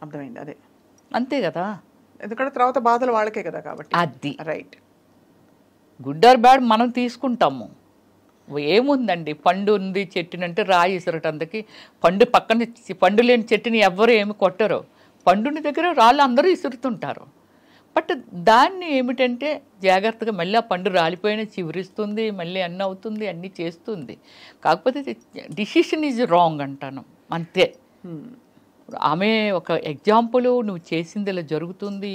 అర్థమైంది, అదే అంతే కదా. ఎందుకంటే తర్వాత బాధలు వాళ్ళకే కదా, కాబట్టి అది రైట్. గుడ్ ఆర్ బ్యాడ్ మనం తీసుకుంటాము. ఏముందండి, పండు ఉంది చెట్టునంటే రాయి ఇసరటందుకి, పండు లేని చెట్టుని ఎవ్వరు ఏమి కొట్టరు, పండుని దగ్గర రాళ్ళు అందరూ ఇసురుతుంటారు. బట్ దాన్ని ఏమిటంటే జాగ్రత్తగా మళ్ళీ ఆ పండు రాలిపోయిన చివరిస్తుంది, మళ్ళీ అన్నీ అవుతుంది, అన్నీ చేస్తుంది. కాకపోతే డిసిషన్ ఈజ్ రాంగ్ అంటాను అంతే. ఆమె ఒక ఎగ్జాంపుల్, నువ్వు చేసింది ఇలా జరుగుతుంది,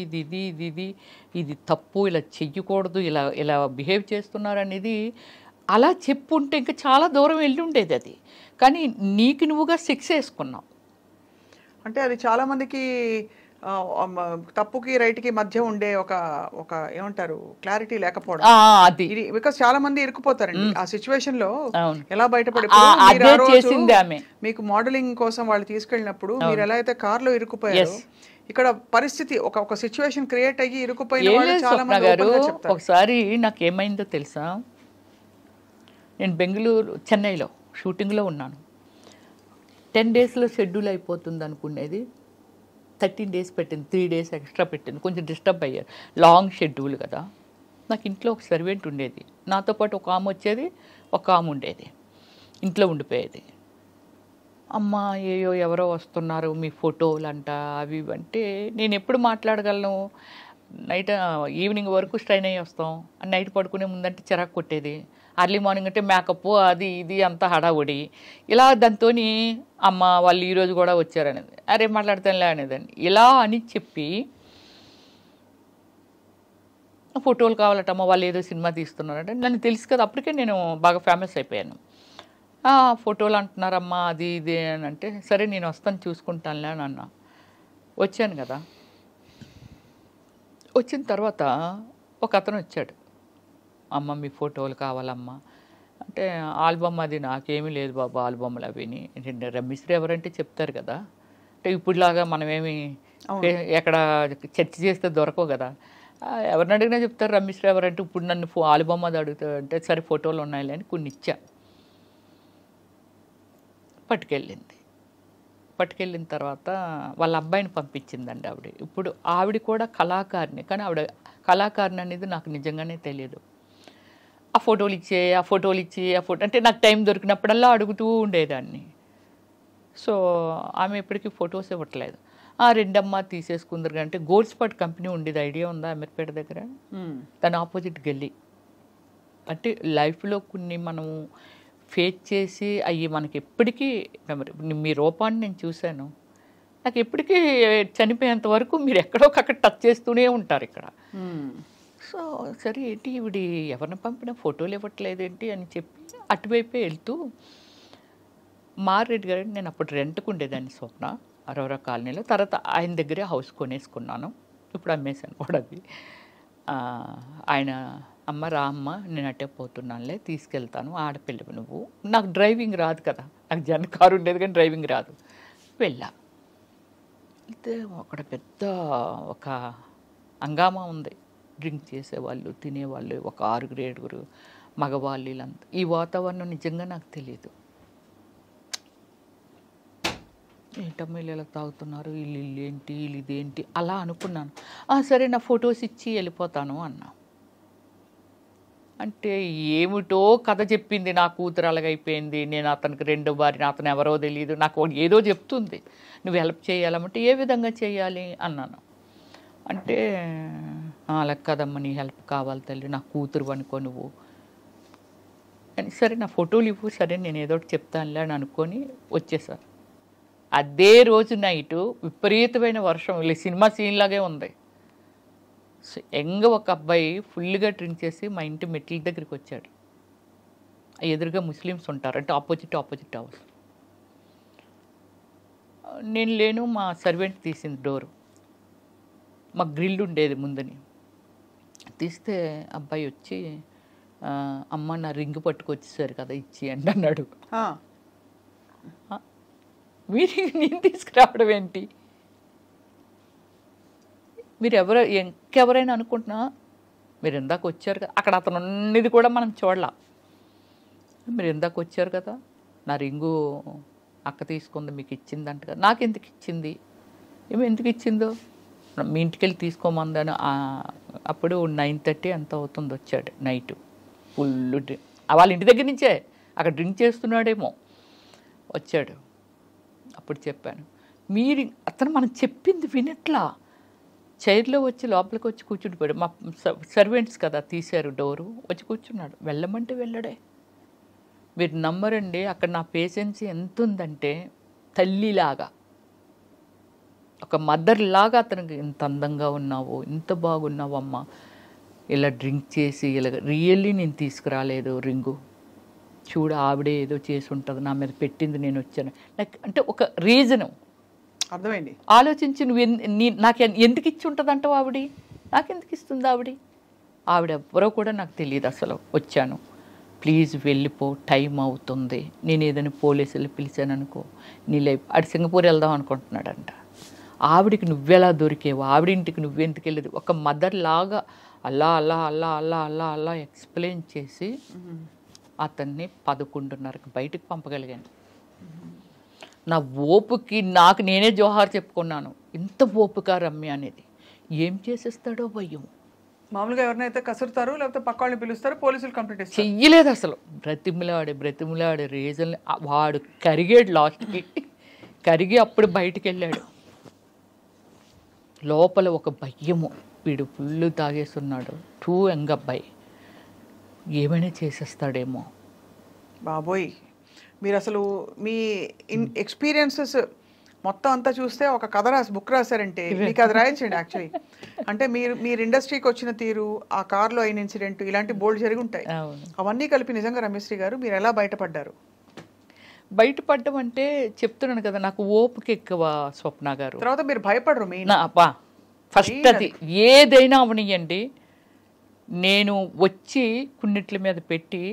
ఇది తప్పు, ఇలా చెయ్యకూడదు, ఇలా బిహేవ్ చేస్తున్నారు అనేది అలా చెప్పుంటే ఇంకా చాలా దూరం వెళ్ళి ఉండేది అది. కానీ నీకు నువ్వుగా శిక్ష వేసుకున్నావు. అంటే అది చాలామందికి తప్పుకి రైట్కి మధ్య ఉండే ఒక ఏమంటారు క్లారిటీ లేకపోవడం. అది బికాస్ చాలా మంది ఇరుక్కుపోతారండి ఆ సిచ్యువేషన్ లో. ఎలా బయటపడి మీకు మోడలింగ్ కోసం వాళ్ళు తీసుకెళ్ళినప్పుడు మీరు ఎలా అయితే కార్ లో ఇరుక్కుపోయారు, ఇక్కడ పరిస్థితి ఒక సిచ్యువేషన్ క్రియేట్ అయ్యి ఇరుక్కుపోయిన వాళ్ళు చాలా మంది చెప్తారు. ఒకసారి నాకు ఏమైందో తెలుసా, నేను చెన్నైలో షూటింగ్లో ఉన్నాను. 10 డేస్లో షెడ్యూల్ అయిపోతుంది అనుకునేది 13 డేస్ పెట్టింది, 3 డేస్ ఎక్స్ట్రా పెట్టింది. కొంచెం డిస్టర్బ్ అయ్యారు, లాంగ్ షెడ్యూల్ కదా. నాకు ఇంట్లో ఒక సర్వెంట్ ఉండేది, నాతో పాటు ఒక ఆమె వచ్చేది, ఒక ఆమె ఉండేది, ఇంట్లో ఉండిపోయేది. అమ్మ ఎవరో వస్తున్నారు, మీ ఫోటోలు అంట అవి అంటే నేను ఎప్పుడు మాట్లాడగలను? నైట్ ఈవినింగ్ వరకు స్ట్రైన్ అయ్యి వస్తాం, నైట్ పడుకునే ముందంటే చిరాకు కొట్టేది, అర్లీ మార్నింగ్ అంటే మేకప్ అది ఇది అంతా హడావుడి. ఇలా దాంతో అమ్మ వాళ్ళు ఈరోజు కూడా వచ్చారనేది, అరే మాట్లాడతానులే అనేదాన్ని. ఇలా అని చెప్పి ఫోటోలు కావాలటమ్మ, వాళ్ళు ఏదో సినిమా తీస్తున్నారంటే నన్ను తెలుసు కదా, అప్పటికే నేను బాగా ఫేమస్ అయిపోయాను. ఫోటోలు అంటున్నారమ్మా అది ఇది అని అంటే, సరే నేను వస్తాను చూసుకుంటానులే అని అన్నా. వచ్చాను కదా, వచ్చిన తర్వాత ఒక అతను వచ్చాడు, అమ్మ మీ ఫోటోలు కావాలమ్మా, అంటే ఆల్బమ్ అది నాకేమీ లేదు బాబు ఆల్బమ్లు అవిని. రమ్మిశ్రీ ఎవరంటే చెప్తారు కదా. అంటే ఇప్పుడులాగా మనమేమి ఎక్కడ చర్చ చేస్తే దొరకవు కదా. ఎవరిని అడిగినా చెప్తారు రమ్మిశ్రీ ఎవరంటే. ఇప్పుడు నన్ను ఆల్బమ్ అది అడుగుతాడు అంటే సరే ఫోటోలు ఉన్నాయిలే అని కొన్ని ఇచ్చా. పట్టుకెళ్ళిన తర్వాత వాళ్ళ అబ్బాయిని పంపించిందండి ఆవిడ. ఇప్పుడు ఆవిడ కూడా కళాకారిణి, కానీ ఆవిడ కళాకారిణి అనేది నాకు నిజంగానే తెలియదు. ఆ ఫోటోలు ఇచ్చి అంటే నాకు టైం దొరికినప్పుడల్లా అడుగుతూ ఉండేదాన్ని. సో ఆమె ఎప్పటికీ ఫొటోస్ ఇవ్వట్లేదు. రెండమ్మ తీసేసుకుందరు అంటే గోల్డ్ స్పాట్ కంపెనీ ఉండేది, ఐడియా ఉందా అమీర్పేట దగ్గర? దాని ఆపోజిట్ గల్లీ. అంటే లైఫ్లో కొన్ని మనం ఫేస్ చేసి అవి మనకి ఎప్పటికీ మీ రూపాన్ని నేను చూశాను. నాకు ఎప్పటికీ చనిపోయేంత వరకు మీరు ఎక్కడొకక్కడ టచ్ చేస్తూనే ఉంటారు ఇక్కడ. సో సరే ఏంటి ఈవిడ ఎవరిని పంపినా ఫోటోలు ఇవ్వట్లేదేంటి అని చెప్పి అటువైపే వెళ్తూ మారెడ్డి గారు, నేను అప్పుడు రెంట్కు ఉండేదాన్ని స్వప్న అరోరా కాలనీలో. తర్వాత ఆయన దగ్గరే హౌస్ కొనేసుకున్నాను, ఇప్పుడు అమ్మేశాను కూడా అది. ఆయన అమ్మ రా అమ్మ నేను అట్టే పోతున్నానులే తీసుకెళ్తాను, ఆడపిల్లవి నువ్వు. నాకు డ్రైవింగ్ రాదు కదా, నాకు జన్ కారు ఉండేది కానీ డ్రైవింగ్ రాదు. వెళ్ళా, అయితే అక్కడ పెద్ద ఒక హంగామా ఉంది. డ్రింక్ చేసేవాళ్ళు, తినేవాళ్ళు, ఒక 6-7 మగవాళ్ళు, వీళ్ళంతా. ఈ వాతావరణం నిజంగా నాకు తెలియదు. ఏంటమ్మా వీళ్ళు ఇలా తాగుతున్నారు, వీళ్ళు ఏంటి, వీళ్ళు ఇదేంటి అలా అనుకున్నాను. సరే నా ఫొటోస్ ఇచ్చి వెళ్ళిపోతాను అన్నా. అంటే ఏమిటో కథ చెప్పింది, నా కూతురు అలాగైపోయింది, నేను అతనికి 2వ భార్యని, అతను ఎవరో తెలియదు, నాకు ఏదో చెప్తుంది, నువ్వు హెల్ప్ చేయాలంటే ఏ విధంగా చేయాలి అన్నాను. అంటే అలా కదమ్మా నీ హెల్ప్ కావాలి తల్లి, నా కూతురు అనుకో నువ్వు అని. సరే నా ఫోటోలు ఇవ్వు, సరే నేను ఏదో ఒకటి చెప్తానులే అని అనుకొని వచ్చేసాను. అదే రోజు నైటు విపరీతమైన వర్షం, ఇలా సినిమా సీన్ లాగే ఉంది. ఒక అబ్బాయి ఫుల్గా డ్రింక్ చేసి మా ఇంటి మెట్ల దగ్గరికి వచ్చాడు. ఎదురుగా ముస్లిమ్స్ ఉంటారు, అంటే ఆపోజిట్ హౌస్. నేను లేను, మా సర్వెంట్ తీసింది డోరు. మా గ్రిల్ ఉండేది ముందని. తీస్తే అబ్బాయి వచ్చి అమ్మ నా రింగ్ పట్టుకొచ్చేసారు కదా ఇచ్చి అండి అన్నాడు. మీరు నేను తీసుకురావడం ఏంటి, మీరు ఇంకెవరైనా అనుకుంటున్నా, మీరు ఇందాక వచ్చారు కదా, అక్కడ అతను ఉన్నది కూడా మనం చూడాల. మీరు ఇందాక వచ్చారు కదా, నా రింగు అక్క తీసుకుంది మీకు ఇచ్చిందంట కదా. నాకు ఎందుకు ఇచ్చింది, ఎందుకు ఇచ్చిందో, మీ ఇంటికి వెళ్ళి తీసుకోమందని. అప్పుడు 9:30 ఎంత అవుతుంది వచ్చాడు నైటు. ఫుల్ డ్రింక్, వాళ్ళ ఇంటి దగ్గర నుంచే, అక్కడ డ్రింక్ చేస్తున్నాడేమో వచ్చాడు. అప్పుడు చెప్పాను, అతను మనం చెప్పింది వినట్లా. చైర్లో వచ్చి లోపలికి వచ్చి కూర్చుండిపోయాడు. మా సర్వెంట్స్ కదా తీశారు డోరు, వచ్చి కూర్చున్నాడు. వెళ్ళమంటే వెళ్ళడే. మీరు నమ్మరండి, అక్కడ నా పేషెన్సీ ఎంత ఉందంటే తల్లిలాగా, ఒక మదర్ లాగా అతనికి ఇంత అందంగా ఉన్నావు, ఇంత బాగున్నావు అమ్మ, ఇలా డ్రింక్ చేసి ఇలా రియల్లీ నేను తీసుకురాలేదు రింగు, చూడు ఆవిడే ఏదో చేసి ఉంటుంది, నా మీద పెట్టింది, నేను వచ్చాను. లైక్ అంటే ఒక రీజను అర్థమైంది. ఆలోచించి నువ్వు నాకు ఎందుకు ఇచ్చి ఉంటుంది అంటావు, నాకెందుకు ఇస్తుంది ఆవిడ ఎవరో కూడా నాకు తెలియదు అసలు. వచ్చాను, ప్లీజ్ వెళ్ళిపో, టైం అవుతుంది, నేను ఏదైనా పోలీసులు పిలిచాను అనుకో నీ లైఫ్. ఆడు సింగపూర్ వెళ్దాం అనుకుంటున్నాడంట. ఆవిడికి నువ్వెలా దొరికేవు, ఆవిడింటికి నువ్వెందుకు వెళ్ళేది, ఒక మదర్ లాగా అలా అలా అలా అలా అలా అలా ఎక్స్ప్లెయిన్ చేసి అతన్ని 11:30కి బయటకు పంపగలిగాను. నా ఓపుకి నాకు నేనే జోహార్ చెప్పుకున్నాను. ఇంత ఓపుక రమ్య అనేది ఏం చేసేస్తాడో భయం. మామూలుగా ఎవరినైతే కసురుతారు, లేకపోతే పక్క వాళ్ళని పిలుస్తారు, పోలీసులు కంప్లైంట్ ఇస్తారు. చెయ్యలేదు అసలు. బ్రతిమిలాడే రీజన్ వాడు కరిగాడు. లాస్ట్కి కరిగి అప్పుడు బయటికి వెళ్ళాడు. లోపల ఒక భయము, వీడు ఫుల్ తాగేస్తున్నాడు, టూ యంగ్ అబ్బాయి, ఏమైనా చేసేస్తాడేమో. బాబోయ్, మీరు అసలు మీ ఎక్స్పీరియన్సెస్ మొత్తం అంతా చూస్తే ఒక కథ బుక్ రాశారంటే మీకు అది రాయించండి యాక్చువల్లీ. అంటే మీరు ఇండస్ట్రీకి వచ్చిన తీరు, ఆ కార్లో అయిన ఇన్సిడెంట్, ఇలాంటి బోల్డ్ జరిగి ఉంటాయి. అవన్నీ కలిపి నిజంగా రమ్యశ్రీ గారు మీరు ఎలా బయటపడ్డారు? బయటపడ్డం అంటే చెప్తున్నాను కదా, నాకు ఓపిక ఎక్కువ స్వప్న గారు. తర్వాత మీరు భయపడరు మీ ఫస్ట్ అది ఏదైనా అవనియండి, నేను వచ్చి కున్నిట్ల మీద పెట్టి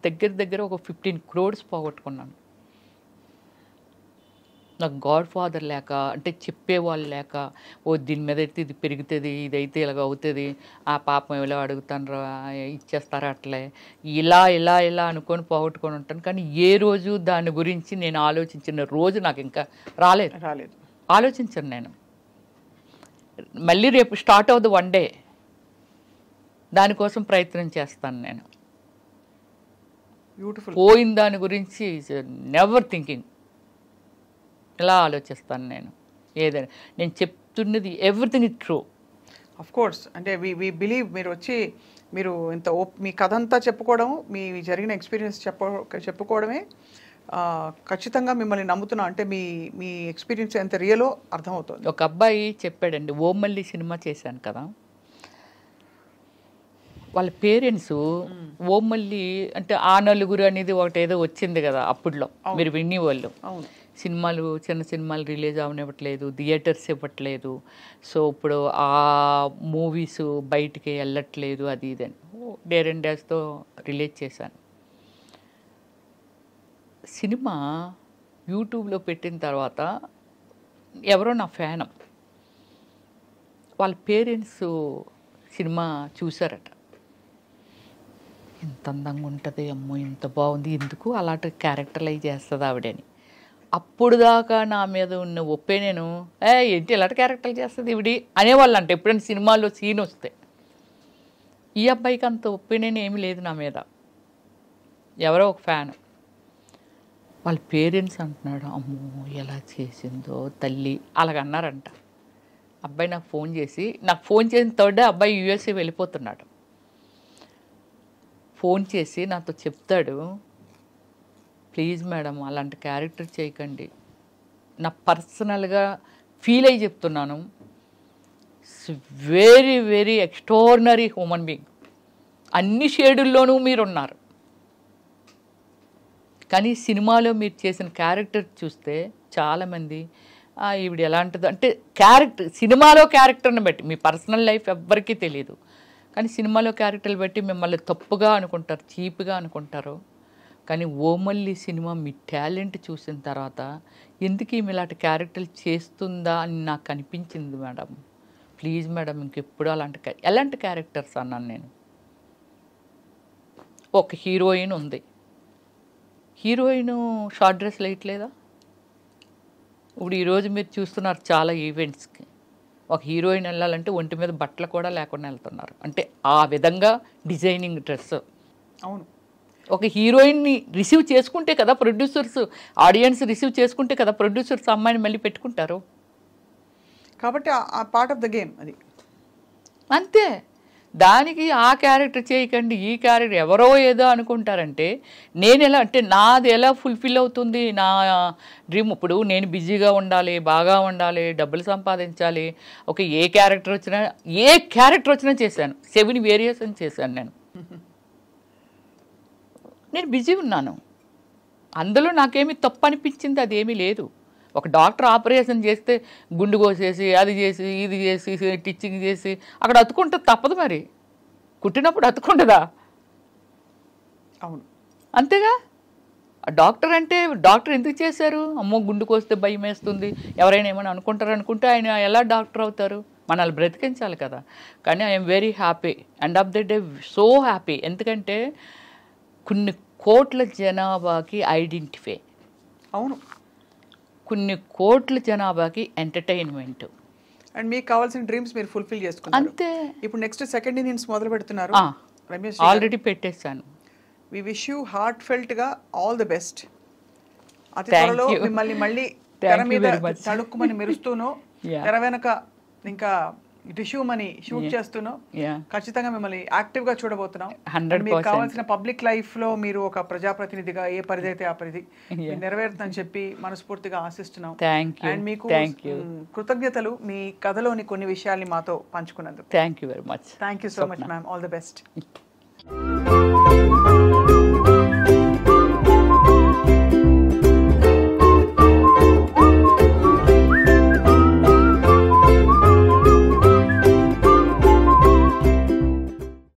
దగ్గర దగ్గర ఒక 15 crores పోగొట్టుకున్నాను. నాకు గాడ్ ఫాదర్ లేక, అంటే చెప్పేవాళ్ళు లేక, దీని మీద అయితే ఇది పెరుగుతుంది, ఇదైతే ఇలాగ అవుతుంది, ఆ పాపం ఇలా అడుగుతాను ఇచ్చేస్తారా అట్లే, ఇలా ఇలా ఇలా అనుకొని పోగొట్టుకొని ఉంటాను. కానీ ఏ రోజు దాని గురించి నేను ఆలోచించిన రోజు నాకు ఇంకా రాలేదు. ఆలోచించను నేను. మళ్ళీ రేపు స్టార్ట్ అవుతుంది వన్ డే, దానికోసం ప్రయత్నం చేస్తాను నేను. పోయిన దాని గురించి నెవర్ థింకింగ్, ఇలా ఆలోచిస్తాను నేను. ఏదైనా నేను చెప్తున్నది everything is true. Of course, అంటే వి బిలీవ్. మీరు వచ్చి మీరు ఇంత మీ కథ అంతా చెప్పుకోవడం, మీ జరిగిన ఎక్స్పీరియన్స్ చెప్పుకోవడమే ఖచ్చితంగా మిమ్మల్ని నమ్ముతున్నా. అంటే మీ ఎక్స్పీరియన్స్ ఎంత రియలో అర్థమవుతుంది. ఒక అబ్బాయి చెప్పాడండి, ఓమల్లి సినిమా చేశాను కదా, వాళ్ళ పేరెంట్స్ ఓమల్లి అంటే ఆ నలుగురు అనేది ఒకటి ఏదో వచ్చింది కదా అప్పుడులో, మీరు వినేవాళ్ళు. సినిమాలు, చిన్న సినిమాలు రిలీజ్ అవనివ్వట్లేదు, థియేటర్స్ ఇవ్వట్లేదు, సో ఇప్పుడు ఆ మూవీస్ బయటికి వెళ్ళట్లేదు, అది ఇదని డేర్ అండ్ డాష్తో రిలీజ్ చేశాను. సినిమా యూట్యూబ్లో పెట్టిన తర్వాత ఎవరో నా ఫ్యాన్, వాళ్ళ పేరెంట్స్ సినిమా చూసారట. ఇంత అందంగా ఉంటుంది, అమ్మో ఇంత బాగుంది, ఎందుకు అలాంటి క్యారెక్టర్లైజ్ చేస్తుంది ఆవిడని. అప్పుడు దాకా నా మీద ఉన్న ఒపీనియన్, ఏంటి ఇలాంటి క్యారెక్టర్లు చేస్తుంది ఇవిడి అనేవాళ్ళు. అంటే ఎప్పుడైనా సినిమాల్లో సీన్ వస్తే, ఈ అబ్బాయికి అంత ఒపీనియన్ ఏమీ లేదు నా మీద. ఎవరో ఒక ఫ్యాన్, వాళ్ళ పేరెంట్స్ అంటున్నాడు, అమ్మో ఎలా చేసిందో తల్లి అలాగన్నారంట. అబ్బాయి నాకు ఫోన్ చేసిన థర్డ్ డే అబ్బాయి యూఎస్ఏ వెళ్ళిపోతున్నాడు. ఫోన్ చేసి నాతో చెప్తాడు, ప్లీజ్ మేడం అలాంటి క్యారెక్టర్ చేయకండి, నా పర్సనల్గా ఫీల్ అయ్యి చెప్తున్నాను, very very extraordinary human being, అన్ని షేడుల్లోనూ మీరున్నారు, కానీ సినిమాలో మీరు చేసిన క్యారెక్టర్ చూస్తే చాలామంది ఈవిడ ఎలాంటిదో అంటే క్యారెక్టర్, సినిమాలో క్యారెక్టర్ని బట్టి, మీ పర్సనల్ లైఫ్ ఎవ్వరికీ తెలియదు, కానీ సినిమాలో క్యారెక్టర్లు బట్టి మిమ్మల్ని తప్పుగా అనుకుంటారు, చీప్గా అనుకుంటారు. కానీ ఓమల్లి సినిమా మీ టాలెంట్ చూసిన తర్వాత ఎందుకు ఈమె ఇలాంటి క్యారెక్టర్లు చేస్తుందా అని నాకు అనిపించింది మేడం. ప్లీజ్ మేడం ఇంకెప్పుడు ఎలాంటి క్యారెక్టర్స్ అన్నాను నేను. ఒక హీరోయిన్ ఉంది, హీరోయిన్ షార్ట్ డ్రెస్లు వేయట్లేదా? ఇప్పుడు ఈరోజు మీరు చూస్తున్నారు చాలా ఈవెంట్స్కి, ఒక హీరోయిన్ వెళ్ళాలంటే ఒంటి మీద బట్టలు కూడా లేకుండా వెళ్తున్నారు, అంటే ఆ విధంగా డిజైనింగ్ డ్రెస్. అవును, ఒక హీరోయిన్ని రిసీవ్ చేసుకుంటే కదా ప్రొడ్యూసర్స్, ఆడియన్స్ రిసీవ్ చేసుకుంటే కదా ప్రొడ్యూసర్స్ అమ్మాయిని మళ్ళీ పెట్టుకుంటారు. కాబట్టి ఆ పార్ట్ ఆఫ్ ద గేమ్ అది అంతే. దానికి ఆ క్యారెక్టర్ చేయకండి, ఈ క్యారెక్టర్ ఎవరో ఏదో అనుకుంటారంటే నేను ఎలా, అంటే నాది ఎలా ఫుల్ఫిల్ అవుతుంది నా డ్రీమ్. ఇప్పుడు నేను బిజీగా ఉండాలి, బాగా ఉండాలి, డబ్బులు సంపాదించాలి, ఒక ఏ క్యారెక్టర్ వచ్చినా చేశాను, 7 వేరియేషన్ చేశాను నేను బిజీ ఉన్నాను, అందులో నాకేమీ తప్పు అనిపించింది అదేమీ లేదు. ఒక డాక్టర్ ఆపరేషన్ చేస్తే గుండు కోసేసి అది చేసి ఇది చేసి టిచ్చింగ్ చేసి అక్కడ అతుకుంటే తప్పదు, మరి కుట్టినప్పుడు అతుకుంటుందా? అవును, అంతేగా. డాక్టర్ అంటే డాక్టర్ ఎందుకు చేశారు? అమ్మో గుండు కోస్తే భయం వేస్తుంది, ఎవరైనా ఏమైనా అనుకుంటారు అనుకుంటే ఆయన ఎలా డాక్టర్ అవుతారు? మనల్ని బ్రతికించాలి కదా. కానీ I'm very happy, end of the day so happy. ఎందుకంటే కొన్ని కోట్ల జనాభాకి ఐడెంటిఫై, అవును, కొన్ని కోట్ల జనాభాకి ఎంటర్టైన్మెంట్, అండ్ మీకు కావాల్సిన డ్రీమ్స్ మీరు ఫుల్ఫిల్ చేసుకున్నారు అంతే. ఇప్పుడు నెక్స్ట్ సెకండ్ ఇన్నింగ్స్ మొదలు పెడుతున్నారు రమేష్, ఆల్రెడీ పెట్టేశాను. వి విష్ యూ హార్ట్ ఫెల్ట్గా ఆల్ ది బెస్ట్. అతి త్వరలో మిమ్మల్ని మళ్ళీ తెర మీద తడుక్కుమని మెరుస్తూనో, తెర వెనక ఇంకా టిష్యూమని షూట్ చేస్తూనో ఖచ్చితంగా మిమ్మల్ని యాక్టివ్గా చూడబోతున్నాం. మీకు కావాల్సిన పబ్లిక్ లైఫ్లో మీరు ఒక ప్రజాప్రతినిధిగా ఏ పరిధి అయితే ఆ పరిధి నెరవేరుతుందని చెప్పి మనస్ఫూర్తిగా ఆశిస్తున్నాం. అండ్ మీకు కృతజ్ఞతలు మీ కథలోని కొన్ని విషయాల్ని మాతో పంచుకున్నందుకు. Thank you very much. Thank you so much ma'am. All the best.